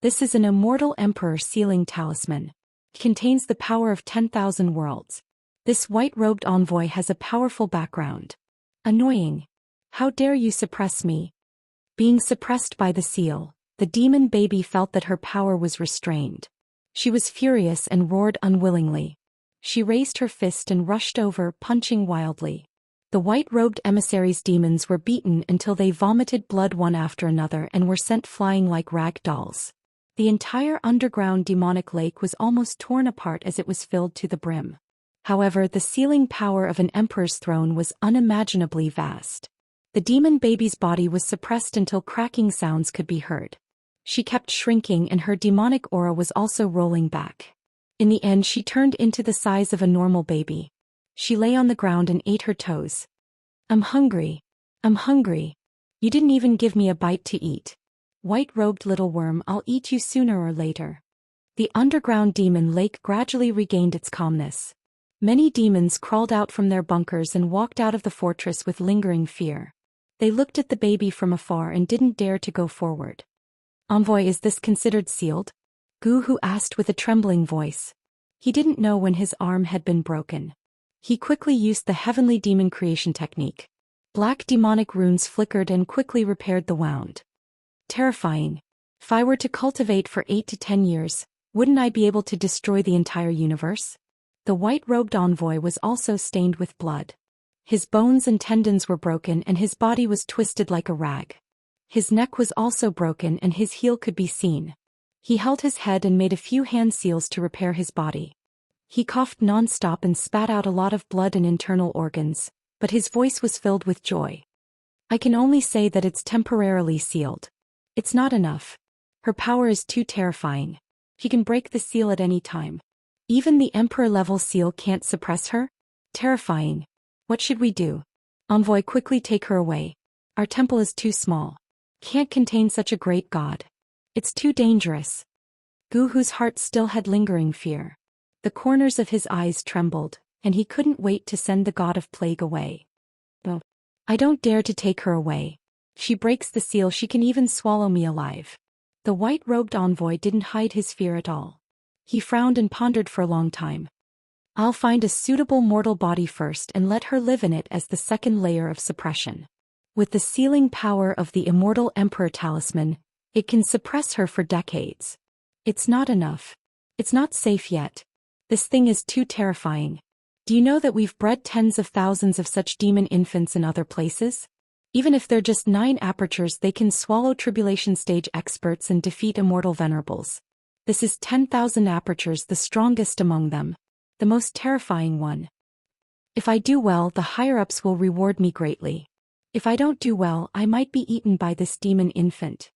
This is an immortal Emperor sealing talisman. It contains the power of 10,000 worlds. This white-robed envoy has a powerful background. Annoying. How dare you suppress me? Being suppressed by the seal, the demon baby felt that her power was restrained. She was furious and roared unwillingly. She raised her fist and rushed over, punching wildly. The white-robed emissaries' demons were beaten until they vomited blood one after another and were sent flying like rag dolls. The entire underground demonic lake was almost torn apart as it was filled to the brim. However, the sealing power of an emperor's throne was unimaginably vast. The demon baby's body was suppressed until cracking sounds could be heard. She kept shrinking and her demonic aura was also rolling back. In the end, she turned into the size of a normal baby. She lay on the ground and ate her toes. I'm hungry. I'm hungry. You didn't even give me a bite to eat. White-robed little worm, I'll eat you sooner or later. The underground demon lake gradually regained its calmness. Many demons crawled out from their bunkers and walked out of the fortress with lingering fear. They looked at the baby from afar and didn't dare to go forward. Envoy, is this considered sealed? Gu asked with a trembling voice. He didn't know when his arm had been broken. He quickly used the heavenly demon creation technique. Black demonic runes flickered and quickly repaired the wound. Terrifying. If I were to cultivate for 8 to 10 years, wouldn't I be able to destroy the entire universe? The white-robed envoy was also stained with blood. His bones and tendons were broken and his body was twisted like a rag. His neck was also broken and his heel could be seen. He held his head and made a few hand seals to repair his body. He coughed non-stop and spat out a lot of blood and internal organs, but his voice was filled with joy. I can only say that it's temporarily sealed. It's not enough. Her power is too terrifying. She can break the seal at any time. Even the Emperor-level seal can't suppress her? Terrifying. What should we do? Envoy, quickly take her away. Our temple is too small. Can't contain such a great god. It's too dangerous. Guhu's heart still had lingering fear. The corners of his eyes trembled, and he couldn't wait to send the god of plague away. Oh, I don't dare to take her away. If she breaks the seal, she can even swallow me alive. The white-robed envoy didn't hide his fear at all. He frowned and pondered for a long time. I'll find a suitable mortal body first and let her live in it as the second layer of suppression. With the sealing power of the immortal Emperor talisman, it can suppress her for decades. It's not enough. It's not safe yet. This thing is too terrifying. Do you know that we've bred tens of thousands of such demon infants in other places? Even if they're just 9 apertures, they can swallow tribulation stage experts and defeat immortal venerables. This is 10,000 apertures, the strongest among them. The most terrifying one. If I do well, the higher-ups will reward me greatly. If I don't do well, I might be eaten by this demon infant.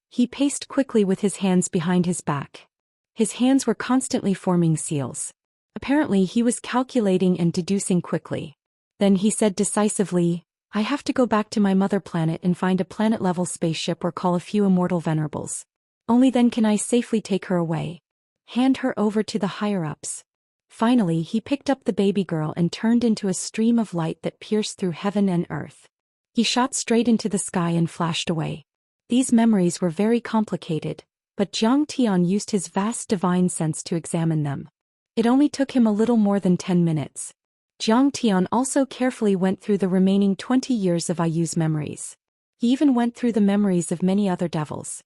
He paced quickly with his hands behind his back. His hands were constantly forming seals. Apparently he was calculating and deducing quickly. Then he said decisively, I have to go back to my mother planet and find a planet-level spaceship or call a few immortal venerables. Only then can I safely take her away. Hand her over to the higher-ups. Finally he picked up the baby girl and turned into a stream of light that pierced through heaven and earth. He shot straight into the sky and flashed away. These memories were very complicated, but Zhou Xian used his vast divine sense to examine them. It only took him a little more than 10 minutes. Zhou Xian also carefully went through the remaining 20 years of Ayu's memories. He even went through the memories of many other devils.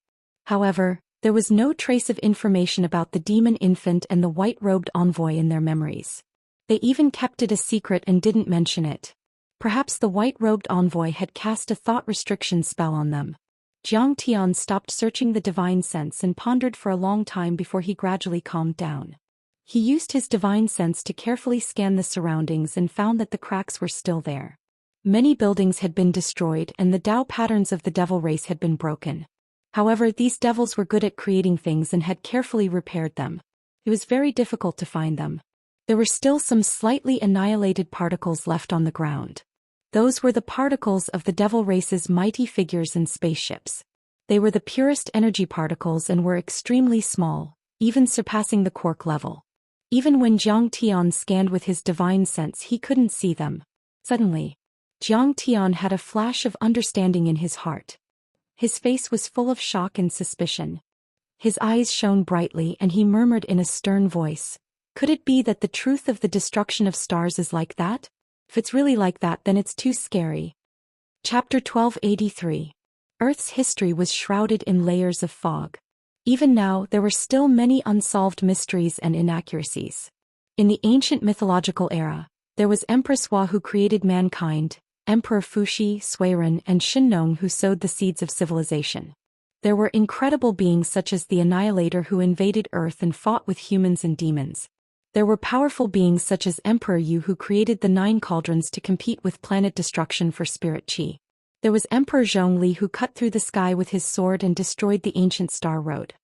However, there was no trace of information about the demon infant and the white-robed envoy in their memories. They even kept it a secret and didn't mention it. Perhaps the white-robed envoy had cast a thought restriction spell on them. Zhang Tian stopped searching the divine sense and pondered for a long time before he gradually calmed down. He used his divine sense to carefully scan the surroundings and found that the cracks were still there. Many buildings had been destroyed and the Dao patterns of the devil race had been broken. However, these devils were good at creating things and had carefully repaired them. It was very difficult to find them. There were still some slightly annihilated particles left on the ground. Those were the particles of the devil race's mighty figures and spaceships. They were the purest energy particles and were extremely small, even surpassing the quark level. Even when Zhang Tian scanned with his divine sense, he couldn't see them. Suddenly, Zhang Tian had a flash of understanding in his heart. His face was full of shock and suspicion. His eyes shone brightly and he murmured in a stern voice, "Could it be that the truth of the destruction of stars is like that? If it's really like that, then it's too scary." Chapter 1283. Earth's history was shrouded in layers of fog. Even now, there were still many unsolved mysteries and inaccuracies. In the ancient mythological era, there was Empress Hua who created mankind, Emperor Fuxi, Suiren, and Shinnong who sowed the seeds of civilization. There were incredible beings such as the Annihilator who invaded Earth and fought with humans and demons. There were powerful beings such as Emperor Yu who created the 9 cauldrons to compete with planet destruction for spirit qi. There was Emperor Zhongli who cut through the sky with his sword and destroyed the ancient star road.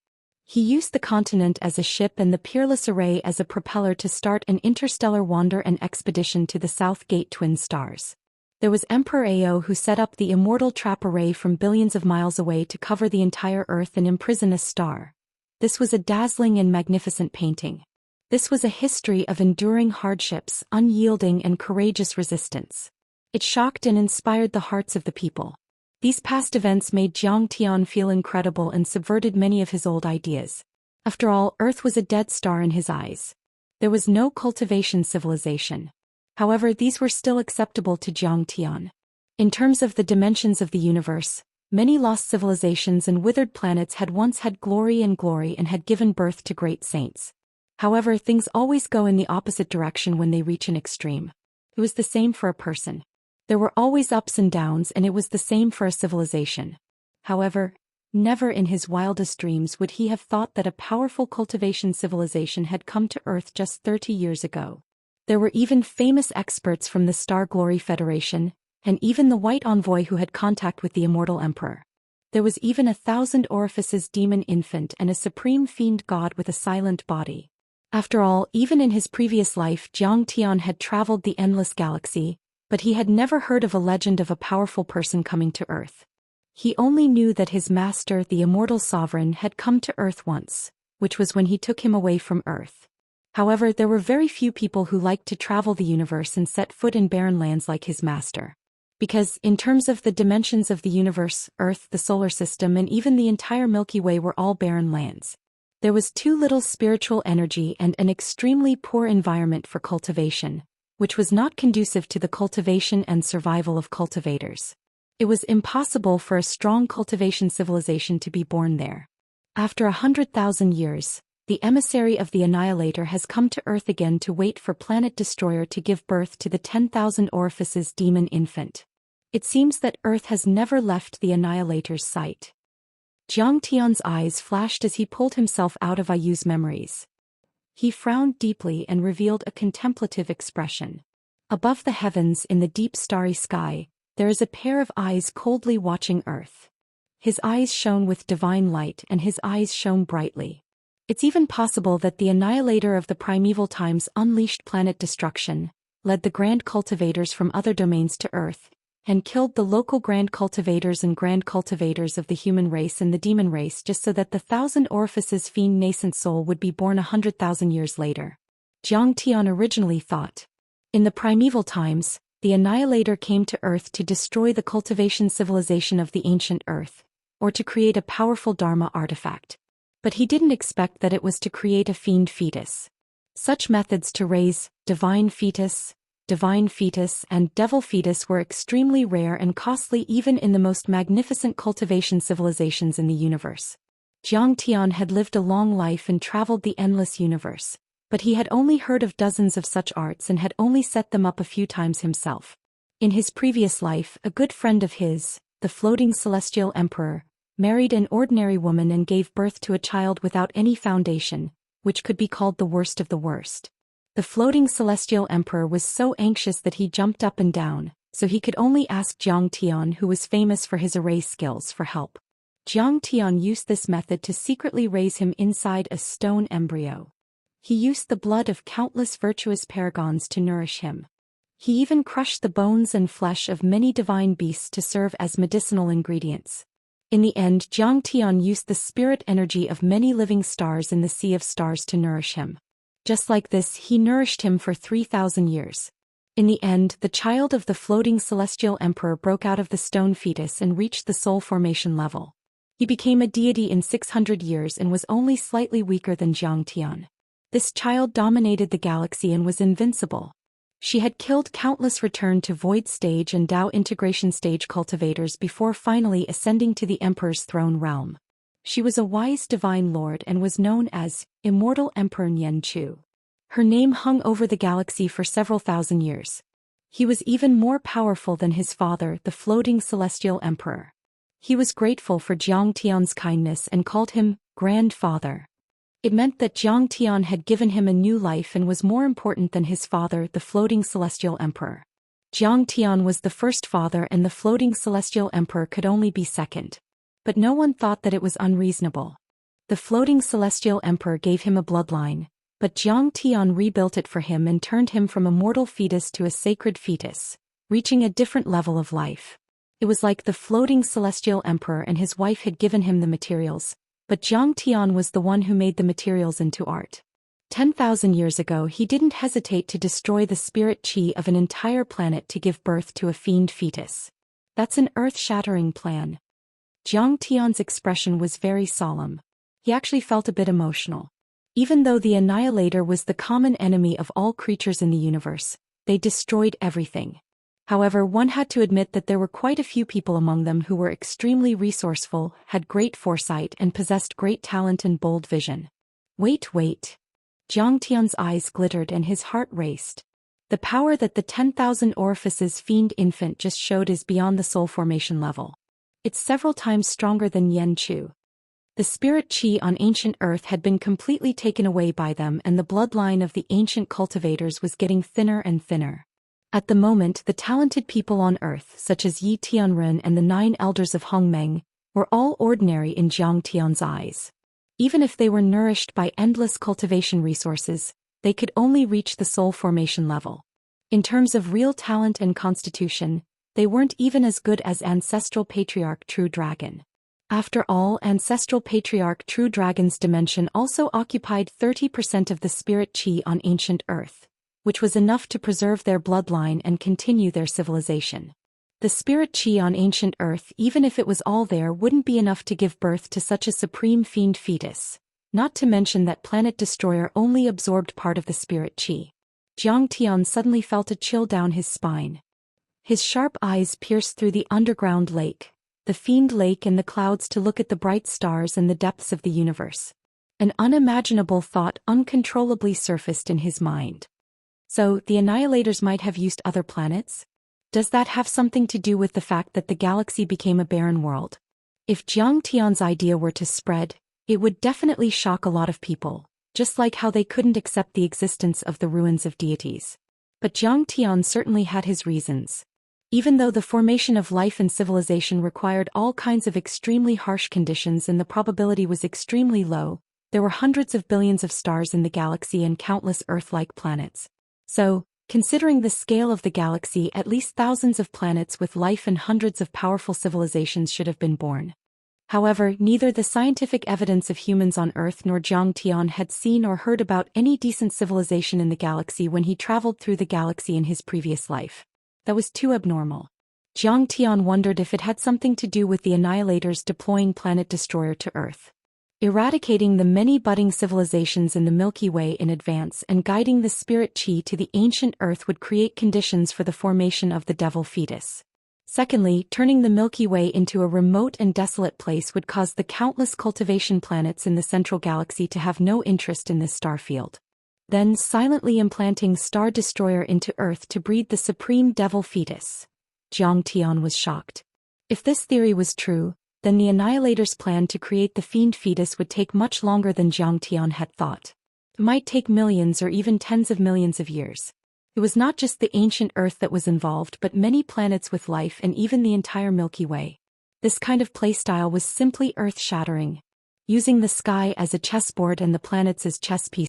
He used the continent as a ship and the peerless array as a propeller to start an interstellar wander and expedition to the South Gate twin stars. There was Emperor Ao who set up the Immortal trap array from billions of miles away to cover the entire Earth and imprison a star. This was a dazzling and magnificent painting. This was a history of enduring hardships, unyielding and courageous resistance. It shocked and inspired the hearts of the people. These past events made Zhang Tian feel incredible and subverted many of his old ideas. After all, Earth was a dead star in his eyes. There was no cultivation civilization. However, these were still acceptable to Zhang Tian. In terms of the dimensions of the universe, many lost civilizations and withered planets had once had glory and had given birth to great saints. However, things always go in the opposite direction when they reach an extreme. It was the same for a person. There were always ups and downs, and it was the same for a civilization. However, never in his wildest dreams would he have thought that a powerful cultivation civilization had come to Earth just 30 years ago. There were even famous experts from the Star Glory Federation, and even the White Envoy who had contact with the Immortal Emperor. There was even a 1,000 orifices demon infant and a supreme fiend god with a silent body. After all, even in his previous life, Zhang Tian had traveled the endless galaxy, but he had never heard of a legend of a powerful person coming to Earth. He only knew that his master, the Immortal Sovereign, had come to Earth once, which was when he took him away from Earth. However, there were very few people who liked to travel the universe and set foot in barren lands like his master. Because, in terms of the dimensions of the universe, Earth, the solar system, and even the entire Milky Way were all barren lands. There was too little spiritual energy and an extremely poor environment for cultivation, which was not conducive to the cultivation and survival of cultivators. It was impossible for a strong cultivation civilization to be born there. After 100,000 years, the emissary of the Annihilator has come to Earth again to wait for Planet Destroyer to give birth to the 10,000 orifices demon infant. It seems that Earth has never left the Annihilator's sight. Zhang Tian's eyes flashed as he pulled himself out of Ayu's memories. He frowned deeply and revealed a contemplative expression. Above the heavens in the deep starry sky, there is a pair of eyes coldly watching Earth. His eyes shone with divine light and his eyes shone brightly. It's even possible that the Annihilator of the primeval times unleashed planet destruction, led the grand cultivators from other domains to Earth, and killed the local grand cultivators and grand cultivators of the human race and the demon race just so that the 1,000 orifices fiend nascent soul would be born 100,000 years later. Zhang Tian originally thought. In the primeval times, the Annihilator came to Earth to destroy the cultivation civilization of the ancient Earth, or to create a powerful Dharma artifact. But he didn't expect that it was to create a fiend fetus. Such methods to raise divine fetus, and devil fetus were extremely rare and costly even in the most magnificent cultivation civilizations in the universe. Zhang Tian had lived a long life and traveled the endless universe, but he had only heard of dozens of such arts and had only set them up a few times himself. In his previous life, a good friend of his, the floating celestial emperor, married an ordinary woman and gave birth to a child without any foundation, which could be called the worst of the worst. The floating celestial emperor was so anxious that he jumped up and down, so he could only ask Zhou Xian, who was famous for his array skills, for help. Zhou Xian used this method to secretly raise him inside a stone embryo. He used the blood of countless virtuous paragons to nourish him. He even crushed the bones and flesh of many divine beasts to serve as medicinal ingredients. In the end, Zhou Xian used the spirit energy of many living stars in the sea of stars to nourish him. Just like this, he nourished him for 3,000 years. In the end, the child of the floating celestial emperor broke out of the stone fetus and reached the soul formation level. He became a deity in 600 years and was only slightly weaker than Zhou Xian. This child dominated the galaxy and was invincible. She had killed countless return to void stage and Dao integration stage cultivators before finally ascending to the emperor's throne realm. She was a wise divine lord and was known as Immortal Emperor Nianchu. Her name hung over the galaxy for several thousand years. He was even more powerful than his father, the floating celestial emperor. He was grateful for Zhou Xian's kindness and called him grandfather. It meant that Zhou Xian had given him a new life and was more important than his father, the floating celestial emperor. Zhou Xian was the first father and the floating celestial emperor could only be second. But no one thought that it was unreasonable. The floating celestial emperor gave him a bloodline, but Zhou Xian rebuilt it for him and turned him from a mortal fetus to a sacred fetus, reaching a different level of life. It was like the floating celestial emperor and his wife had given him the materials, but Zhou Xian was the one who made the materials into art. 10,000 years ago, he didn't hesitate to destroy the spirit chi of an entire planet to give birth to a fiend fetus. That's an earth-shattering plan. Zhou Xian's expression was very solemn. He actually felt a bit emotional. Even though the Annihilator was the common enemy of all creatures in the universe, they destroyed everything. However, one had to admit that there were quite a few people among them who were extremely resourceful, had great foresight and possessed great talent and bold vision. Wait. Zhou Xian's eyes glittered and his heart raced. The power that the 10,000 orifices fiend infant just showed is beyond the soul formation level. It's several times stronger than Nianchu. The spirit chi on ancient Earth had been completely taken away by them and the bloodline of the ancient cultivators was getting thinner and thinner. At the moment, the talented people on Earth, such as Yi Tianren and the 9 elders of Hongmeng, were all ordinary in Zhou Xian's eyes. Even if they were nourished by endless cultivation resources, they could only reach the soul formation level. In terms of real talent and constitution, they weren't even as good as Ancestral Patriarch True Dragon. After all, Ancestral Patriarch True Dragon's dimension also occupied 30% of the spirit chi on ancient Earth, which was enough to preserve their bloodline and continue their civilization. The spirit chi on ancient Earth, even if it was all there, wouldn't be enough to give birth to such a supreme fiend fetus, not to mention that Planet Destroyer only absorbed part of the spirit chi. Zhou Xian suddenly felt a chill down his spine. His sharp eyes pierced through the underground lake, the fiend lake and the clouds to look at the bright stars and the depths of the universe. An unimaginable thought uncontrollably surfaced in his mind. So, the Annihilators might have used other planets? Does that have something to do with the fact that the galaxy became a barren world? If Zhou Xian's idea were to spread, it would definitely shock a lot of people, just like how they couldn't accept the existence of the ruins of deities. But Zhou Xian certainly had his reasons. Even though the formation of life and civilization required all kinds of extremely harsh conditions and the probability was extremely low, there were hundreds of billions of stars in the galaxy and countless Earth-like planets. So, considering the scale of the galaxy, at least thousands of planets with life and hundreds of powerful civilizations should have been born. However, neither the scientific evidence of humans on Earth nor Zhou Xian had seen or heard about any decent civilization in the galaxy when he traveled through the galaxy in his previous life. That was too abnormal. Zhou Xian wondered if it had something to do with the Annihilators deploying Planet Destroyer to Earth, eradicating the many budding civilizations in the Milky Way in advance and guiding the spirit chi to the ancient Earth would create conditions for the formation of the devil fetus. Secondly, turning the Milky Way into a remote and desolate place would cause the countless cultivation planets in the central galaxy to have no interest in this star field. Then silently implanting Star Destroyer into Earth to breed the supreme devil fetus. Zhou Xian was shocked. If this theory was true, then the Annihilator's plan to create the Fiend fetus would take much longer than Zhang Tian had thought. It might take millions or even tens of millions of years. It was not just the ancient Earth that was involved but many planets with life and even the entire Milky Way. This kind of playstyle was simply earth-shattering. Using the sky as a chessboard and the planets as chess pieces,